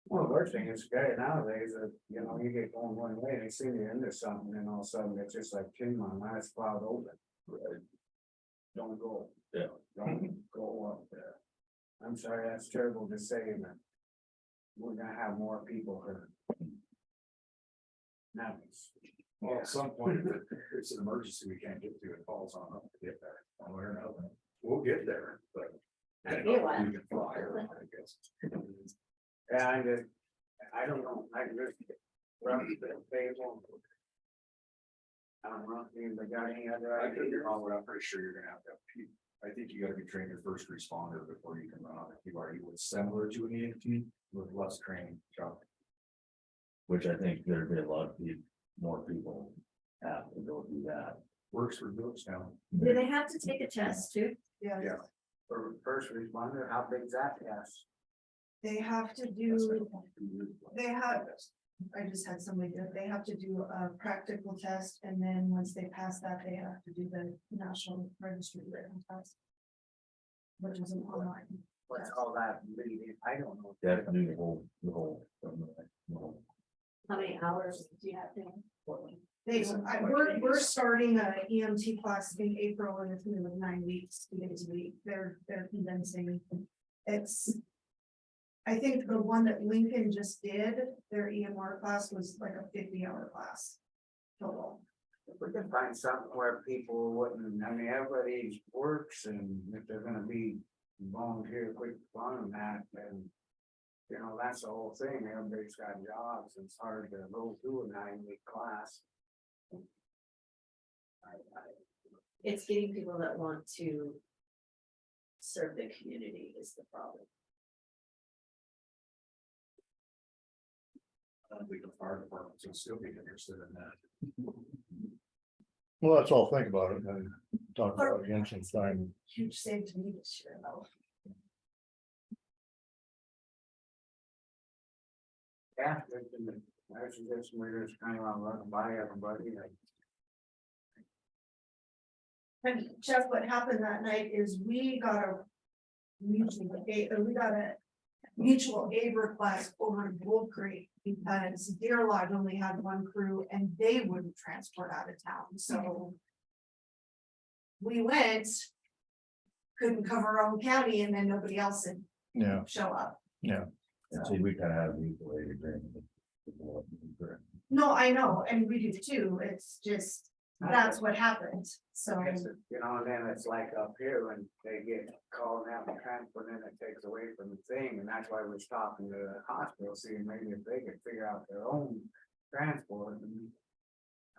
Well, the worst thing is, guy nowadays, you know, you get going one way, they see you into something, and all of a sudden, it's just like, king, my last cloud open. Right. Don't go. Yeah. Don't go up there. I'm sorry, that's terrible to say, but we're gonna have more people hurt. Now, Well, at some point, if it's an emergency we can't get to, it falls on us to get there, one way or another. We'll get there, but. Might be a while. We can fly, I guess. yeah, I don't know, I just. Run the table. I don't know, if they got any other I could be ideas? wrong, but I'm pretty sure you're gonna have to have people. I think you gotta be trained as first responder before you can run on a QRE with similar to an EMT with less training. Chuck. Which I think there'd be a lot of people, more people have to go do that. Works for groups now. Do they have to take a test too? Yeah, For first responder, how big's that, yes? they have to do, they have, I just had somebody do it, they have to do a practical test, and then once they pass that, they have to do the national registry written test. Which is an online. What's all that leading? I don't know. They have to do the whole, the whole. How many hours do you have to? We're starting a EMT class in April, and it's gonna be like 9 weeks, 2 days a week, they're condensing. It's. I think the one that Lincoln just did, their EMR class was like a 50-hour class. Total. If we can find something where people wouldn't, I mean, everybody works, and if they're gonna be volunteer quick on that, then. You know, that's the whole thing, everybody's got jobs, it's hard to go through a 9-week class. It's getting people that want to serve the community is the problem. I don't think the fire departments will still be interested in that. Well, let's all think about it and talk about it again sometime. Huge save to me this year, though. Yeah, I suggest we're just kind of run by everybody, like. And Jeff, what happened that night is we got a mutual aid request over in Gold Creek, because Deer Lodge only had one crew and they wouldn't transport out of town, so. We went. Couldn't cover our own county, and then nobody else would Yeah, show up. yeah. And see, we kind of have a mutual aid agreement. No, I know, and we do too, it's just, that's what happened, so. You know, and then it's like up here when they get called out and transport, then it takes away from the thing, and that's why we're stopping the hospital, seeing maybe if they could figure out their own transport. And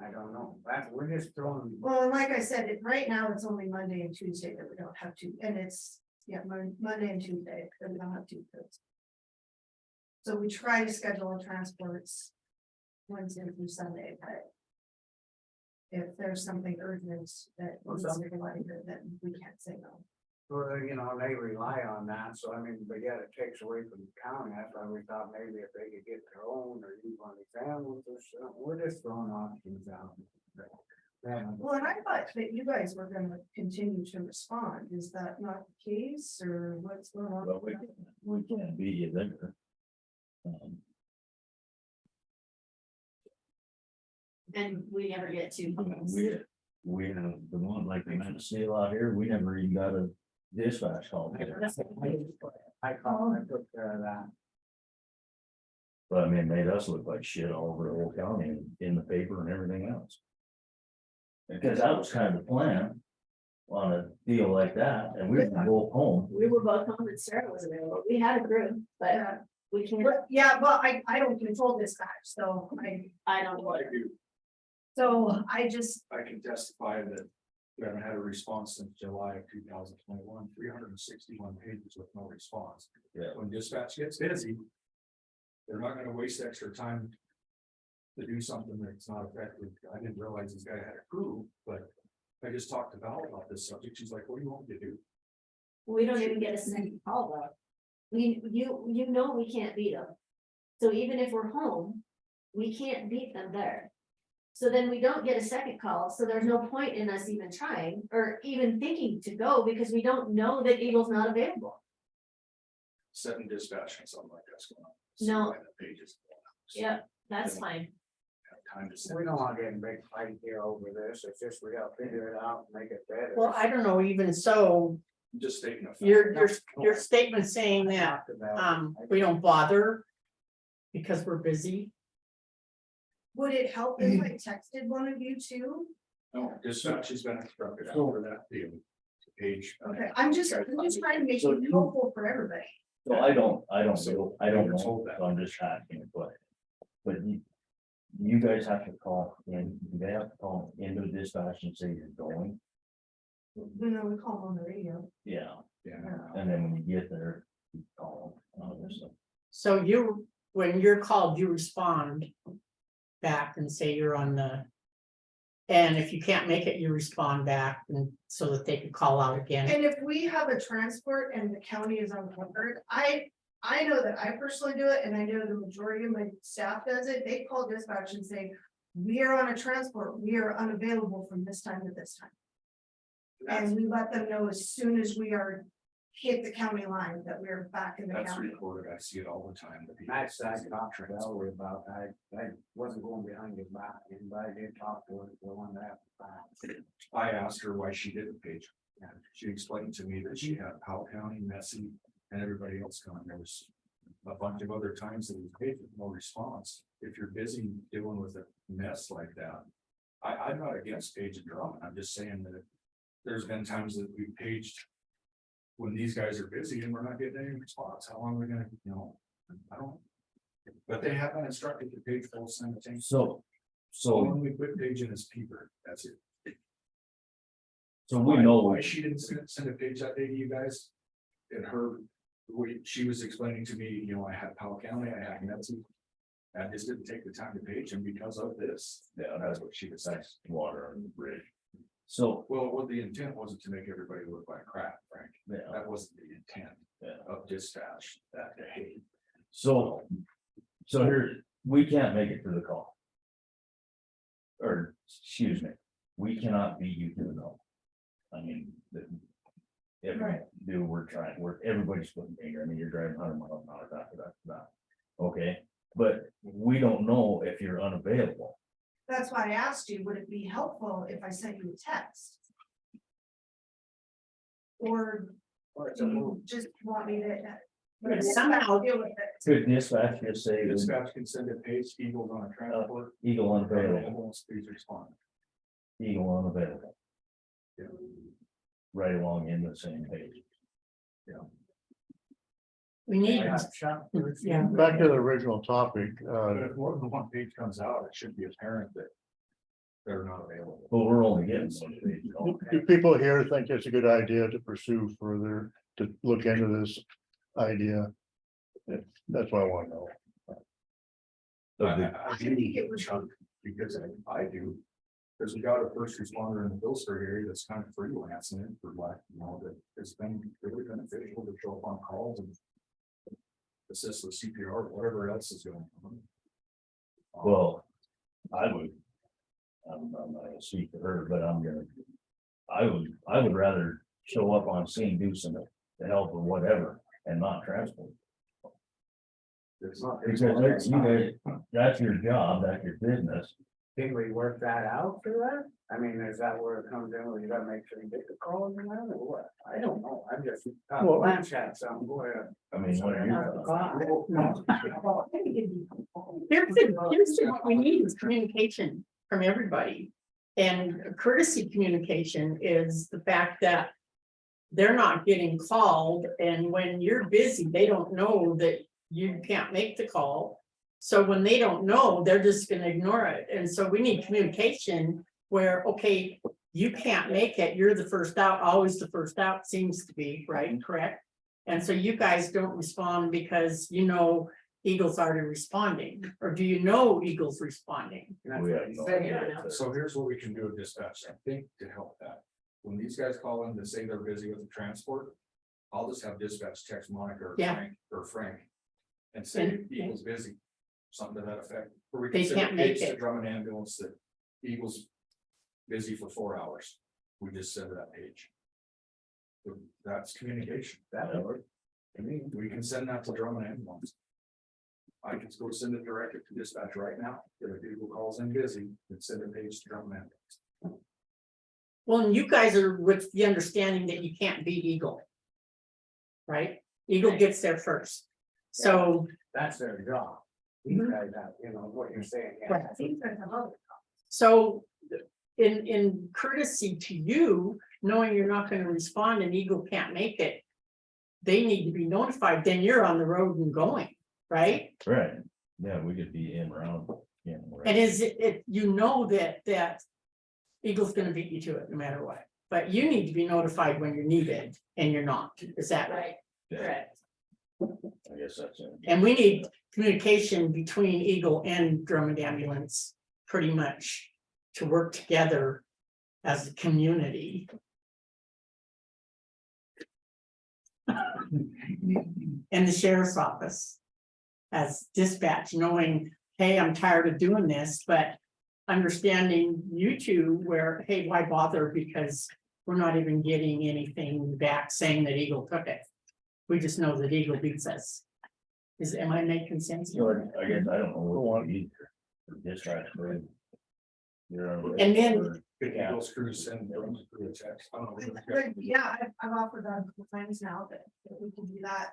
I don't know, we're just throwing. Well, and like I said, right now it's only Monday and Tuesday that we don't have to, and it's, yeah, Monday and Tuesday that we don't have two trips. So we try to schedule our transports Wednesday through Sunday, but. If there's something urgent that needs to be provided, then we can't say no. Well, you know, they rely on that, so I mean, but yet it takes away from the county, that's why we thought maybe if they could get their own or use one of the families or something, we're just throwing options out. Yeah. Well, and I thought that you guys were gonna continue to respond, is that not the case, or what's going on? Well, we can't be you there. And we never get to. We have the one like the man of steel out here, we never even got a dispatch call. I called, I took care of that. But I mean, it made us look like shit all over the whole county and in the paper and everything else. Because that was kind of the plan on a deal like that, and we were both home. We were both home and Sarah was available. We had a group, but we can't, Yeah, well, I don't control dispatch, so I don't know. I do, so I just, I can testify that we haven't had a response since July of 2021, 361 pages with no response. Yeah. When dispatch gets busy, they're not gonna waste extra time to do something that's not effective. I didn't realize this guy had a crew, but I just talked to Val about this subject. She's like, what do you want me to do? We don't even get a second call though. You know we can't beat them. So even if we're home, we can't beat them there. So then we don't get a second call, so there's no point in us even trying, or even thinking to go, because we don't know that Eagle's not available. Setting dispatch and something like that's going on. No. So the pages. Yeah, that's fine. Have time to send We don't wanna get in big fight here over this, it's just we gotta figure it out, and make it better. Well, I don't know, even so, Just stating a fact. your statement saying that, Talked about it. we don't bother because we're busy. Would it help if I texted one of you too? No, dispatch has been instructed for that deal. Page. Okay, I'm just trying to make it helpful for everybody. So I don't know, You're told that. so I'm just asking, but you guys have to call in, they have to call into dispatch and say you're going, We know we call them on the radio. yeah, Yeah. and then when you get there, you call them, obviously. So you, when you're called, you respond back and say you're on the. And if you can't make it, you respond back and so that they can call out again. And if we have a transport and the county is uncovered, I know that I personally do it, and I know the majority of my staff does it. They call dispatch and say, we are on a transport, we are unavailable from this time to this time. And we let them know as soon as we are hit the county line that we're back in the That's county. recorded. I see it all the time. The people- That's that talked to Ellery about, I wasn't going behind his back, but I did talk to her, the one that. I asked her why she did the page. And she explained to me that she had Powell County, Messy, and everybody else coming. There was a bunch of other times that we paid with no response. If you're busy dealing with a mess like that, I'm not against page and drum. I'm just saying that there's been times that we paged when these guys are busy and we're not getting any response. How long are we gonna, I don't. But they have been instructed to page full simultaneously. So when we quit paging is Peeper, that's it. So we know. Why she didn't send a page that day to you guys? And she was explaining to me, I had Powell County, I had Metsi. I just didn't take the time to page them because of this. Yeah, that's what she was saying. Water on the bridge. So, Well, the intent wasn't to make everybody look like crap, Frank. yeah, That wasn't the intent yeah. of dispatch that day. So here, we can't make it to the call. Or, excuse me, we cannot beat you to the call. I mean, if we do, everybody's putting finger, I mean, you're driving 100 miles an hour, that. Okay, but we don't know if you're unavailable. That's why I asked you, would it be helpful if I sent you a text? Or do you just want me to? But somehow- deal with it? Could dispatch just say, Dispatch can send a page, Eagles on a transport. Eagle unavailable, Ambulance, please respond. Eagle unavailable, Yeah. right along in the same page. We need. Yeah. Back to the original topic, But if more than one page comes out, it should be apparent that they're not available. But we're only getting one page. do people here think it's a good idea to pursue further, to look into this idea? That's what I want to know. I think it was chunk, because I do. Because we got a first responder in the Phillipsburg area that's kind of freelancing it for like, that it's been really beneficial to show up on calls and. Assist with CPR, whatever else is going on. Well, I'm not gonna speak for her, but I would rather show up on scene, do some help or whatever, and not transport. It's not. Because that's, you guys, that's your job, that's your business. Can we work that out for that? I mean, is that where it comes in, where you gotta make sure you get the call in or what? I don't know, I'm just, Well- Blanche had some, boy. I mean, what are you? Here's what we need is communication from everybody. And courtesy communication is the fact that they're not getting called, and when you're busy, they don't know that you can't make the call. So when they don't know, they're just gonna ignore it. And so we need communication where, okay, you can't make it, you're the first out, always the first out seems to be, right and correct? And so you guys don't respond because Eagle's already responding, or do you know Eagle's responding? That's We what have he no said. idea. So here's what we can do at dispatch, I think, to help that. When these guys call in to say they're busy with the transport, I'll just have dispatch text Monica or Yeah. Frank. And say And- Eagle's busy, something to that effect. Or we They can send a can't make page to it. Drummond ambulance that Eagle's busy for 4 hours. We just send that page. That's communication. That works. I mean, we can send that to Drummond Ambulance. I can go send it directly to dispatch right now. If Eagle calls in busy, then send a page to Drummond Ambulance. Well, and you guys are with the understanding that you can't beat Eagle. Right? Eagle gets there first. So, That's their job. These guys have, you know, what you're saying. yeah. Right. These guys have other- so in courtesy to you, knowing you're not gonna respond and Eagle can't make it. They need to be notified, then you're on the road and going, right? Right, yeah, we could be in around, yeah. And is it, you know that Eagle's gonna beat you to it no matter what, but you need to be notified when you're needed and you're not, is that right? Correct. I guess that's it. And we need communication between Eagle and Drummond Ambulance pretty much to work together as a community. And the sheriff's office as dispatch, knowing, hey, I'm tired of doing this, but understanding you two where, hey, why bother? Because we're not even getting anything back saying that Eagle took it. We just know that Eagle beats us. Am I making sense? So I guess I don't know what you dispatch. And then- Could Eagle's crew send their own crew a text? I don't know. Yeah, I've offered that a couple times now that we can do that.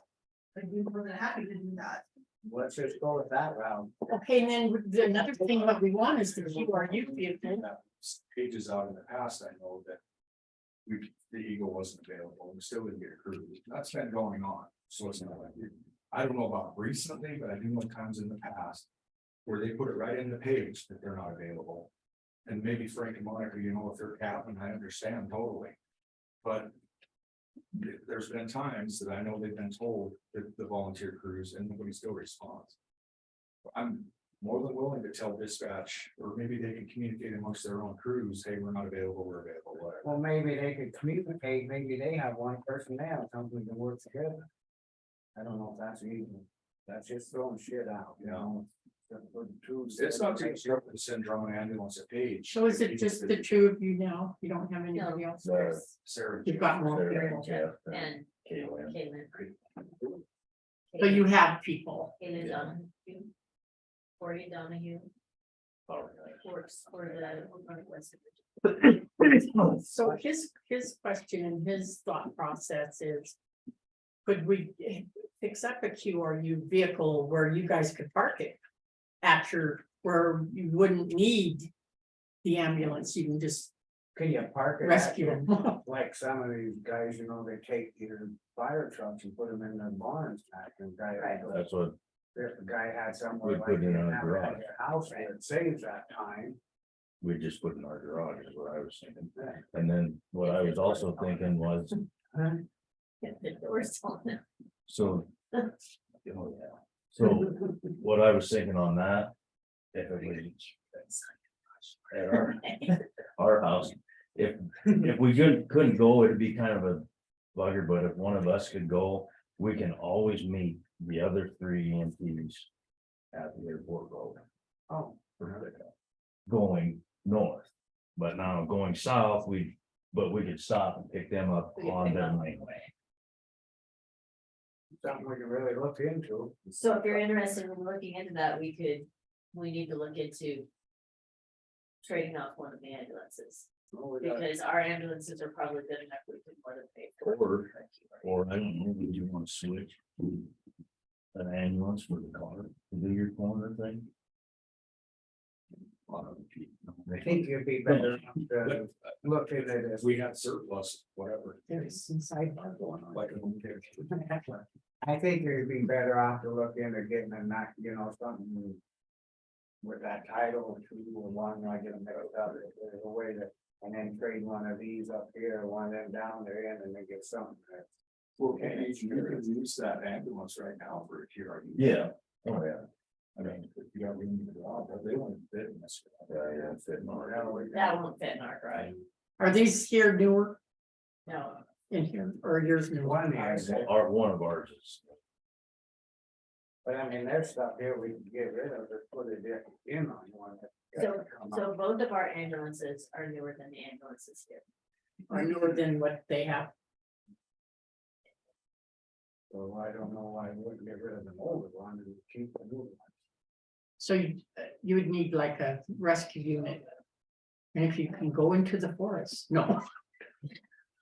I'd be more than happy to do that. Let's just go with that route. Okay, and then another thing what we want is the QRU vehicle. Pages out in the past, I know that. The Eagle wasn't available, we still didn't get a crew, that's been going on, so it's not like. I don't know about recently, but I do know times in the past. Where they put it right in the page that they're not available. And maybe Frank and Monica, you know, if they're captain, I understand totally. But. There's been times that I know they've been told that the volunteer crews and nobody still responds. I'm more than willing to tell dispatch, or maybe they can communicate amongst their own crews, hey, we're not available, we're available, whatever. Well, maybe they could communicate, maybe they have one person there, something that works together. I don't know if that's even, that's just throwing shit out, you know? It's not taking to send Drummond Ambulance a page. So is it just the two of you now? You don't have anybody else? Sarah. You've got more. Jeff And Caitlin. Caitlin. But you have people. Caitlin Donahue. Corey Donahue works for the Northwest. So his question and his thought process is. Could we fix up a QRU vehicle where you guys could park it? Where you wouldn't need the ambulance, you can just Can you park it? rescue them. Like some of these guys, you know, they take their fire trucks and put them in their barns back and That's what, if the guy had somewhere We like. put it in they our have garage. at their house, it saves that time. we just put in our garage is what I was thinking. And then what I was also thinking was, The doors on them. so. Oh, yeah. So what I was thinking on that. If it was. At our house, if we couldn't go, it'd be kind of a bugger, but if one of us could go, we can always meet the other 3 EMTs. At the airport road. Oh. Going north, but now going south, we could stop and pick them up on their main way. Something we can really look into. So if you're interested in looking into that, we need to look into. Trading off one of the ambulances, because our ambulances are probably good enough, we can more than pay for. Or I don't know, would you want to switch to an ambulance for the car to do your corner thing? I think you'd be better to look into If this. we had surplus, whatever. There's some sidebar going on. Like a home care. I think you'd be better off to look into getting a knock, you know, something. With that title, 2 or 1, I get them mixed up, there's a way to, and then trade one of these up here, one of them down there, and then get something. Well, you can use that ambulance right now for a QRV. Yeah, oh, yeah. I mean, if you got room in the garage, they won't fit in this. Yeah, fit in our. That won't fit in our garage, Are these here newer no. in here, or yours new? One is, One of ours is. But I mean, there's stuff here we can get rid of, or put it in on one. So both of our ambulances are newer than the ambulances here. Or newer than what they have. So I don't know why I wouldn't get rid of an older one and keep the new one. So you would need like a rescue unit. And if you can go into the forest, no.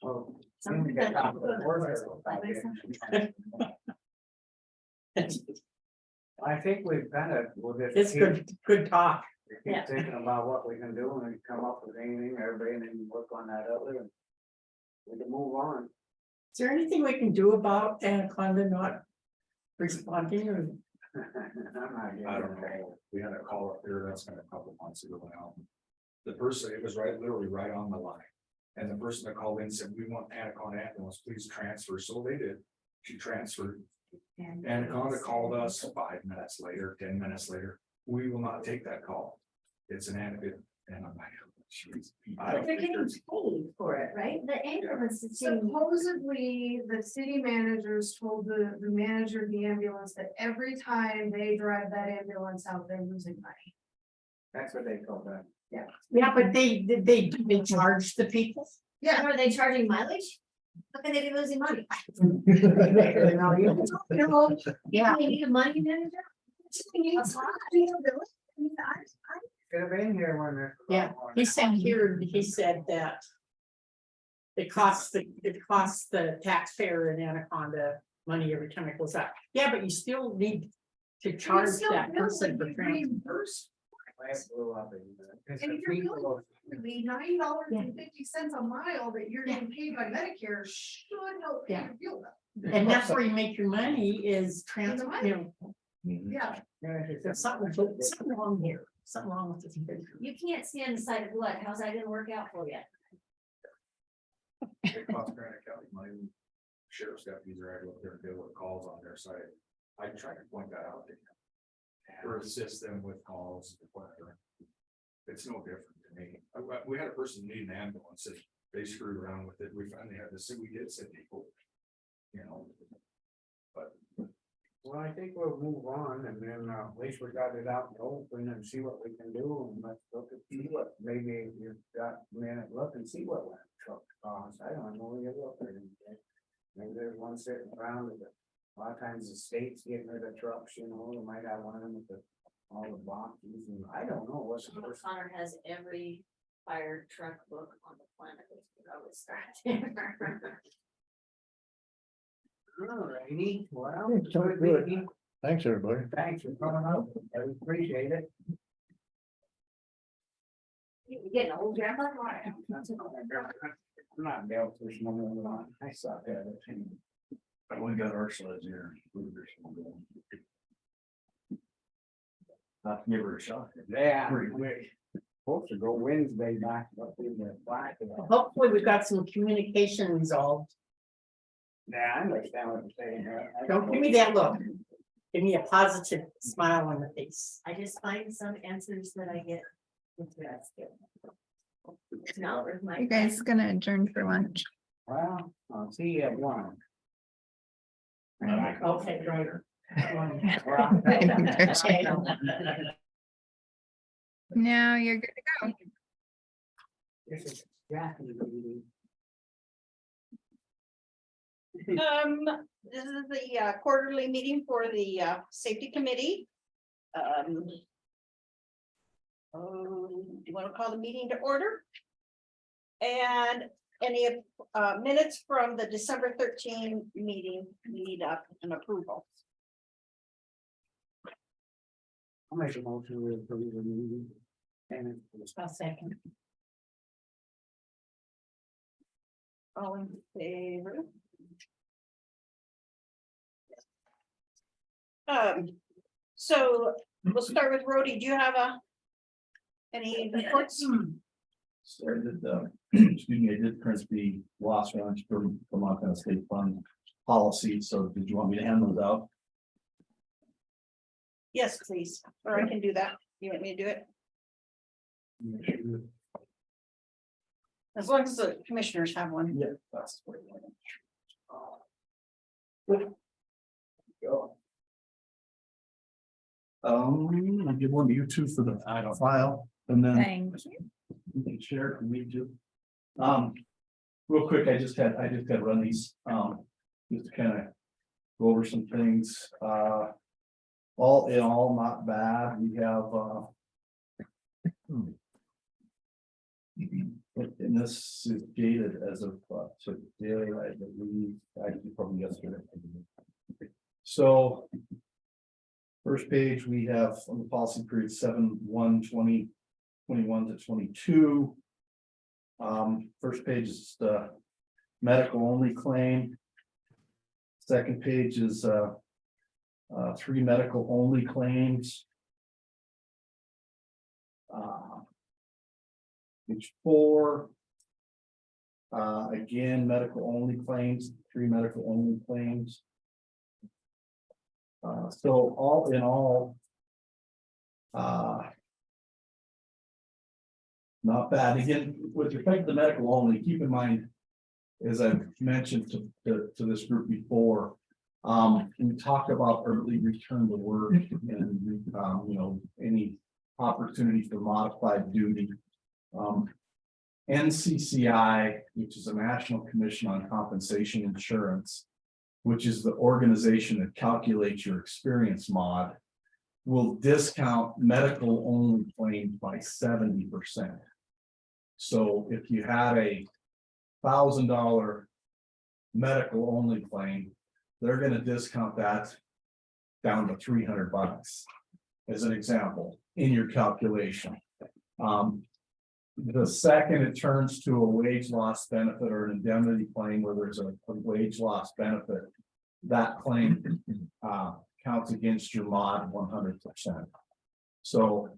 Well, Something get that- out of the forest. I think we've kind of, we'll just. It's good talk. Keep thinking about what we can do and come up with anything, everybody, and then work on that other. And we can move on. Is there anything we can do about Anaconda not responding or? I don't know, we had a call up there, that's been a couple months ago now. The person, it was literally right on the line. And the person that called in said, we want Anaconda ambulance, please transfer, so they did. She transferred. Anaconda called us 5 minutes later, 10 minutes later, we will not take that call. It's an ambulance, and I'm like, jeez. I don't They're think getting there's- paid for it, right? The ambulance. Supposedly, the city managers told the manager of the ambulance that every time they drive that ambulance out, they're losing money. That's what they call that. Yeah, but they charge the people. Yeah. Are they charging mileage? How can they be losing money? Yeah. They need a money manager? Could have been here when they're. Yeah, he said here, he said that. It costs the taxpayer in Anaconda money every time it goes up. Yeah, but you still need to charge that person for transport. Last blew up in there. It's And the if you're people- really $9.50 a mile that you're getting paid by Medicare should help pay your fuel bill. And that's where you make your money is transport, Yeah, there's something wrong here, something wrong with this. picture. you can't stand the sight of blood. How's that gonna work out for you? It costs Granite County money. Sheriff's deputies are able to go up there and deal with calls on their side. I try to point that out to them. Or assist them with calls, whatever. It's no different to me. We had a person need an ambulance, and they screwed around with it. We finally had to say, we did send people. You know. But Well, I think we'll move on and then at least we got it out in the open and see what we can do and let's look at see what, maybe you've got a minute, look and see what that truck costs. I don't know, you look at it. Maybe there's one sitting around with it. A lot of times the state's getting rid of trucks, you know, they might have one with the, all the boxes and I don't know what's the first. Connor has every fire truck book on the planet. I would start there. Alrighty, well. Good. Thanks, everybody. Thanks for coming up. I appreciate it. You're getting old, Grandpa. I'm not dealt with this one. I suck at it. We got our sleds here. I'll give her a shot. Yeah, we're supposed to go Wednesday back up in the flat. Hopefully, we've got some communication resolved. Yeah, I understand what you're saying. Don't give me that look. Give me a positive smile on the face. I just find some answers that I get interested. Now, where's my. You guys gonna adjourn for lunch? Well, I'll see you at 1. Okay, driver. No, you're good to go. This is Jackie meeting. This is the quarterly meeting for the safety committee. Do you want to call the meeting to order? And any minutes from the December 13 meeting need an approval. I'll make a motion to approve the meeting. And A second. All in favor? So we'll start with Rhodey. Do you have any reports? Started, excuse me, I did print the loss runs from Montana State Fund policy, so did you want me to hand those out? Yes, please, or I can do that. You want me to do it? As long as the commissioners have one. Yeah, that's what go. I'll give one to you two for the file, and then Thank you. you can share it and me too. Real quick, I just had run these, just to kind of go over some things, all in all, not bad, we have, and this is dated as of today, I believe, probably yesterday. So. First page, we have on the policy period 7/1/2021 to 22. First page is the medical only claim. Second page is 3 medical only claims. Page 4. Again, medical only claims, 3 medical only claims. So all in all. Not bad. Again, with respect to the medical only, keep in mind, as I've mentioned to this group before. We talked about early return to work and any opportunity for modified duty. NCCI, which is a National Commission on Compensation Insurance, which is the organization that calculates your experience mod, will discount medical only claims by 70%. So if you had a $1,000 medical only claim, they're going to discount that down to $300 as an example in your calculation. The second it turns to a wage loss benefit or an indemnity claim where there's a wage loss benefit, that claim counts against your mod 100%. So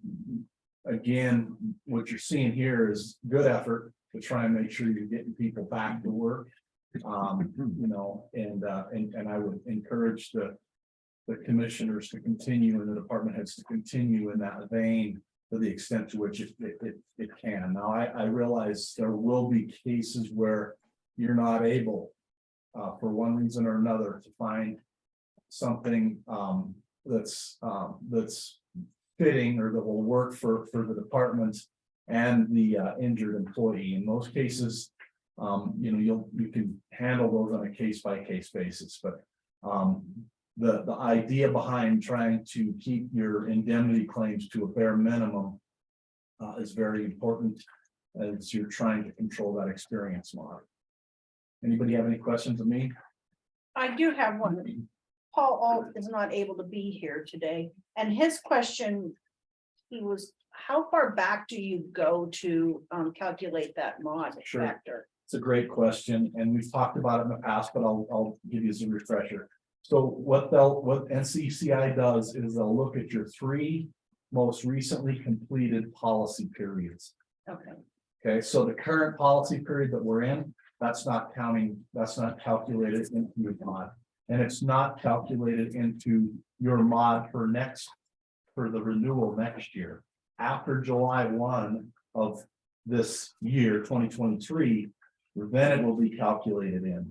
again, what you're seeing here is good effort to try and make sure you're getting people back to work. And I would encourage the commissioners to continue and the department heads to continue in that vein to the extent to which it can. Now, I realize there will be cases where you're not able, for one reason or another, to find something that's fitting or that will work for the department and the injured employee. In most cases, you can handle those on a case-by-case basis, but the idea behind trying to keep your indemnity claims to a bare minimum is very important as you're trying to control that experience model. Anybody have any questions of me? I do have one. Paul Alt is not able to be here today, and his question, how far back do you go to calculate that mod Sure. factor? It's a great question, and we've talked about it in the past, but I'll give you some refresher. So what NCCI does is they'll look at your 3 most recently completed policy periods. Okay. Okay, so the current policy period that we're in, that's not calculated into your mod. And it's not calculated into your mod for the renewal next year. After July 1 of this year, 2023, then it will be calculated in.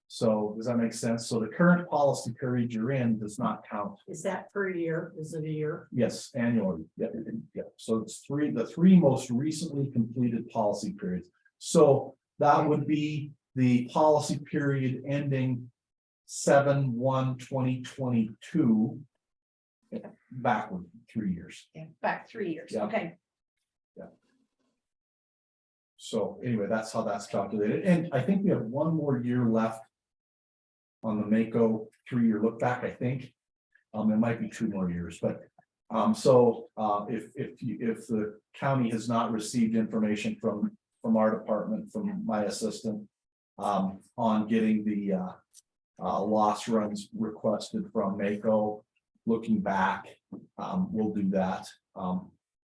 So does that make sense? So the current policy period you're in does not count. Is that per year? Is it a year? Yes, annually. Yep. So it's the 3 most recently completed policy periods. So that would be the policy period ending 7/1/2022. Backward 3 years. Yeah, back 3 years. Yeah. Okay. So anyway, that's how that's calculated. And I think we have 1 more year left on the Mako 3-year look back, I think. It might be 2 more years, but if the county has not received information from our department, from my assistant, on getting the loss runs requested from Mako, looking back, we'll do that.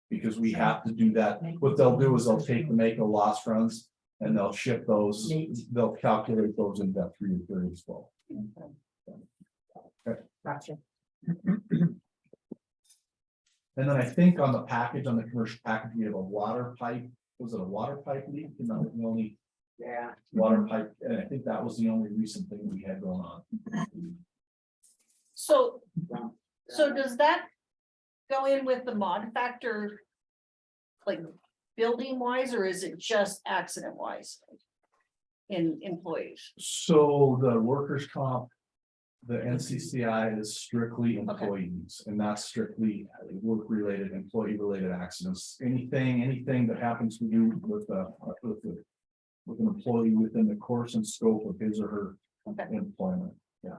Because we have to do that. What they'll do is they'll take the Mako loss runs and they'll ship those, they'll calculate those in that 3-year period as well. Gotcha. And then I think on the package, on the commercial package, we have a water pipe. Was it a water pipe leak? And that was the only water pipe, and I think that was the only recent thing we had going on. So does that go in with the mod factor? Like building wise, or is it just accident wise? In employees? So the workers' comp, the NCCI is strictly employees, and that's strictly work-related, employee-related accidents. Anything that happens to you with an employee within the course and scope of his or her Okay. employment, yeah.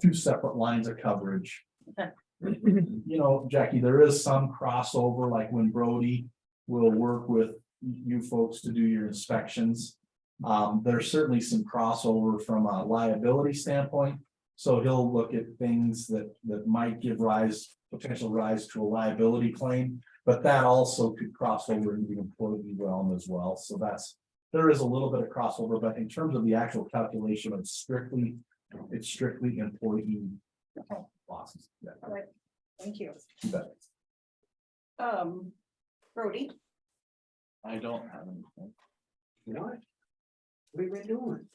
Two separate lines of coverage. Okay. You know, Jackie, there is some crossover, like when Brody will work with you folks to do your inspections. There's certainly some crossover from a liability standpoint. So he'll look at things that might give potential rise to a liability claim, but that also could cross over into the employee realm as well. So there is a little bit of crossover, but in terms of the actual calculation, it's strictly employee losses. Yeah. Right. Thank you. You bet. Brody, I don't have anything. What? What have we been doing?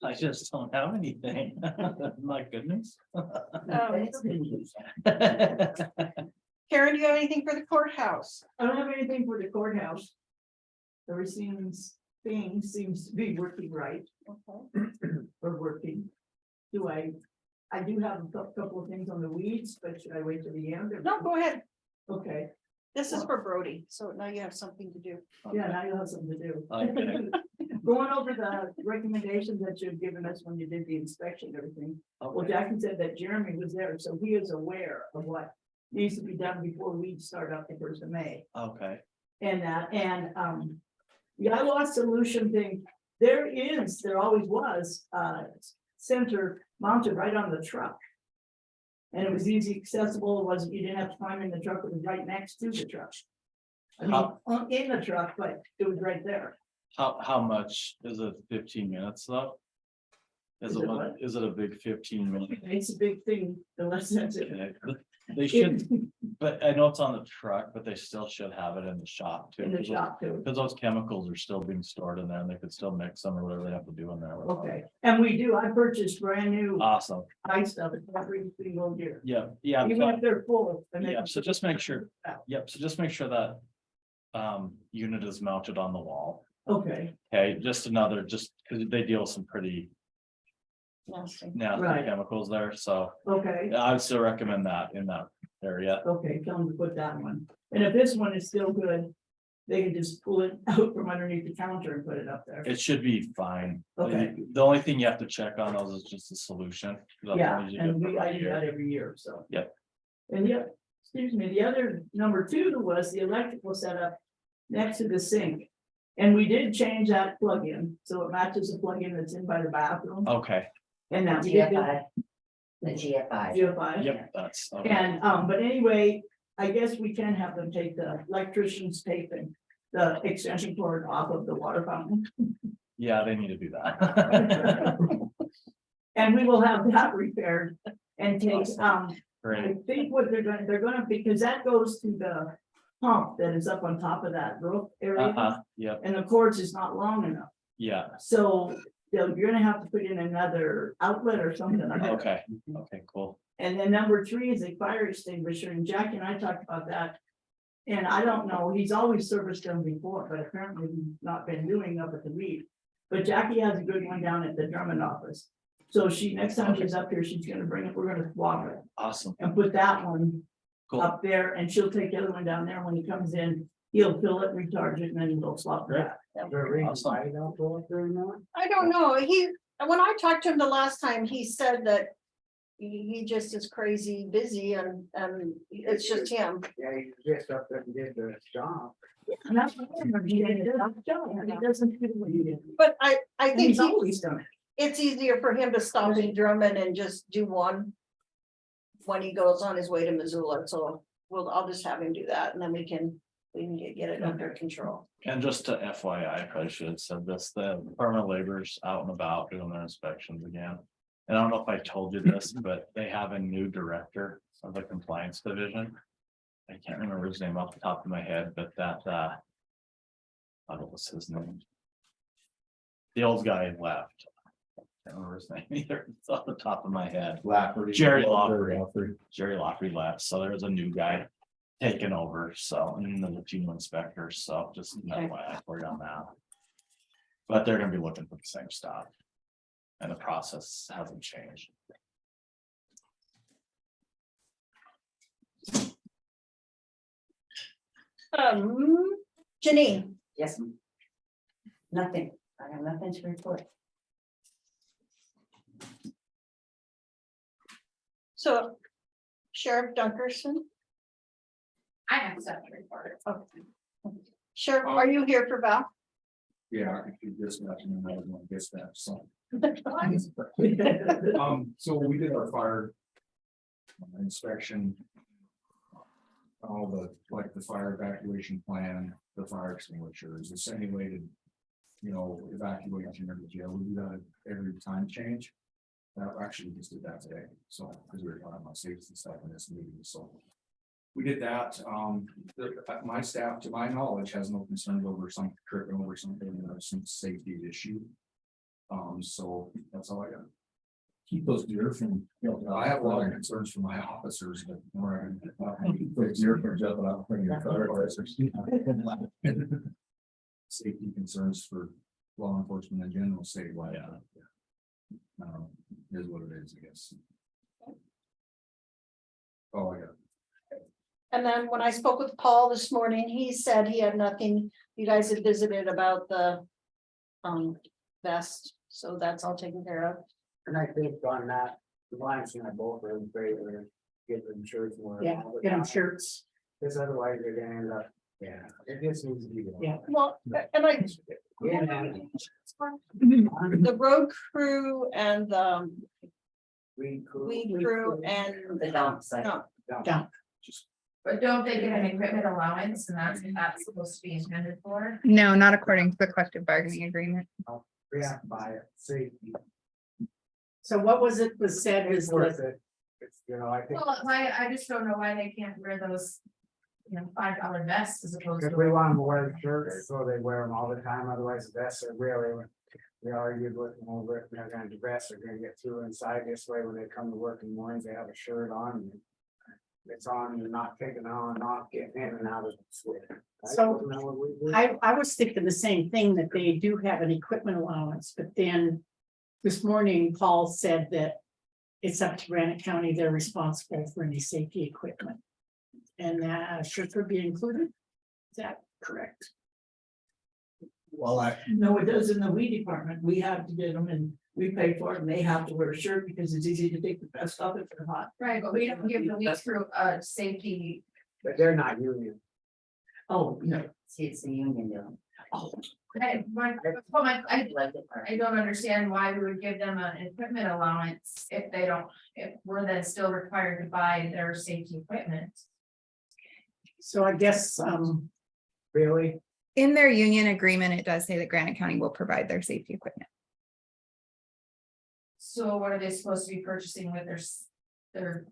I just don't have anything. My goodness. Karen, do you have anything for the courthouse? I don't have anything for the courthouse. Everything seems to be working right. Or working. I do have a couple of things on the weeds, but should I wait till the end? No, go ahead. Okay. This is for Brody, so now you have something to do. Yeah, now you have something to do. Okay. Going over the recommendations that you've given us when you did the inspection, and everything. Well, Jackie said that Jeremy was there, so he is aware of what needs to be done before we start up the 1st of May. Okay. And the I lost solution thing, there always was, center mounted right on the truck. And it was easy accessible, you didn't have to climb in the truck, it was right next to the truck. I mean, in the truck, but it was right there. How much is it? 15 minutes though? Is it a big 15 minute? It's a big thing, unless that's it. They should, but I know it's on the truck, but they still should have it in the shop too. In the shop too. Because those chemicals are still being stored in there and they could still mix them or whatever they have to do in there. Okay, and I purchased brand new Awesome. ice stuff every single year. Yeah, yeah. Even if they're full. Yeah, so just make sure, that unit is mounted on the wall. Okay. Okay, just because they deal with some pretty nasty Right. chemicals there, so Okay, I would still recommend that in that area. okay, tell them to put that one. And if this one is still good, they can just pull it out from underneath the counter and put it up there. It should be fine. Okay. The only thing you have to check on those is just the solution. That's Yeah, what you get and for I a do year. that every year, so. Yep. And the other number 2 was the electrical setup next to the sink. And we did change that plug-in, so it matches the plug-in that's in by the bathroom. Okay, And that. GFI. The GFI. GFI. yep, that's. okay. And, but anyway, I guess we can have them take the electrician's tape and the extension cord off of the water fountain. Yeah, they need to do that. And we will have that repaired and take, I Great, think what they're gonna, because that goes to the pump that is up on top of that roof area. yep, And the cords is not long enough, yeah, so you're gonna have to put in another outlet or something like that. okay, cool. And then number 3 is a fire extinguisher, and Jackie and I talked about that. And I don't know, he's always serviced them before, but apparently he's not been doing up at the Reed. But Jackie has a good one down at the Drummond office. So next time she's up here, she's gonna bring it, we're gonna swap it Awesome, and put that one cool. up there, and she'll take the other one down there. When he comes in, he'll fill it, recharge it, and then he'll swap it back. Awesome. I don't go up there or not? I don't know, when I talked to him the last time, he said that he just is crazy busy and it's just him. Yeah, he just up there and did the job. And that's what he doesn't do what he did. But I And think he's always done it. it's easier for him to stop in Drummond and just do one when he goes on his way to Missoula, so I'll just have him do that, and then we can get it under control. And just to FYI, I probably should have said this, the Department of Labor's out and about doing their inspections again. And I don't know if I told you this, but they have a new director of the compliance division. I can't remember his name off the top of my head, but what was his name? The old guy left. I don't remember his name either, it's off the top of my head. Lafferty. Jerry Lafferty. Jerry Lafferty left, so there's a new guy taking over, so, and then the two inspectors, so just FYI for you on that. But they're gonna be looking for the same stuff. And the process hasn't changed. Janine? Yes. Nothing, I have nothing to report. So Sheriff Dunkerson? I have stuff to report. Sheriff, are you here for Val? Yeah, I could dispatch and then I was gonna dispatch, so. So we did our fire inspection. All the, like the fire evacuation plan, the fire extinguishers, the simulated, you know, evacuation of the jail, we do that every time change. Actually, we just did that today, so, because we were talking about safety and stuff in this meeting, so. We did that, my staff, to my knowledge, has no concerns over some tripping over something, some safety issue. So that's all I got. Keep those deer from, I have a lot of concerns for my officers, but more. Keep those deer from jumping out from your car. Safety concerns for law enforcement in general, statewide. Is what it is, I guess. Oh, yeah. And then when I spoke with Paul this morning, he said he had nothing, you guys had visited about the vest, so that's all taken care of. And I think on that, Lance and I both are in favor of getting them shirts more. Yeah, get them shirts. Because otherwise they're gonna end up, yeah, it just needs to be. done. Yeah. Well, and I, Yeah. the road crew and the Weed crew. weed crew and The dump site. no, But don't they get an equipment allowance and that's what that's supposed to be intended for? No, not according to the collective bargaining agreement. We have to buy it, safety. So what was it was said is It's worth that, it. It's, you know, I think, Well, I just don't know why they can't wear those, $5 vests as opposed because to. we want them to wear shirts, so they wear them all the time, otherwise the vests are really. We argued with them over it, they're gonna, the vests are gonna get through inside this way, when they come to work in the mornings, they have a shirt on. And it's on, you're not taking on, not getting in and out of the sweat. So, I was thinking the same thing, that they do have an equipment allowance, but then. This morning, Paul said that it's up to Granite County, they're responsible for any safety equipment. And that shirt would be included, is that correct? Well, no, it does in the weed department, we have to get them and we pay for it and they have to wear a shirt because it's easy to take the vest off if they're hot. Right, but we don't give the weed crew safety. But they're not union. Oh, no. See, it's the union deal. Oh, I don't understand why we would give them an equipment allowance if they don't, if we're then still required to buy their safety equipment. so I guess, Really? In their union agreement, it does say that Granite County will provide their safety equipment. So what are they supposed to be purchasing with their,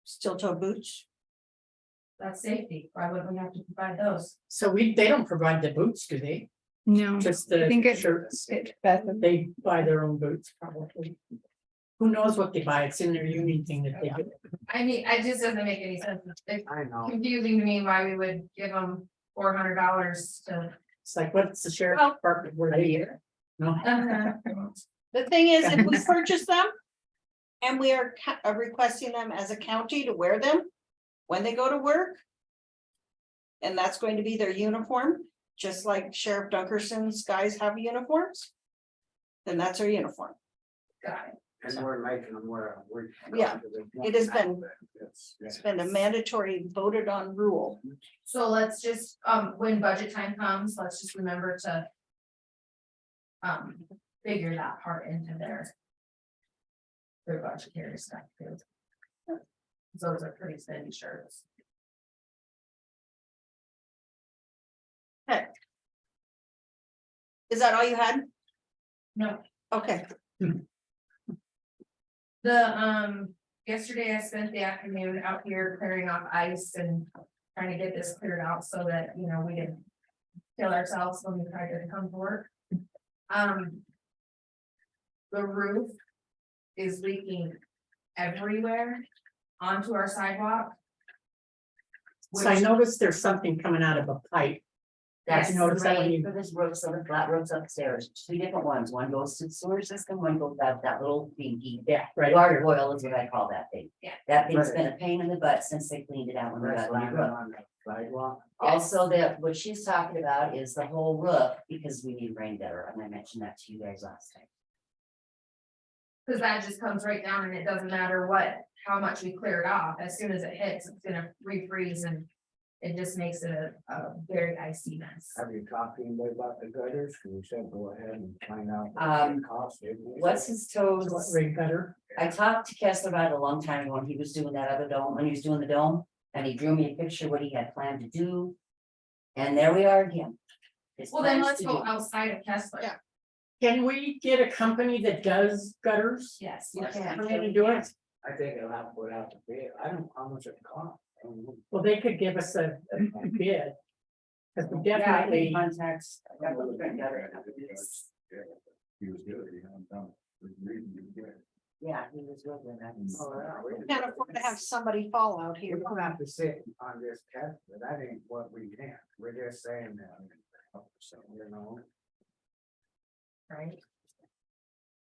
steel toe boots. that's safety, why wouldn't we have to provide those? so they don't provide the boots, do they? No, Just I think the it's shirts, best. they buy their own boots probably. Who knows what they buy, it's in their union thing that they do. I mean, it just doesn't make any sense. It's I know. confusing to me why we would give them $400 to. It's like, what's the sheriff department worth a year? No. The thing is, if we purchase them. And we are requesting them as a county to wear them when they go to work. And that's going to be their uniform, just like Sheriff Dunkerson's guys have uniforms. Then that's our uniform. Got it. And we're making them wear them. Yeah, it has been- It's been a mandatory voted on rule. So let's just, when budget time comes, let's just remember to. Figure that part into their budgetary stuff too. Those are pretty steady shirts. Is that all you had? No, Okay, yesterday I spent the afternoon out here clearing off ice and trying to get this cleared out so that, we didn't kill ourselves when we tried to come to work. the roof is leaking everywhere onto our sidewalk. So I noticed there's something coming out of a pipe. That's I noticed that when right you- for this roof, so the flat roofs upstairs, two different ones, one goes to the sewer system, one goes out that little dinky. Yeah, right. Gargoyle is what I call that thing. Yeah. That thing's Right. been a pain in the butt since they cleaned it out when we That's got the new landing roof. on the sidewalk. Also, that, what she's talking about is the whole roof, because we need rain gutter, and I mentioned that to you guys last time. Cause that just comes right down and it doesn't matter how much we clear it off, as soon as it hits, it's gonna refreeze and it just makes it a very icy mess. Have you talked to anybody about the gutters? Cause we said go ahead and find out. Um, what it costs. What's his toes? Rain gutter. I talked to Kessler about it a long time ago when he was doing that other dome, when he was doing the dome, and he drew me a picture what he had planned to do. And there we are again. His Well, then plans let's to go do- outside of Kessler. Yeah. Can we get a company that does gutters? Yes. You can. Come in and do it? I think it'll have to put out the bid. I don't know how much it costs. I don't know. Well, they could give us a bid. Cause we Yeah, I definitely. think contacts. I got those rain gutter companies. He was good, he had done. Yeah, he was real good at it. Can't afford to have somebody fall out We here. don't have to sit on this test, but that ain't what we can. We're just saying that. So, you know. Right.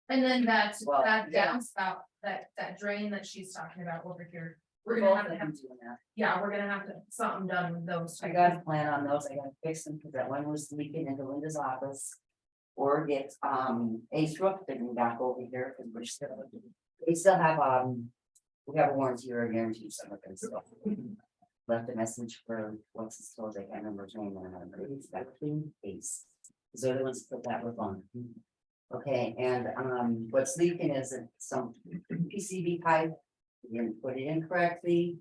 And then that's, Well, that yeah. downspout, that drain that she's talking about over here. We're We're gonna both have to have, doing that. yeah, we're gonna have to, something done with those. I got a plan on those, I gotta fix them, because that one was leaking into Linda's office. Or get, Ace Roof fitting back over here, because we're still, we still have, we have a warranty or a guarantee, some of them, so. Left a message for, what's his told, I can't remember his name, but it's that clean Ace. These are the ones that put that roof on. Okay, and, what's leaking is some PCV pipe, we didn't put it in correctly.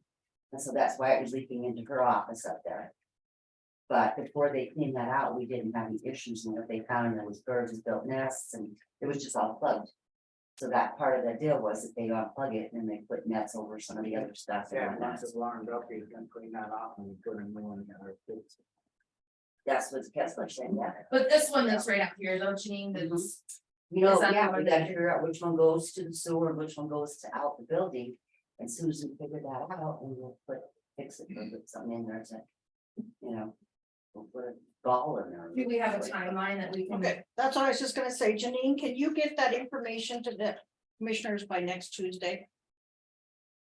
And so that's why it was leaking into her office up there. But before they cleaned that out, we didn't have any issues, and what they found, there was birds that built nests, and it was just all plugged. So that part of the deal was that they unplug it, and they put nets over some of the other stuff. Yeah, once it's alarmed up, you can clean that off and put a new one in our fix. That's what Kessler said, yeah. But this one that's right up here, though, Janine, that's, You know, Is that yeah, the we one gotta that- figure out which one goes to the sewer, which one goes to out the building. And Susan figured that out, and we'll fix it, we'll put something in there to, you know. We'll put a ball in there. do we have a timeline that we can? Okay, that's what I was just gonna say. Janine, can you get that information to the commissioners by next Tuesday?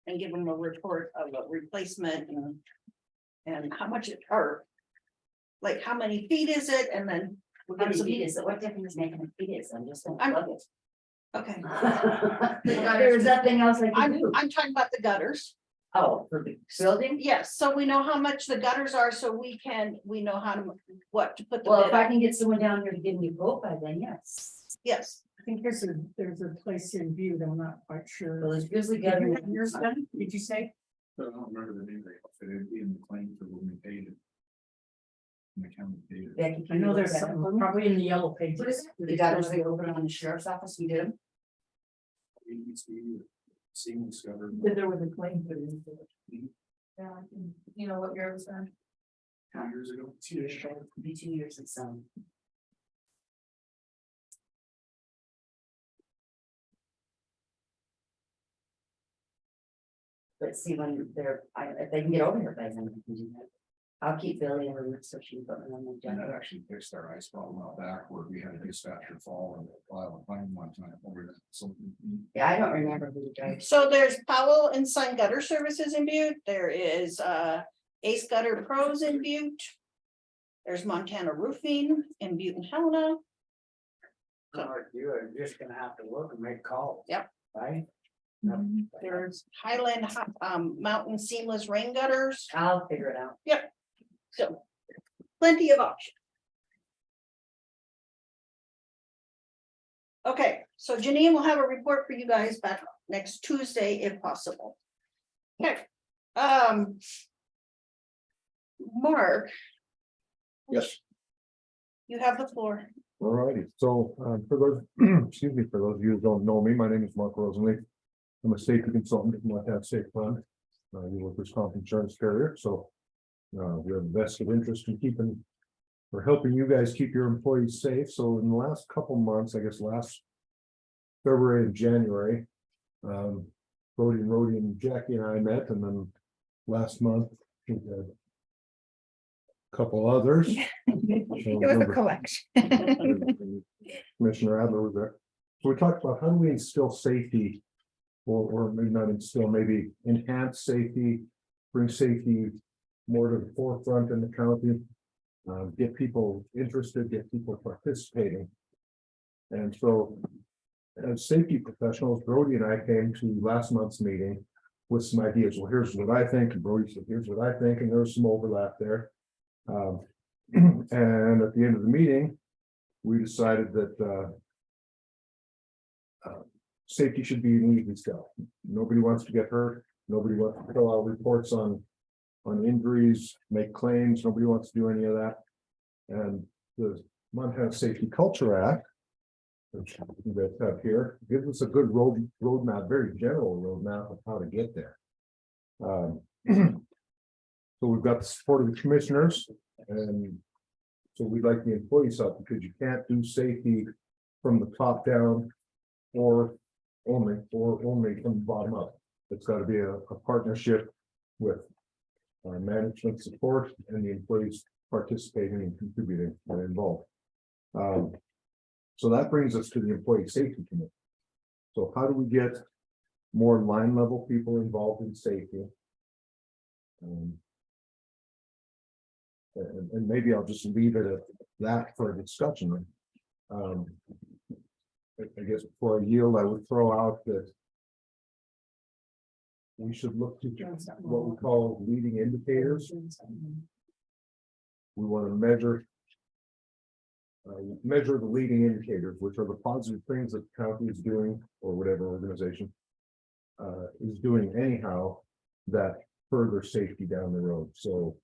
And give them a report of a replacement and how much it, or like, how many feet is it, and then. we're How gonna many feet is it? What difference is making a feet is? I'm just gonna I'm- plug it. Okay, There's nothing else I can do. I'm talking about the gutters. Oh, for the building? Yes, so we know how much the gutters are, so we know how to, what to put the Well, bid if I on. can get someone down here to give me a quote by then, yes. Yes, I think there's a place in view that I'm not quite sure. Well, there's grizzly Did you gutter. have yours done? Did you say? But I don't remember the name, but it'd be in the claim for when we paid it. In the county paid it. Becky, I can you know look there's that up something for me? probably in the yellow What pages. is The gutters they open on the sheriff's office, we did them. ABC, Seaman's government. That there was a claim put in. Yeah, you know what yours are? 2 years ago. 2 years ago, it'll be 2 years and some. But see, when they're, if they can get over here by then, we can do that. I'll keep Billy in the loop so she can put me on the And agenda. that actually fixed our ice problem out back where we had a dispatcher fall and file a claim one time over that. So Yeah, I don't remember who the guy. so there's Powell and Son Gutter Services in Butte, there is Ace Gutter Pros in Butte. There's Montana Roofing in Butte and Helena. You are just gonna have to look and make calls. Yep. Right? There's Highland Mountain Seamless Rain Gutters, I'll figure it out. so plenty of options. Okay, so Janine will have a report for you guys back next Tuesday if possible. Okay, Mark, Yes. you have the floor. All righty, so for those, excuse me, for those of you who don't know me, my name is Mark Rosenleaf. I'm a safety consultant from Montana Safe Fund. You work with comp insurance carrier, so we have a vested interest in keeping or helping you guys keep your employees safe. So in the last couple months, I guess last February and January. Brody and Jackie and I met, and then last month, we had a couple others. It was a collection. Commissioner Adler was there. So we talked about how do we instill safety, or maybe not instill, maybe enhance safety, bring safety more to the forefront in the county. Get people interested, get people participating. And so, as safety professionals, Brody and I came to last month's meeting with some ideas. Well, here's what I think, and Brody said, here's what I think, and there's some overlap there. And at the end of the meeting, we decided that safety should be an easy sell. Nobody wants to get hurt. Nobody wants to fill out reports on injuries, make claims. Nobody wants to do any of that. And the Montana Safety Culture Act, which you guys have here, gives us a good roadmap, very general roadmap of how to get there. So we've got the support of the commissioners, and so we'd like the employees up, because you can't do safety from the top down or only from the bottom up. It's got to be a partnership with management support and the employees participating and contributing and involved. So that brings us to the employee safety committee. So how do we get more line level people involved in safety? And maybe I'll just leave it at that for a discussion. I guess before I yield, I would throw out that we should look to what we call leading indicators. We want to measure the leading indicators, which are the positive things that the county is doing, or whatever organization is doing anyhow, that further safety down the road. So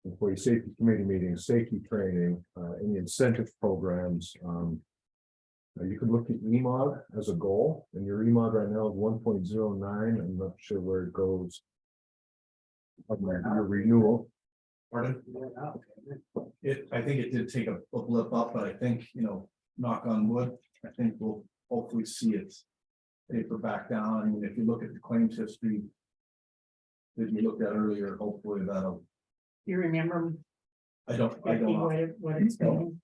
employee safety committee meetings, safety training, any incentive programs. You can look at EMOD as a goal, and your EMOD right now is 1.09. I'm not sure where it goes on your renewal. Pardon? I think it did take a blip up, but I think, knock on wood, I think we'll hopefully see it taper back down. I mean, if you look at the claims history that you looked at earlier, hopefully that'll. You remember? I don't What it's been,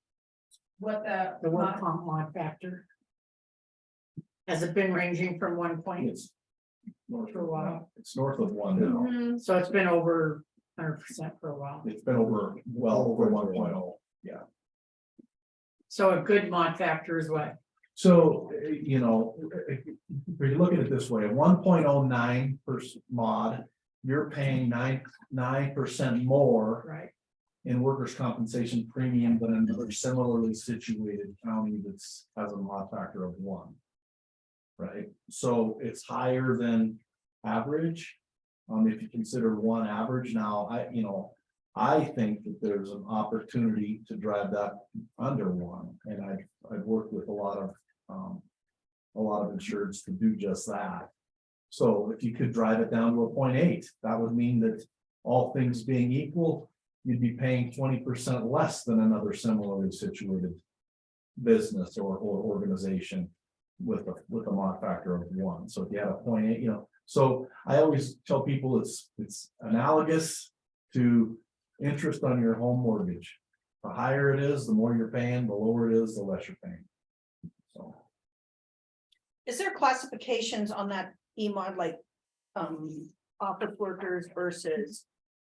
What the work comp mod factor? Has it been ranging from 1 point? It's north For a while. It's north of 1 now. So it's been over 100% for a while. It's been over 1.0. Yeah. So a good mod factor is what? So, if you look at it this way, a 1.09 per mod, you're paying 9% more. Right. In workers' compensation premium than another similarly situated county has a mod factor of 1. Right, so it's higher than average. If you consider 1 average, now I think that there's an opportunity to drive that under 1, and I've worked with a lot of insureds to do just that. So if you could drive it down to a 0.8, that would mean that all things being equal, you'd be paying 20% less than another similarly situated business or organization with a mod factor of 1. So if you had a 0.8, so I always tell people it's analogous to interest on your home mortgage. The higher it is, the more you're paying, the lower it is, the less you're paying. So. Is there classifications on that EMOD, like office workers versus?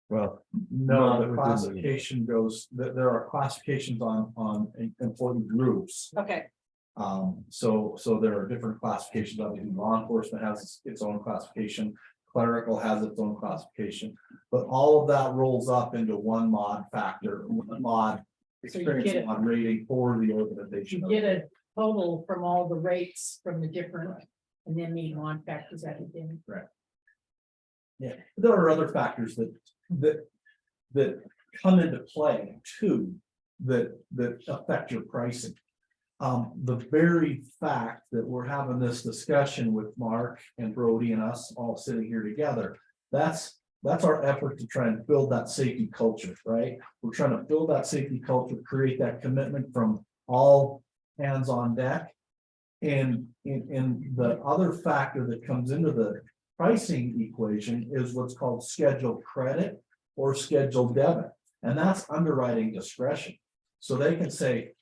Well, no, the classification goes, there are classifications on employee groups. Okay. So there are different classifications. Obviously, law enforcement has its own classification, clerical has its own classification, but all of that rolls up into 1 mod factor, 1 mod experience mod rating for the organization. You get a total from all the rates from the different, and then the mod factors at the end. Right. Yeah, there are other factors that come into play too, that affect your pricing. The very fact that we're having this discussion with Mark and Brody and us all sitting here together, that's our effort to try and build that safety culture, right? We're trying to build that safety culture, create that commitment from all hands on deck. And the other factor that comes into the pricing equation is what's called scheduled credit or scheduled debit. And that's underwriting discretion. So they can say,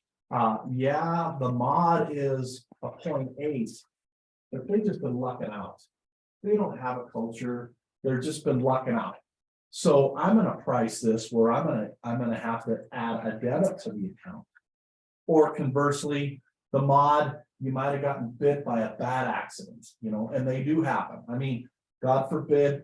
yeah, the mod is a 0.8, but they've just been lucking out. They don't have a culture, they're just been lucking out. So I'm gonna price this where I'm gonna have to add a debit to the account. Or conversely, the mod, you might have gotten bit by a bad accident, you know, and they do happen. I mean, God forbid,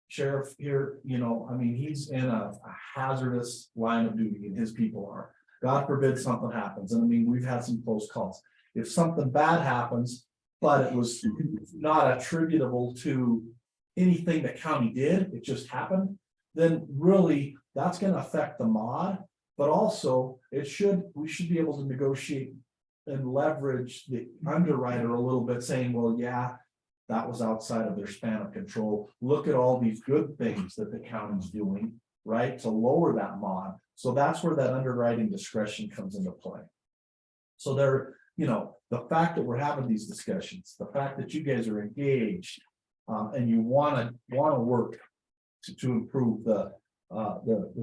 sheriff here, you know, I mean, he's in a hazardous line of duty and his people are. God forbid something happens. And I mean, we've had some close calls. If something bad happens, but it was not attributable to anything the county did, it just happened, then really that's gonna affect the mod. But also we should be able to negotiate and leverage the underwriter a little bit, saying, well, yeah, that was outside of their span of control. Look at all these good things that the county's doing, right, to lower that mod. So that's where that underwriting discretion comes into play. So there, you know, the fact that we're having these discussions, the fact that you guys are engaged, and you wanna work to improve the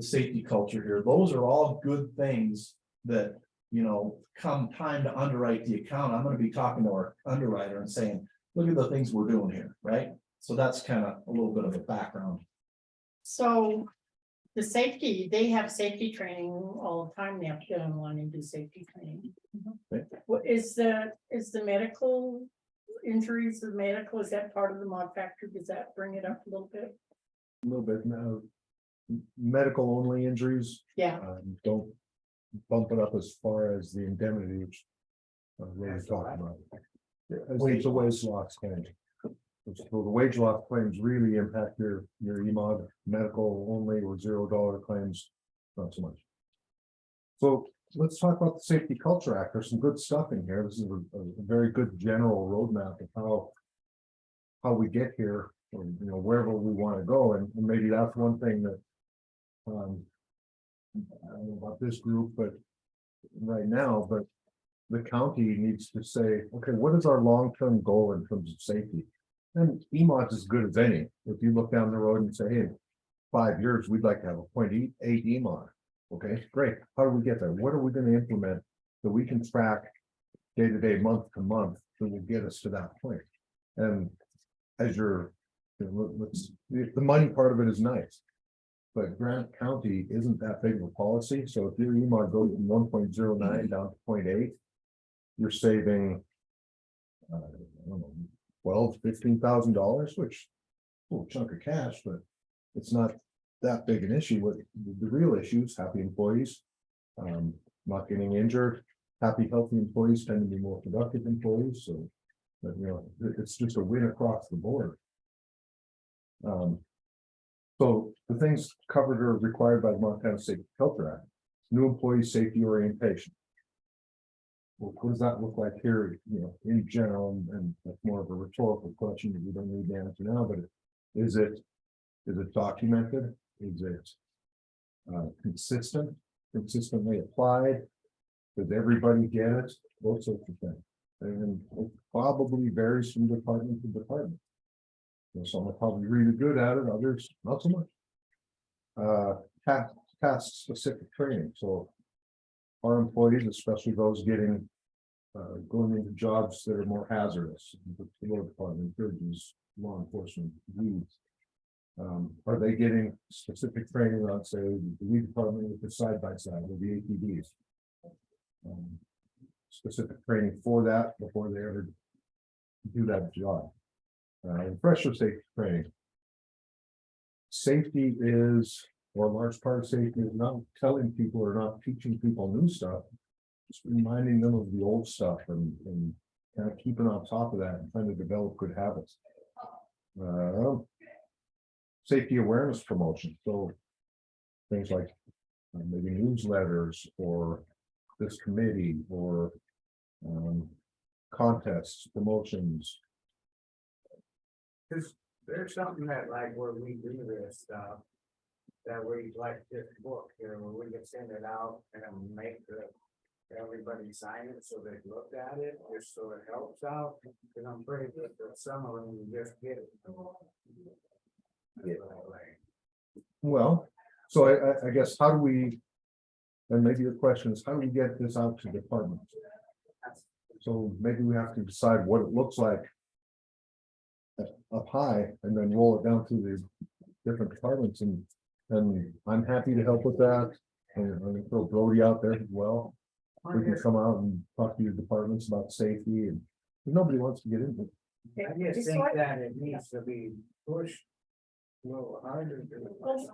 safety culture here, those are all good things that, you know, come time to underwrite the account, I'm gonna be talking to our underwriter and saying, look at the things we're doing here, right? So that's kind of a little bit of a background. So the safety, they have safety training all the time. They have to get online and do safety training. Okay. What is the medical injuries, the medical, is that part of the mod factor? Does that bring it up a little bit? A little bit now, medical only injuries. Yeah. Don't bump it up as far as the indemnity, which we're talking about. Wage loss claims. So the wage loss claims really impact your EMOD, medical only or $0 claims, not so much. So let's talk about the Safety Culture Act. There's some good stuff in here. This is a very good general roadmap of how we get here, or, you know, wherever we want to go. And maybe that's one thing that I don't know about this group, but right now, but the county needs to say, okay, what is our long-term goal in terms of safety? And EMOD's as good as any. If you look down the road and say, hey, 5 years, we'd like to have a 0.8 EMOD. Okay, great. How do we get there? What are we going to implement that we can track day to day, month to month that will get us to that point? And as you're, the money part of it is nice, but Grant County isn't that big of a policy. So if your EMOD goes from 1.09 down to 0.8, you're saving, I don't know, $12,000-15,000, which is a little chunk of cash, but it's not that big an issue. What the real issue is happy employees, not getting injured. Happy, healthy employees tend to be more productive employees. So, but, you know, it's just a win across the board. So the things covered are required by the Montana Safety Culture Act. New employee safety orientation. Well, what does that look like here, you know, in general, and that's more of a rhetorical question that we don't need to answer now, but is it documented? Is it consistently applied? Does everybody get it? Those sorts of things. And it probably varies from department to department. You know, some are probably really good at it, others not so much. Task specific training. So our employees, especially those getting going into jobs that are more hazardous, the law department, bridges, law enforcement, leads. Are they getting specific training on, say, the lead department with the side by side or the ATVs? Specific training for that before they ever do that job. Refresher safety training. Safety is, or a large part of safety is not telling people or not teaching people new stuff, just reminding them of the old stuff and kind of keeping on top of that and trying to develop good habits. Safety awareness promotion. So things like maybe newsletters or this committee or contests, promotions. There's something that like where we do this stuff, that we like this book here, where we can send it out and make the everybody sign it so they looked at it, just so it helps out, and I'm pretty good that some of them you just get it. Well, so I guess how do we? And maybe your question is, how do we get this out to departments? So maybe we have to decide what it looks like. Up high and then roll it down through the different departments and I'm happy to help with that. And I'm gonna throw Brody out there as well. We can come out and talk to your departments about safety and nobody wants to get into it. I just think that it needs to be pushed a little harder. Well,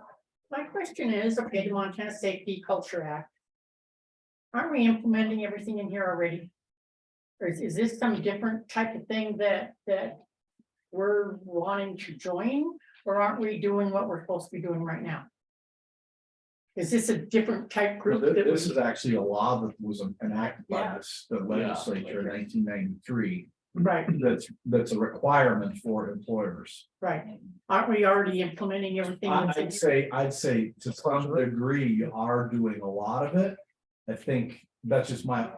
my question is, okay, the Montana Safety Culture Act. Aren't we implementing everything in here already? Or is this some different type of thing that we're wanting to join, or aren't we doing what we're supposed to be doing right now? Is this a different type group? that This we- is actually a law that was enacted by Yeah. the legislature in 1993. Right, That's a requirement for employers. right. Aren't we already implementing everything? that's in I'd say to some degree, you are doing a lot of it. I think that's just my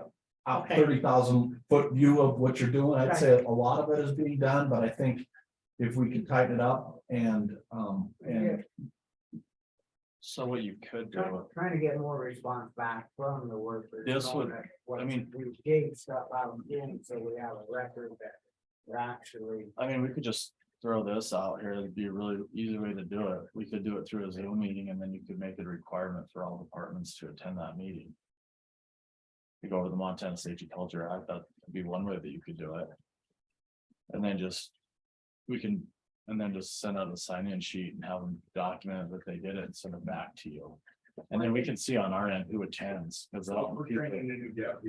Okay. 30,000 foot view of what you're doing. I'd say a lot of it is being done, but I think if we can tighten it up and. So what you could Trying to get more response back from the workers. This knowing would- that what I mean- We gave stuff out in, so we have a record that we're actually. I mean, we could just throw this out here. It'd be a really easy way to do it. We could do it through a Zoom meeting and then you could make it a requirement for all departments to attend that meeting. You go over the Montana Safety Culture Act, that would be one way that you could do it. And then just, and then just send out a sign-in sheet and have them document that they did it and send it back to you. And then we can see on our end who attends, because So we're training to get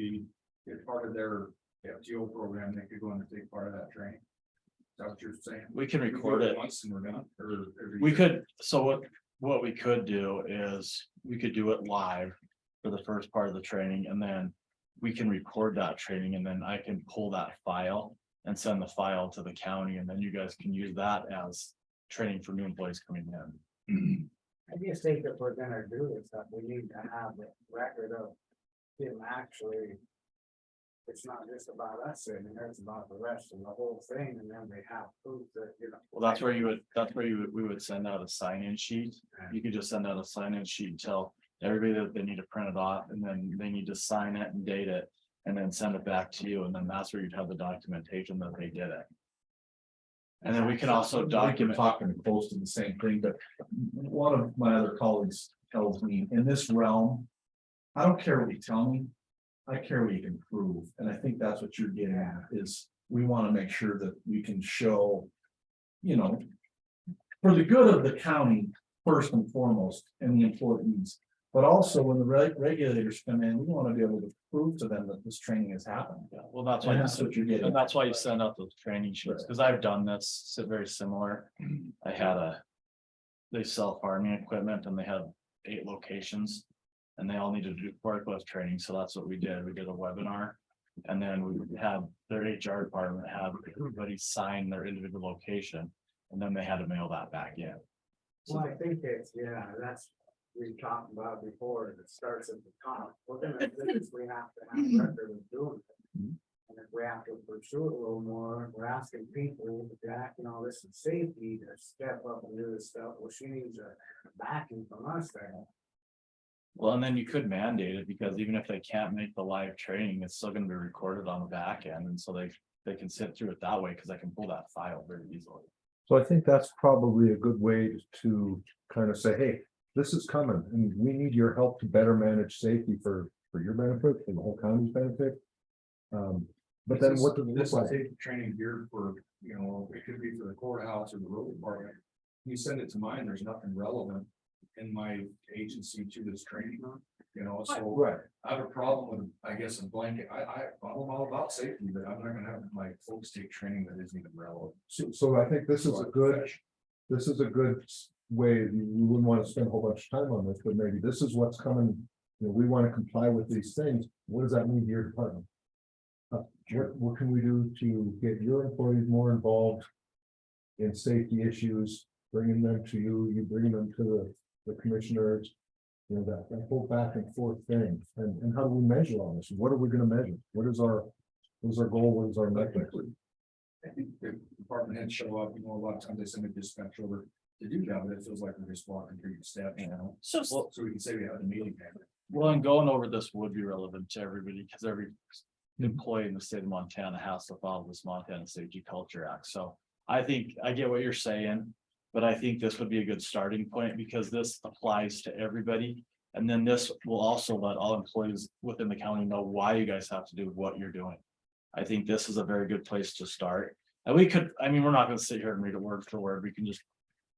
get part of their FTO program, they could go in and take part of that training. Is that what you're saying? we can We do record it. Once and we're done, or every We year? could, so what we could do is, we could do it live for the first part of the training, and then we can record that training, and then I can pull that file and send the file to the county, and then you guys can use that as training for new employees coming in. I just think if we're gonna do this stuff, we need to have a record of him actually. It's not just about us sitting there, it's about the rest of the whole thing, and then we have proof that, you know. Well, that's where we would send out a sign-in sheet. You could just send out a sign-in sheet and tell everybody that they need to print it off, and then they need to sign it and date it. And then send it back to you, and then that's where you'd have the documentation that they did it. And then we can also document. Talking close to the same thing, but one of my other colleagues tells me, in this realm, I don't care what you tell me, I care what you can prove, and I think that's what you're getting at, is we want to make sure that we can show. You know, for the good of the county, first and foremost, and the employees. But also when the regulators come in, we want to be able to prove to them that this training has happened. Yeah, well, that's why, that's what you're getting. And that's why you send out those training sheets, because I've done this, so very similar. I had they sell farming equipment and they had 8 locations. And they all needed to do forklift training, so that's what we did. We did a webinar. And then we had their HR department have everybody sign their individual location. And then they had to mail that back in. Well, I think it's, that's, we talked about before, it starts at the top. We're gonna do this, we have to have a record of doing it. And if we have to pursue it a little more, we're asking people, Jack, this is safety, to step up and do this stuff, well, she needs a backing from us there. Well, and then you could mandate it, because even if they can't make the live training, it's still gonna be recorded on the back end, and so they can sit through it that way, because I can pull that file very easily. So I think that's probably a good way to kind of say, hey, this is coming and we need your help to better manage safety for your benefit, for the whole county's benefit. But then what does it This look is like? safety training geared for, it could be for the courthouse or the road department. You send it to mine, there's nothing relevant in my agency to this training, so. Right. I have a problem with, I guess, a blanket, I'm all about safety, but I'm not gonna have my folks take training that isn't even relevant. So I think this is a good way, we wouldn't want to spend a whole bunch of time on this, but maybe this is what's coming. We want to comply with these things. What does that mean to your department? What can we do to get your employees more involved in safety issues, bringing them to you, bringing them to the commissioners? You know, that whole back and forth thing, and how do we measure all this? What are we gonna measure? What is our goal? What is our metric? I think the department heads show up, you know, a lot of times they send a dispatch over to do that, but it feels like we're just walking through the staff, you know. So, So we can say we had a meeting. well, and going over this would be relevant to everybody, because every employee in the state of Montana has to follow this Montana Safety Culture Act, so I think, I get what you're saying. But I think this would be a good starting point, because this applies to everybody. And then this will also let all employees within the county know why you guys have to do what you're doing. I think this is a very good place to start. And we could, I mean, we're not gonna sit here and read it word for word, we can just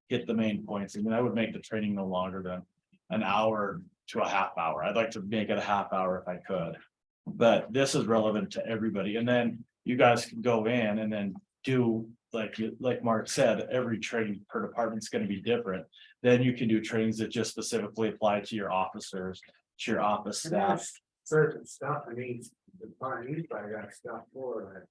get the main points. I mean, I would make the training no longer than an hour to a half hour. I'd like to make it a half hour if I could. But this is relevant to everybody, and then you guys can go in and then do, like Mark said, every training per department is gonna be different. Then you can do trainings that just specifically apply to your officers, to your office And staff. there's certain stuff in each department, he's probably got stuff for like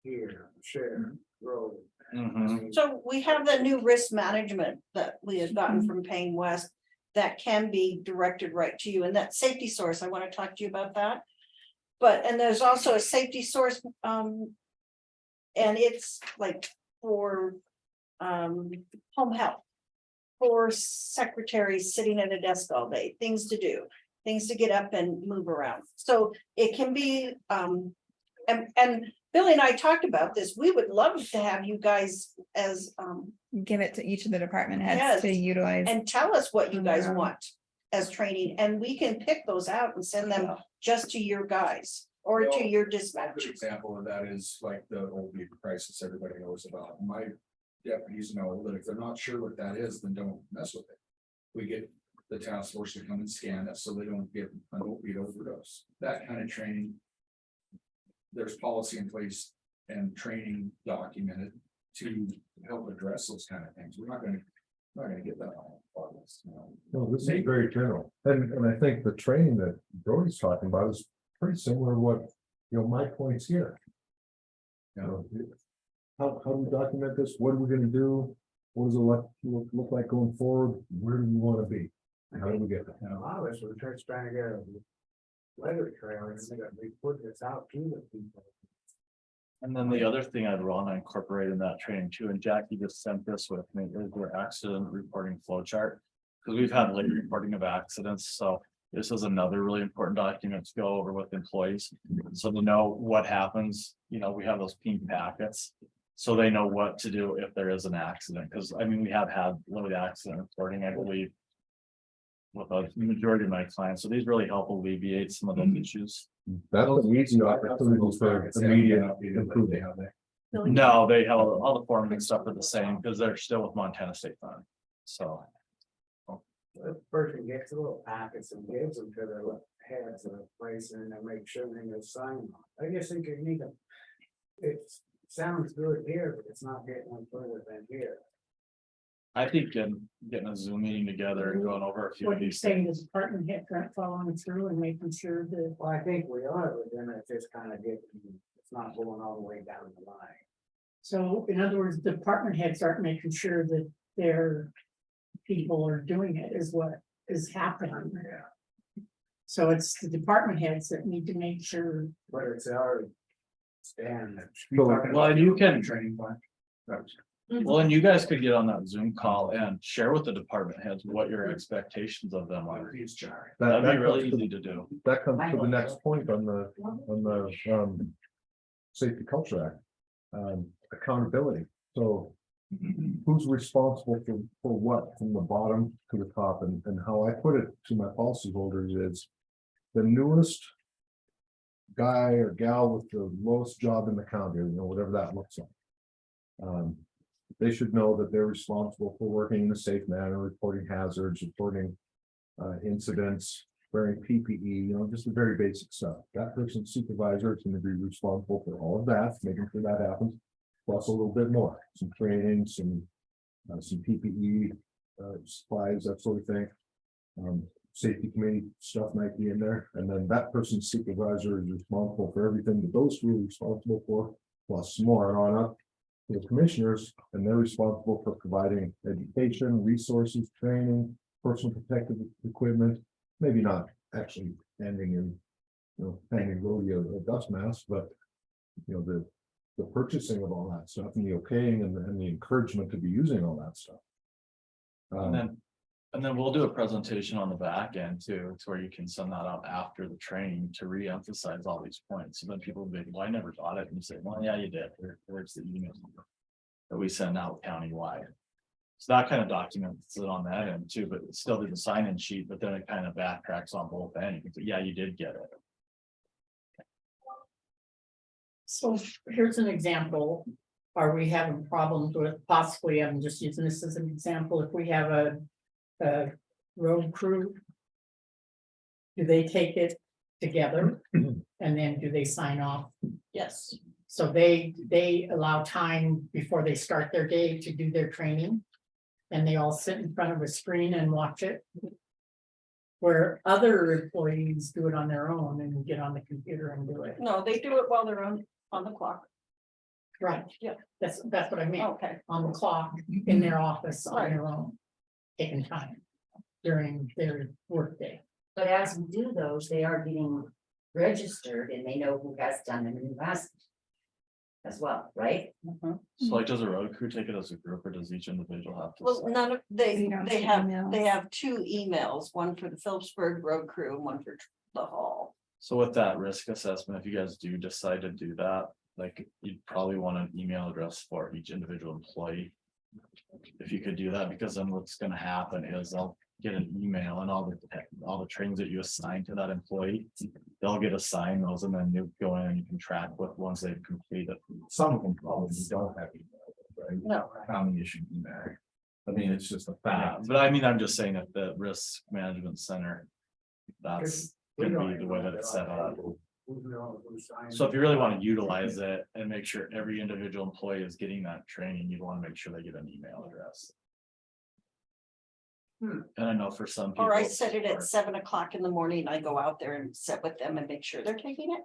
here, share, road. Mhm. So we have the new risk management that we had gotten from Payne West that can be directed right to you, and that safety source, I want to talk to you about that. But, and there's also a safety source, and it's like for home health. For secretaries sitting at a desk all day, things to do, things to get up and move around. So it can be, and Billy and I talked about this. We would love to have you guys as Give it to each of the department heads Yes, to utilize. and tell us what you guys Yeah. want as training, and we can pick those out and send them just to your guys or to Well, your A dispatch. good example of that is like the opioid crisis everybody knows about. My deputies know that if they're not sure what that is, then don't mess with it. We get the task force to come and scan it so they don't get an opioid overdose, that kind of training. There's policy in place and training documented to help address those kind of things. We're not gonna get that on this, you know. No, this is very general, and I think the training that Brody's talking about is pretty similar to what, you know, my points here. You know, how do we document this? What are we gonna do? What does it look like going forward? Where do we wanna be? How do we get there? And a lot of us were just trying to get a weather trail, and we put this out to the people. And then the other thing I'd want to incorporate in that training too, and Jackie just sent this with me, is their accident reporting flow chart. Because we've had late reporting of accidents, so this is another really important document to go over with employees. So to know what happens, you know, we have those pink packets. So they know what to do if there is an accident, because I mean, we have had load accident reporting, I believe. With a majority of my clients, so these really help alleviate some of those issues. That's an easy opportunity for immediate improvement. No, they have all the forms and stuff are the same, because they're still with Montana State Fund, so. The person gets a little packets and gives them to their heads of the place, and they make sure they get signed on. I just think you need them. It sounds good here, but it's not getting any further than here. I think getting a Zoom meeting together and going over a few What of you're these saying things. is department head aren't following through and making sure that. Well, I think we are, but then it's just kind of getting, it's not going all the way down the line. So in other words, department heads aren't making sure that their people are doing it is what is happening. So it's the department heads that need to make sure. But it's our stand. Well, and you can, Training plan. well, and you guys could get on that Zoom call and share with the department heads what your expectations of them are. That'd be really easy to do. That comes to the next point on the Safety Culture Act. Accountability, so who's responsible for what from the bottom to the top, and how I put it to my policyholders is the newest guy or gal with the lowest job in the county, you know, whatever that looks like. They should know that they're responsible for working in a safe manner, reporting hazards, reporting incidents, wearing PPE, you know, just the very basic stuff. That person's supervisor is going to be responsible for all of that, making sure that happens. Plus a little bit more, some training, some PPE, supplies, that sort of thing. Safety committee stuff might be in there, and then that person's supervisor is responsible for everything that those two are responsible for, plus more, and on up to the commissioners, and they're responsible for providing education, resources, training, personal protective equipment, maybe not actually ending in, hanging rodeo or dust mask, but the purchasing of all that stuff and the okaying and the encouragement to be using all that stuff. And then we'll do a presentation on the back end too, to where you can send that out after the training to re-emphasize all these points. So then people will be, well, I never got it. And you say, well, yeah, you did. Where's the email that we send out countywide? So that kind of documents it on that end too, but it still did the sign-in sheet, but then it kind of backtracks on both ends. You can say, yeah, you did get it. So here's an example. Are we having problems with possibly, I'm just using this as an example, if we have a road crew? Do they take it together and then do they sign off? Yes. So they allow time before they start their day to do their training. And they all sit in front of a screen and watch it. Where other employees do it on their own and get on the computer and do it. No, they do it while they're on the clock. Right, Yeah. that's what I mean, Okay. on the clock, in their office, on their own, taking time during their workday. But as we do those, they are getting registered and they know who has done them in the past. As well, right? So like, does a road crew take it as a group or does each individual have to? Well, sign? none of, We don't they get have, emails. they have two emails, one for the Phillipsburg Road Crew and one for the hall. So with that risk assessment, if you guys do decide to do that, like you'd probably want an email address for each individual employee. If you could do that, because then what's gonna happen is they'll get an email and all the trainings that you assign to that employee. They'll get assigned those and then you go in and you can track what ones they've completed. Some of them probably don't have email, right? No. County issued email. I mean, it's just a fact. But I mean, I'm just saying that the risk management center. That's gonna be the way that it's set up. So if you really want to utilize it and make sure every individual employee is getting that training, you'd want to make sure they get an email address. And I know for some people. Or I set it at 7 o'clock in the morning. I go out there and sit with them and make sure they're taking it.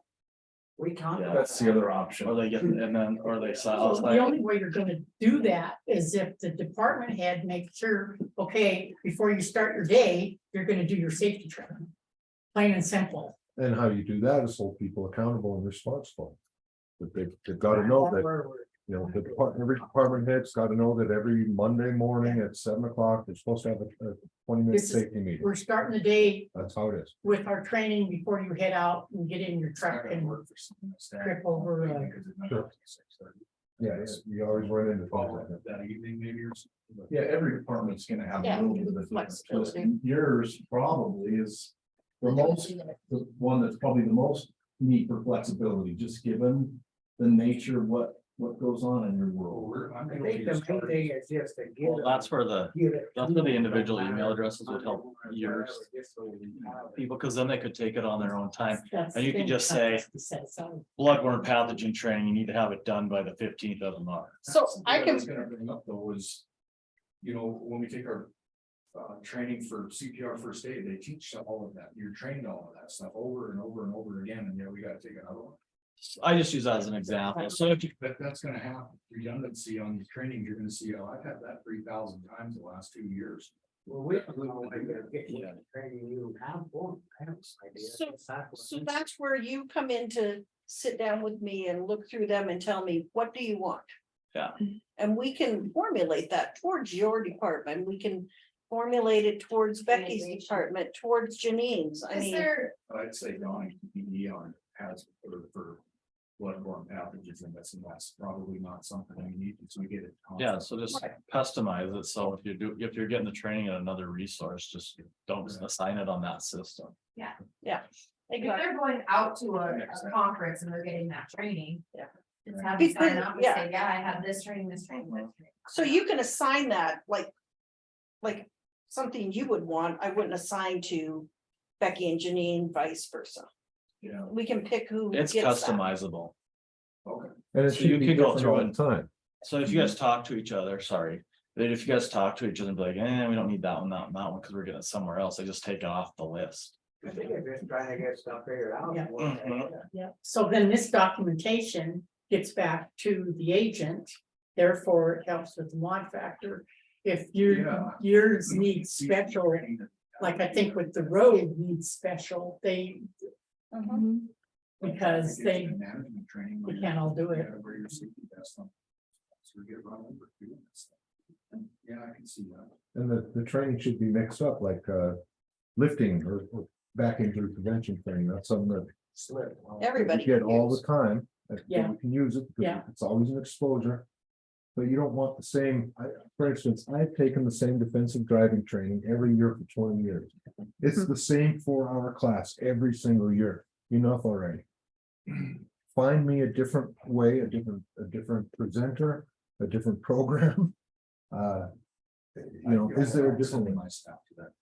We can't. Yeah. That's the other option. Or they get, and then, or they sign. So the only way you're gonna do that is if the department head makes sure, okay, before you start your day, you're gonna do your safety training. Plain and simple. And how you do that is hold people accountable and responsible. But they've got to know that, every department head's got to know that every Monday morning at 7 o'clock, they're supposed to have a 20-minute This is- safety meeting. We're starting the day That's how it is. with our training before you head out and get in your truck and trip over. Sure. Yeah, you always run into things like that. That evening maybe or something. Yeah, every department's gonna have. a Yeah, little bit of different flexibility. twist. Yours probably is the one that's probably the most need for flexibility, just given the nature of what goes on in your world. Well, that's where the individual email addresses would help yours people, because then they could take it on their own time. And you could just say, bloodborne pathogen training, you need to have it done by the 15th of the month. So I What I was can, gonna bring up though was, when we take our training for CPR first aid, they teach all of that. You're trained all of that stuff over and over and over again, and we gotta take another one. I just use that as an example. So if you, That's gonna have redundancy on the training. You're gonna see, I've had that 3,000 times the last 2 years. Well, we don't know what you're getting the training you have for. I have an idea. so that's where you come in to sit down with me and look through them and tell me, what do you want? Yeah. And we can formulate that towards your department. We can formulate it towards Becky's department, towards Janine's. I Is mean, there, I'd say Donnie, ER has for bloodborne pathogens, and that's probably not something we need to get it. yeah, so just customize it. So if you're getting the training at another resource, just don't assign it on that system. yeah. if they're going out to a conference and they're getting that training. Yeah. Just have them sign Because- up and yeah. say, yeah, I have this training, this training, this training. So you can assign that like something you would want, I wouldn't assign to Becky and Janine, vice versa. Yeah. We can pick who It's gets that. customizable. Okay. And it So should you be can go different through all it. the time. So if you guys talk to each other, but if you guys talk to each other and be like, we don't need that one, that one, because we're getting it somewhere else, they just take it off the list. I think they're just trying to get stuff figured out. Yeah. Mhm. Yeah, so then this documentation gets back to the agent, therefore it helps with the mod factor. if Yeah. yours needs special, like I think with the road needs special, they. Because they Management training. we can't all do it. Yeah, where your safety vest on. So we get run over doing that stuff. Yeah, I can see that. And the training should be mixed up like lifting or back injury prevention training. That's something that Everybody. we get can all use. the time. and Yeah. We can use it. because Yeah. It's always an exposure. But you don't want the same, for instance, I've taken the same defensive driving training every year for 20 years. It's the same 4-hour class every single year. Enough already. Find me a different way, a different presenter, a different program. Is there a different way? My staff to that.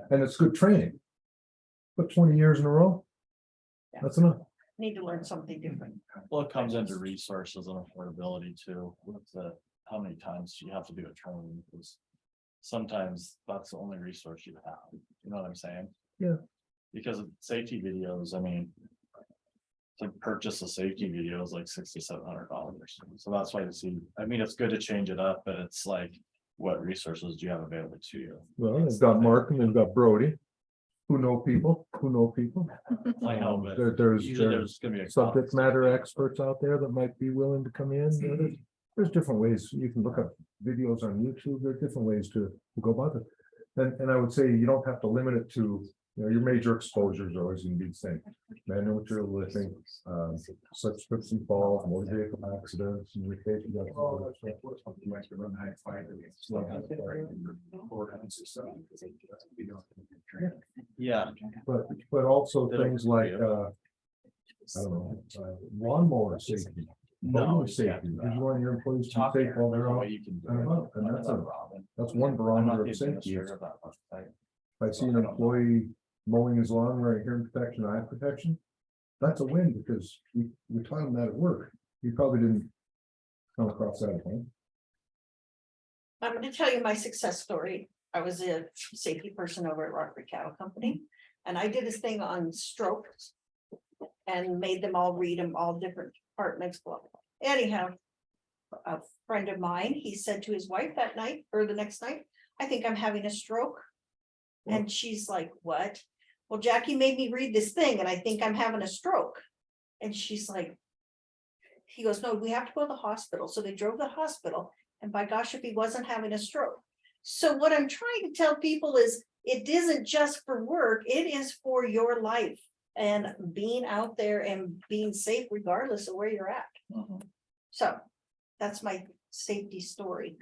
And it's good training. But 20 years in a row? That's enough. Need to learn something different. Well, it comes into resources and affordability too, with the, how many times you have to do a training, because sometimes that's the only resource you have, you know what I'm saying? Yeah. Because of safety videos, I mean, to purchase a safety video is like $600-700, so that's why you see, I mean, it's good to change it up, but it's like, what resources do you have available to you? Well, they've got Mark and they've got Brody. Who know people. I know, but There's usually there's gonna be a subject cost. matter experts out there that might be willing to come in. There's different ways. You can look up videos on YouTube. There are different ways to go about it. And I would say you don't have to limit it to, your major exposures are always gonna be the same. Manual material lifting, slip, trips and falls, motor vehicle accidents. In your case, you got all that stuff. You like to run high five. Yeah, But also things like, I don't know, lawnmower safety. Mowing safety, because you want your employees to be safe while they're out. you can do and about, it. and that's one I'm barometer not the of safety. administrator of that much, right? If I see an employee mowing his lawn wearing hearing protection, eye protection, that's a win because we taught him that at work. You probably didn't come across that at home. I'm gonna tell you my success story. I was a safety person over at Rockford Cattle Company, and I did this thing on strokes. And made them all read them, all different departments, blah, blah, blah. Anyhow. A friend of mine, he said to his wife that night or the next night, I think I'm having a stroke. And she's like, what? Well, Jackie made me read this thing and I think I'm having a stroke. And she's like. He goes, no, we have to go to the hospital. So they drove to the hospital. And by gosh, if he wasn't having a stroke. So what I'm trying to tell people is it isn't just for work, it is for your life. And being out there and being safe regardless of where you're at. So that's my safety story.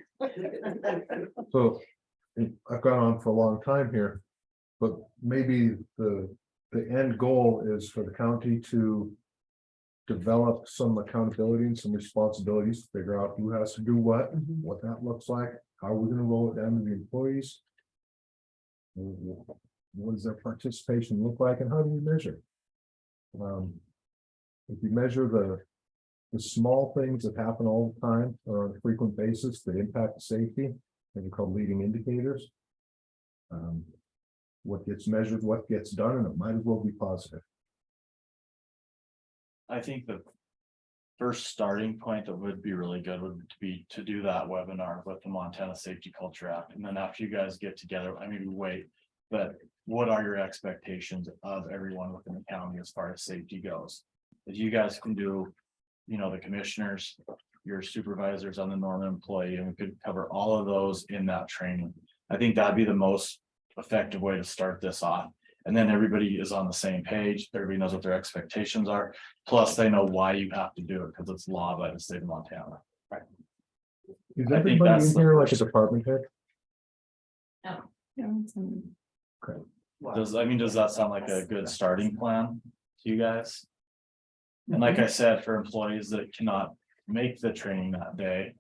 So I've gone on for a long time here, but maybe the end goal is for the county to develop some accountability and some responsibilities, to figure out who has to do what that looks like, how we're gonna roll it down to the employees. What does their participation look like and how do we measure? If you measure the small things that happen all the time or on a frequent basis that impact safety, they're called leading indicators. What gets measured, what gets done, and it might as well be positive. I think the first starting point that would be really good would be to do that webinar with the Montana Safety Culture Act. And then after you guys get together, I mean, wait, but what are your expectations of everyone within the county as far as safety goes? If you guys can do, the commissioners, your supervisors on the Norman employee, and we could cover all of those in that training. I think that'd be the most effective way to start this off. And then everybody is on the same page. Everybody knows what their expectations are. Plus, they know why you have to do it because it's law by the state of Montana. Right. Is I think everybody that's in here like a department head? Does that sound like a good starting plan to you guys? And like I said, for employees that cannot make the training that day,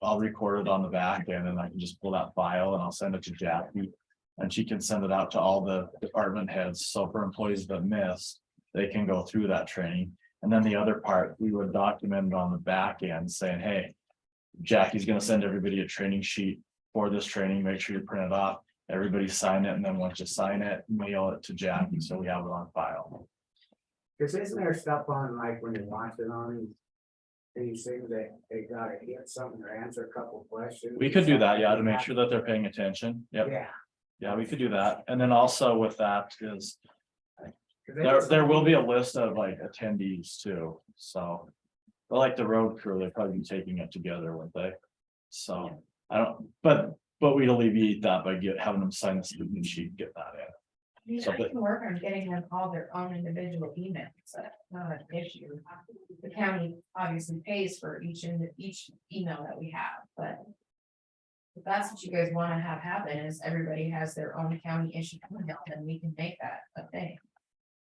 I'll record it on the back end and I can just pull that file and I'll send it to Jackie. And she can send it out to all the department heads. So for employees that miss, they can go through that training. And then the other part, we would document it on the back end saying, hey, Jackie's gonna send everybody a training sheet for this training. Make sure you print it off. Everybody sign it. And then once you sign it, mail it to Jackie. So we have it on file. Cause isn't there stuff on like when you watch it on these things that they gotta get something or answer a couple questions. We could do that, yeah, to make sure that they're paying attention. Yep. Yeah. Yeah, we could do that. And then also with that is, 'Cause they there just- will be a list of like attendees too, so. But like the road crew, they'll probably be taking it together, won't they? So, I don't, but we'd alleviate that by having them sign the student sheet, and get that in. So, I but- can work on getting them all their own individual emails, so that's not an issue. The county obviously pays for each email that we have, but. If that's what you guys wanna have happen, is everybody has their own county issued email, then we can make that a thing.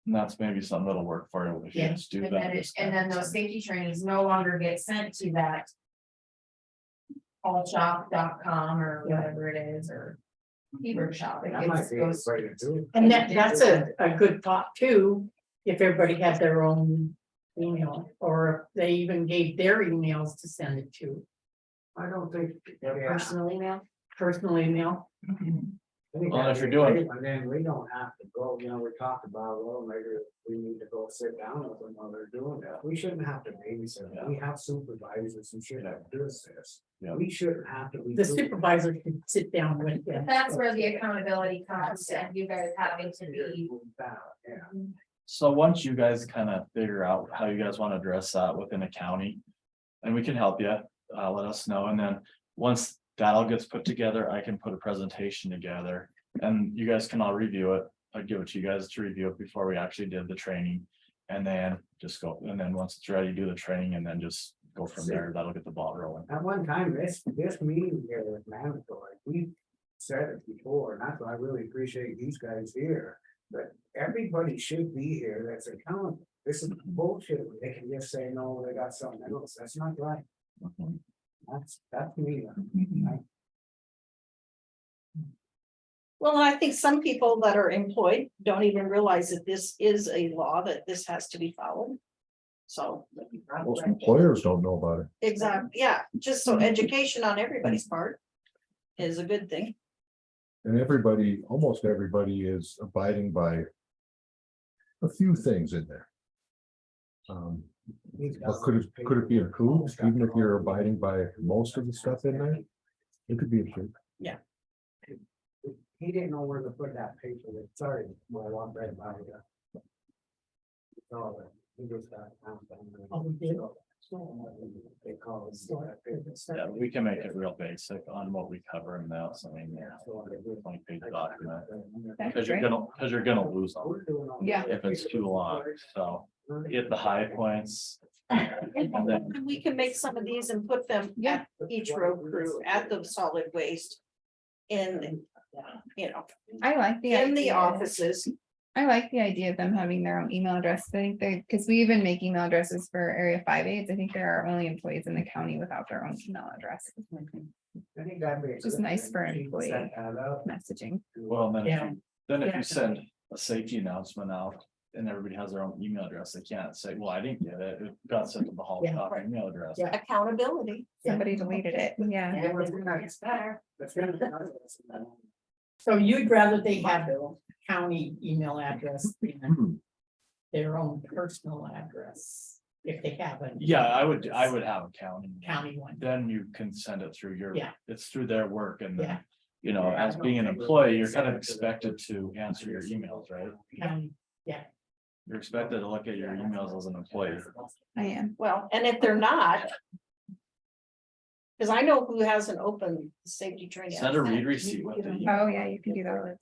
And that's maybe something that'll work for you if you just do And that. then and then those safety trainings no longer get sent to that. allshop.com or whatever it is, or Hebrew shop. It That might gets be a goes. way to do it. And that's a good thought too, if everybody had their own email, or if they even gave their emails to send it to. I don't think. Personal email? Personal email. Well, if you're doing- And then we don't have to go, you know, we talked about, well, maybe we need to go sit down with them while they're doing that. We shouldn't have to babysit. them. We have supervisors who should have this. Yeah. We shouldn't have to. be The doing- supervisor can sit down with them. That's where the accountability comes, and you guys having to be. Yeah. So once you guys kind of figure out how you guys want to address that within a county. And we can help you, let us know, and then once that all gets put together, I can put a presentation together. And you guys can all review it, I'd give it to you guys to review it before we actually did the training. And then just go, and then once it's ready, do the training and then just go from there, that'll get the ball rolling. At one time, this meeting here was mandatory. We said it before, and that's why I really appreciate these guys here. But everybody should be here that's accountable. This is bullshit. They can just say, no, they got something else. That's not right. Mhm. That's me. Well, I think some people that are employed don't even realize that this is a law, that this has to be followed. So. Most employers don't know about it. Exactly, yeah, just so education on everybody's part is a good thing. And everybody, almost everybody is abiding by a few things in there. But could it be improved, even if you're abiding by most of the stuff in there? It could be improved. He didn't know where to put that paper. Sorry, well, I walked right by it. Oh, he just got. Oh, we did? They call it. Yeah, we can make it real basic on what we cover in that, so I mean, yeah, 20-page document. Because you're gonna lose them Yeah. if it's too long, so get the high points. And then, We can make some of these and put them at each road crew at the solid waste. In, you know, I like the. in the idea. offices. I like the idea of them having their own email address. I think they, because we even make email addresses for Area 5 aides. I think there are only employees in the county without their own email address. I think that'd be. Which is nice for employee messaging. well, then, Yeah. if Yeah. you send a safety announcement out. And everybody has their own email address, they can't say, well, I didn't get it, it got sent to the hall Yeah. shop email address. Yeah. Accountability. Somebody deleted it. Yeah. It's better. So you'd rather they have their own county email address than their own personal address, if they have a. Yeah, I would have a county. County one. Then you can send it through your, Yeah. it's through their work and Yeah. then, you know, as being an employee, you're kind of expected to answer your emails, right? County, You're expected to look at your emails as an employee. I am. Well, and if they're not. Cause I know who hasn't opened safety training. Send a read receipt with it. Oh, yeah, you can do that.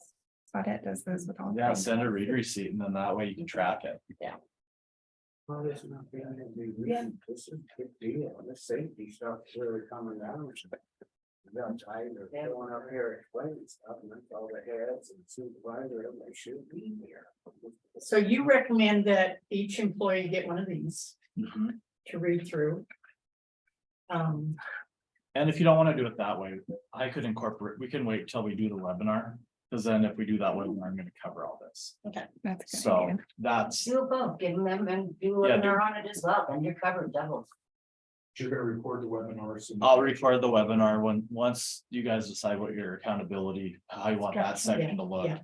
Audit does those with all. Yeah, things. send a read receipt and then that way you can track it. Well, it's not being a big reason. This is a big deal. This safety stuff is really coming down. They're tired of going up here explaining stuff and that's all the heads and supervisor, they should be here. so you recommend that each employee get one of these Mm-hmm. to read through. And if you don't want to do it that way, I could incorporate, we can wait till we do the webinar. Cause then if we do that webinar, I'm gonna cover all this. That's a good So idea. that's, Do both, give them and do Yeah, a webinar on it as well, then you're covered double. You're gonna record the webinar. so- I'll record the webinar once you guys decide what your accountability, how you want that section to look. Yeah.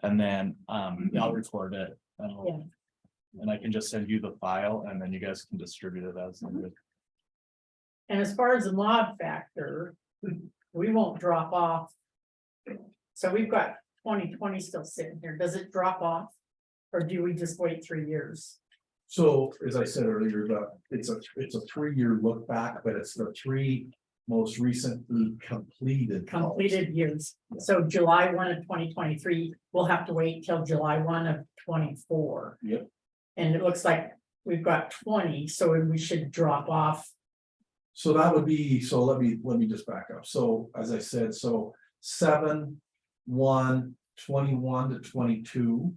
And then, I'll record it. And Yeah. and I can just send you the file and then you guys can distribute it as needed. And as far as the mod factor, we won't drop off. So we've got 2020 still sitting here. Does it drop off? Or do we just wait 3 years? So, as I said earlier, it's a 3-year look back, but it's the 3 most recently completed. Completed years. So July 1 of 2023, we'll have to wait till July 1 of 24. Yep. And it looks like we've got 20, so we should drop off. So that would be, so let me just back up. So as I said, so 7, 1, 21 to 22.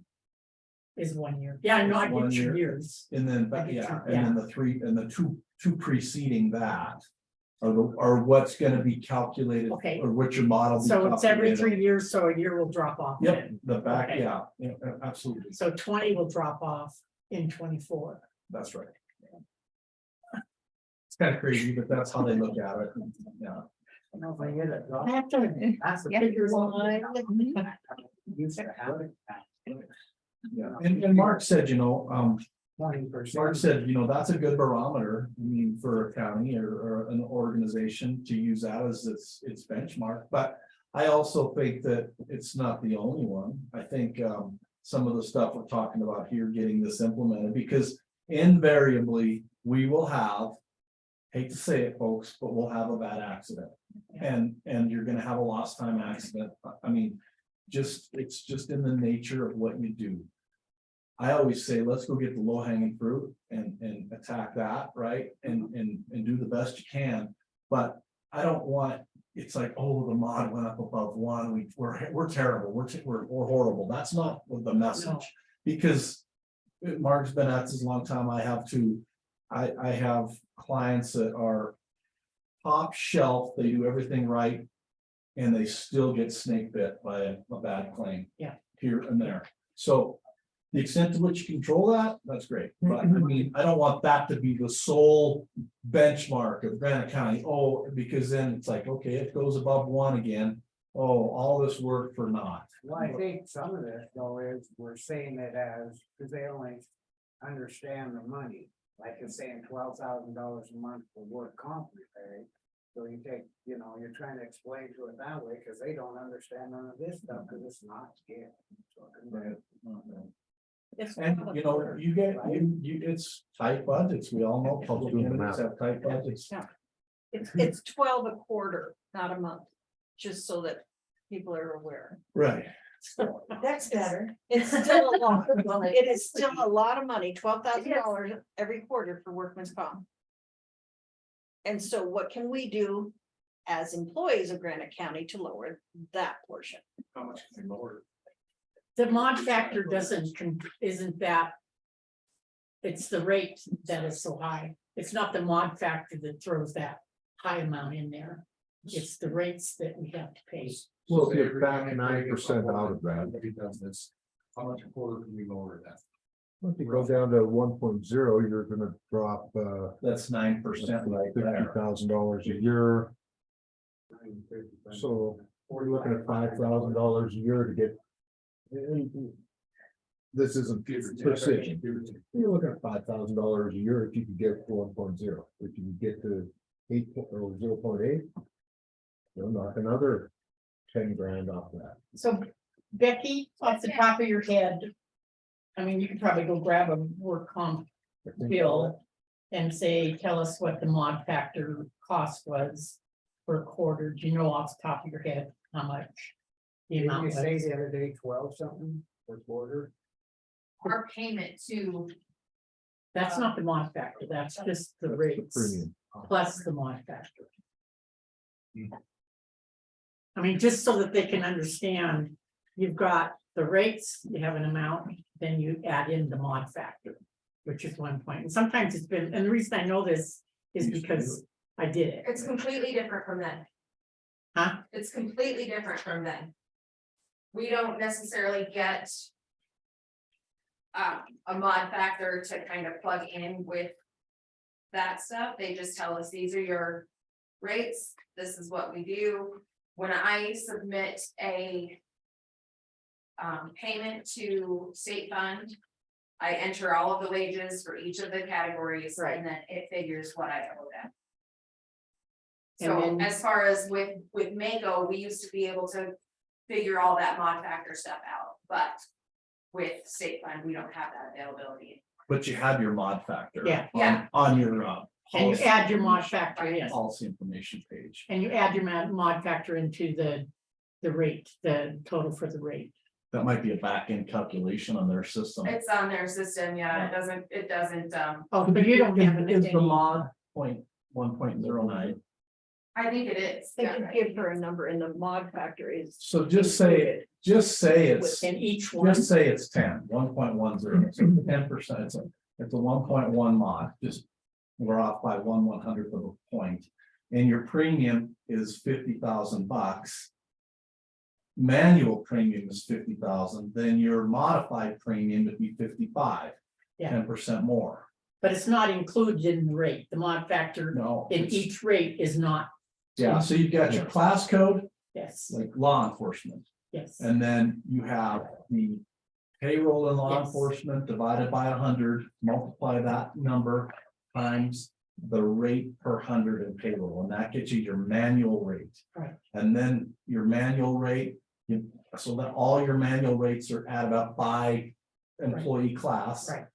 Is 1 year. Yeah, I know, I One get 2 year. years. And then, I get yeah, you, and then the 3 and the two preceding that. Are what's gonna be calculated, Okay. or what your model. be So it's every calculated. 3 years, so a year will drop off. Yep, then. the back, Okay. yeah, absolutely, So 20 will drop off in 24. that's right. It's kind of crazy, but that's how they look at it, yeah. I don't know if I get it. I have to ask the Yeah. figures on. Yeah, and Mark said, 20%. Mark said, that's a good barometer, I mean, for a county or an organization to use that as its benchmark, but. I also think that it's not the only one, I think, some of the stuff we're talking about here, getting this implemented, because invariably, we will have. Hate to say it, folks, but we'll have a bad accident, and you're gonna have a lost time accident, I mean. It's just in the nature of what you do. I always say, let's go get the low hanging fruit and attack that, right? And do the best you can. But I don't want, it's like, oh, the mod went up above 1, we're terrible, we're horrible. That's not the message. No. Because Mark's been at this a long time, I have too. I have clients that are top shelf, they do everything right. And they still get snake bit by a bad claim. Yeah. Here and there. So the extent to which you control that, that's great. But I mean, I don't want that to be the sole benchmark of Granite County. Oh, because then it's like, okay, if it goes above 1 again, oh, all this work for naught. Well, I think some of this though is, we're saying it as, because they only understand the money. Like it's saying $12,000 a month for work comp repair. So you take, you're trying to explain to it that way, because they don't understand none of this stuff, because it's not scale. And you get, it's tight budgets. We all know public entities have tight budgets. It's 12 a quarter, not a month, just so that people are aware. Right. That's better. It's still a lot. It is still a lot of money, $12,000 every quarter for workman's comp. And so what can we do as employees of Granite County to lower that portion? How much can they lower? The mod factor isn't that. It's the rate that is so high. It's not the mod factor that throws that high amount in there. It's the rates that we have to pay. Well, if you're back 9% out of that. Because this, how much a quarter can we lower that? If you go down to 1.0, you're gonna drop, that's 9% right there. $50,000 a year. So we're looking at $5,000 a year to get. This isn't precision. You're looking at $5,000 a year if you could get to 1.0. If you could get to 8 or 0.8. You'll knock another 10 grand off that. So Becky, off the top of your head. I mean, you could probably go grab a work comp I think- bill. And say, tell us what the mod factor cost was per quarter. Do you know off the top of your head how much? The Didn't amount you say was? the other day 12 something per quarter? Our payment to. That's not the mod factor, that's just the rates Premium. plus the mod factor. I mean, just so that they can understand, you've got the rates, you have an amount, then you add in the mod factor, which is 1 point. And sometimes it's been, and the reason I know this is because I did it. It's completely different from then. Huh? It's completely different from then. We don't necessarily get. A mod factor to kind of plug in with. That stuff, they just tell us, these are your rates, this is what we do. When I submit a. Payment to state fund. I enter all of the wages for each of the categories, and then it figures what I owe them. And then- as far as with Mako, we used to be able to figure all that mod factor stuff out, but with state fund, we don't have that availability. But you have your mod factor. Yeah. Yeah. On your, And you policy- add your mod factor in, Policy information page. and you add your mod factor into the rate, the total for the rate. That might be a back end calculation on their system. It's on their system, yeah, it doesn't, Oh, but you don't have Is the any. mod 1.09? I think it is. They can give her a number and the mod factor is. So just say it's, Within each one. just say it's 1.10, so 10%, it's a 1.1 mod, just. We're off by 1/100th of a point, and your premium is $50,000. Manual premium is 50,000, then your modified premium would be 55, Yeah. 10% more. But it's not included in the rate, the mod factor No. in it's- each rate is not, Yeah, so you've got your class code, yes, like law enforcement. yes. And then you have the payroll in law Yes. enforcement divided by 100, multiply that number times the rate per 100 in payroll, and that gets you your manual rate. Right. And then your manual rate, so that all your manual rates are added up by employee class. Right.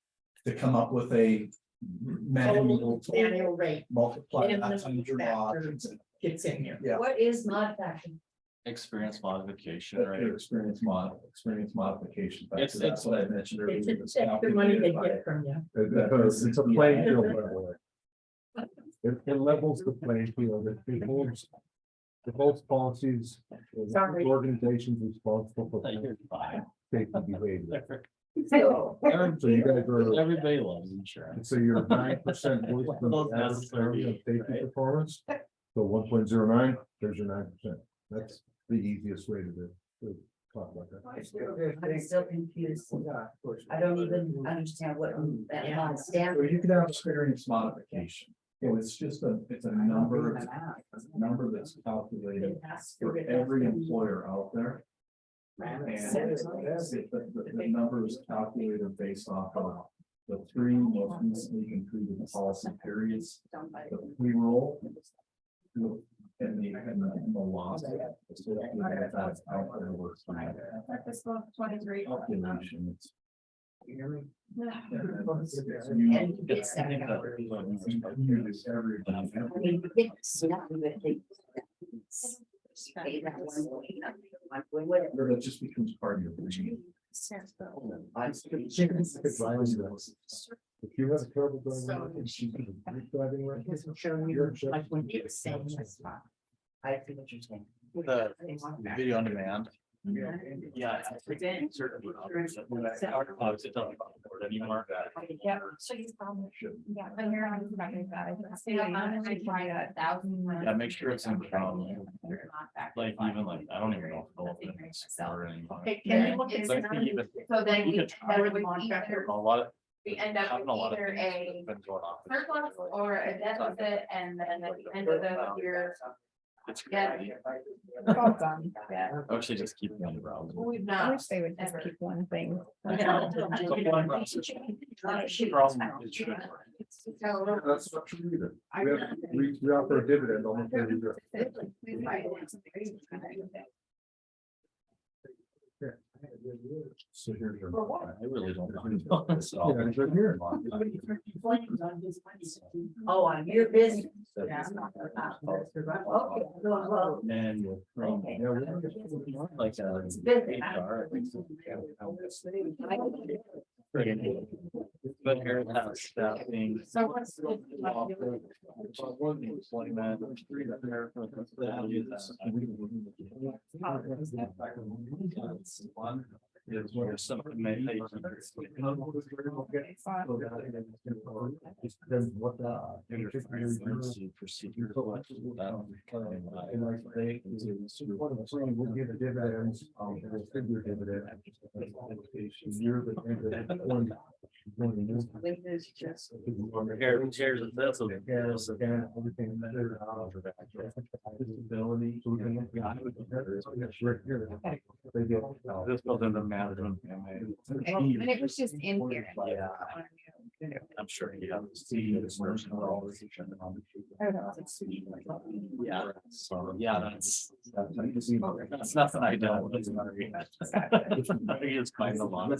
To come up with a manual. Total annual rate Multiply And that the times your factor. mod. gets in here. Yeah. What is mod factor? Experience modification, right? Experience modification. It's- That's what I mentioned earlier. It's the money they get from you. It's a playing field, by the way. It levels the playing field, it holds policies, Sorry. organizations responsible for safety behavior. So, So you guys are, Everybody loves insurance. so you're 9% voice from the average area of safety performance. So 1.09, there's your 9%. That's the easiest way to talk about that. I'm still confused. I don't even understand what that mod stands So for. you could have experience modification. So it's just it's a number, that's calculated for every employer out there. And the number is calculated based off of the three most recently concluded policy periods, the pre-roll. And the loss. So that's out there works. Fiscal 23. Calculation, it's- And it's that number. I mean, you get stuck with it. Pay that one, whatever. That just becomes part of your regime. If you have trouble driving record, Like when he was saying this. I see what you're saying. The video on demand. Yeah. Anymore. Yeah, so you probably should. Yeah, but here on the record, guys. I try a thousand. Yeah, make sure it's in Chrome. Like even like, I don't even know. if it's or anything. Okay, can you look at Like, that? even- So then You we, could try then with we mod factor. A lot of, we end up having a with lot of either things a been going on. surplus or a deficit, and then at the end of the year, It's Yeah. crazy. Well done, yeah. Actually, just keep it on the browser. we've I not. wish they would just ever. keep one thing. that's what you need. We offer a dividend almost every year. So here's your. I really don't know. So- Yeah, it's right here. Oh, on your business. Yeah. Okay, well, And you'll Chrome. Okay. Yeah, we're gonna get like HR. But here it has staffing. So what's the- One is where some may. Then what the. Procedure. And like they, we'll give dividends, we'll figure dividend. You're the. Here's this. Everything. Disability. So we can look at it. Right here. They get. This goes into management. And it was just in here. Yeah. I'm sure you have. Yeah, so, yeah, that's nothing I don't. It's quite a lot.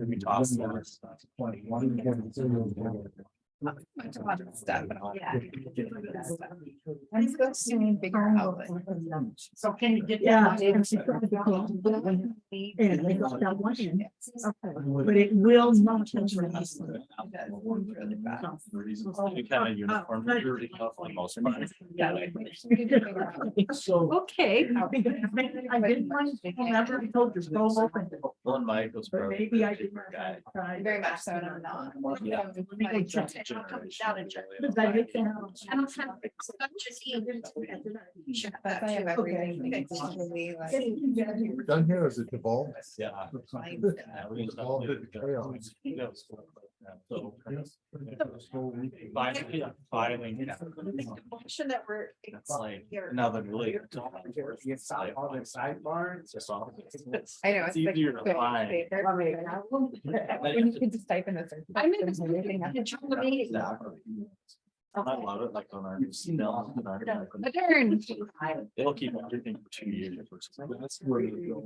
We toss Stuff. Yeah. I'm supposed to need bigger outlets. So can you get Yeah. that? But it will not touch the rest of it. Kind of uniform. Most of mine. So. Okay. I didn't want to, never told you, go open. Well, and Michael's But probably. maybe I a did bigger guy. not. Very much so, and I'm not. Yeah. Because I didn't know. I don't have such a team. But I have everything. Basically, like, We're done here, is it devolved? Yeah. Yeah, we just all did the trail. So. Filing. Motion that we're. It's like, now that really. Sidebars. Just all. I know. It's easier to find. When you can just type in this. I'm in the meeting. I love it, like on our. Adjourn. It'll keep everything for 2 years. That's where you go.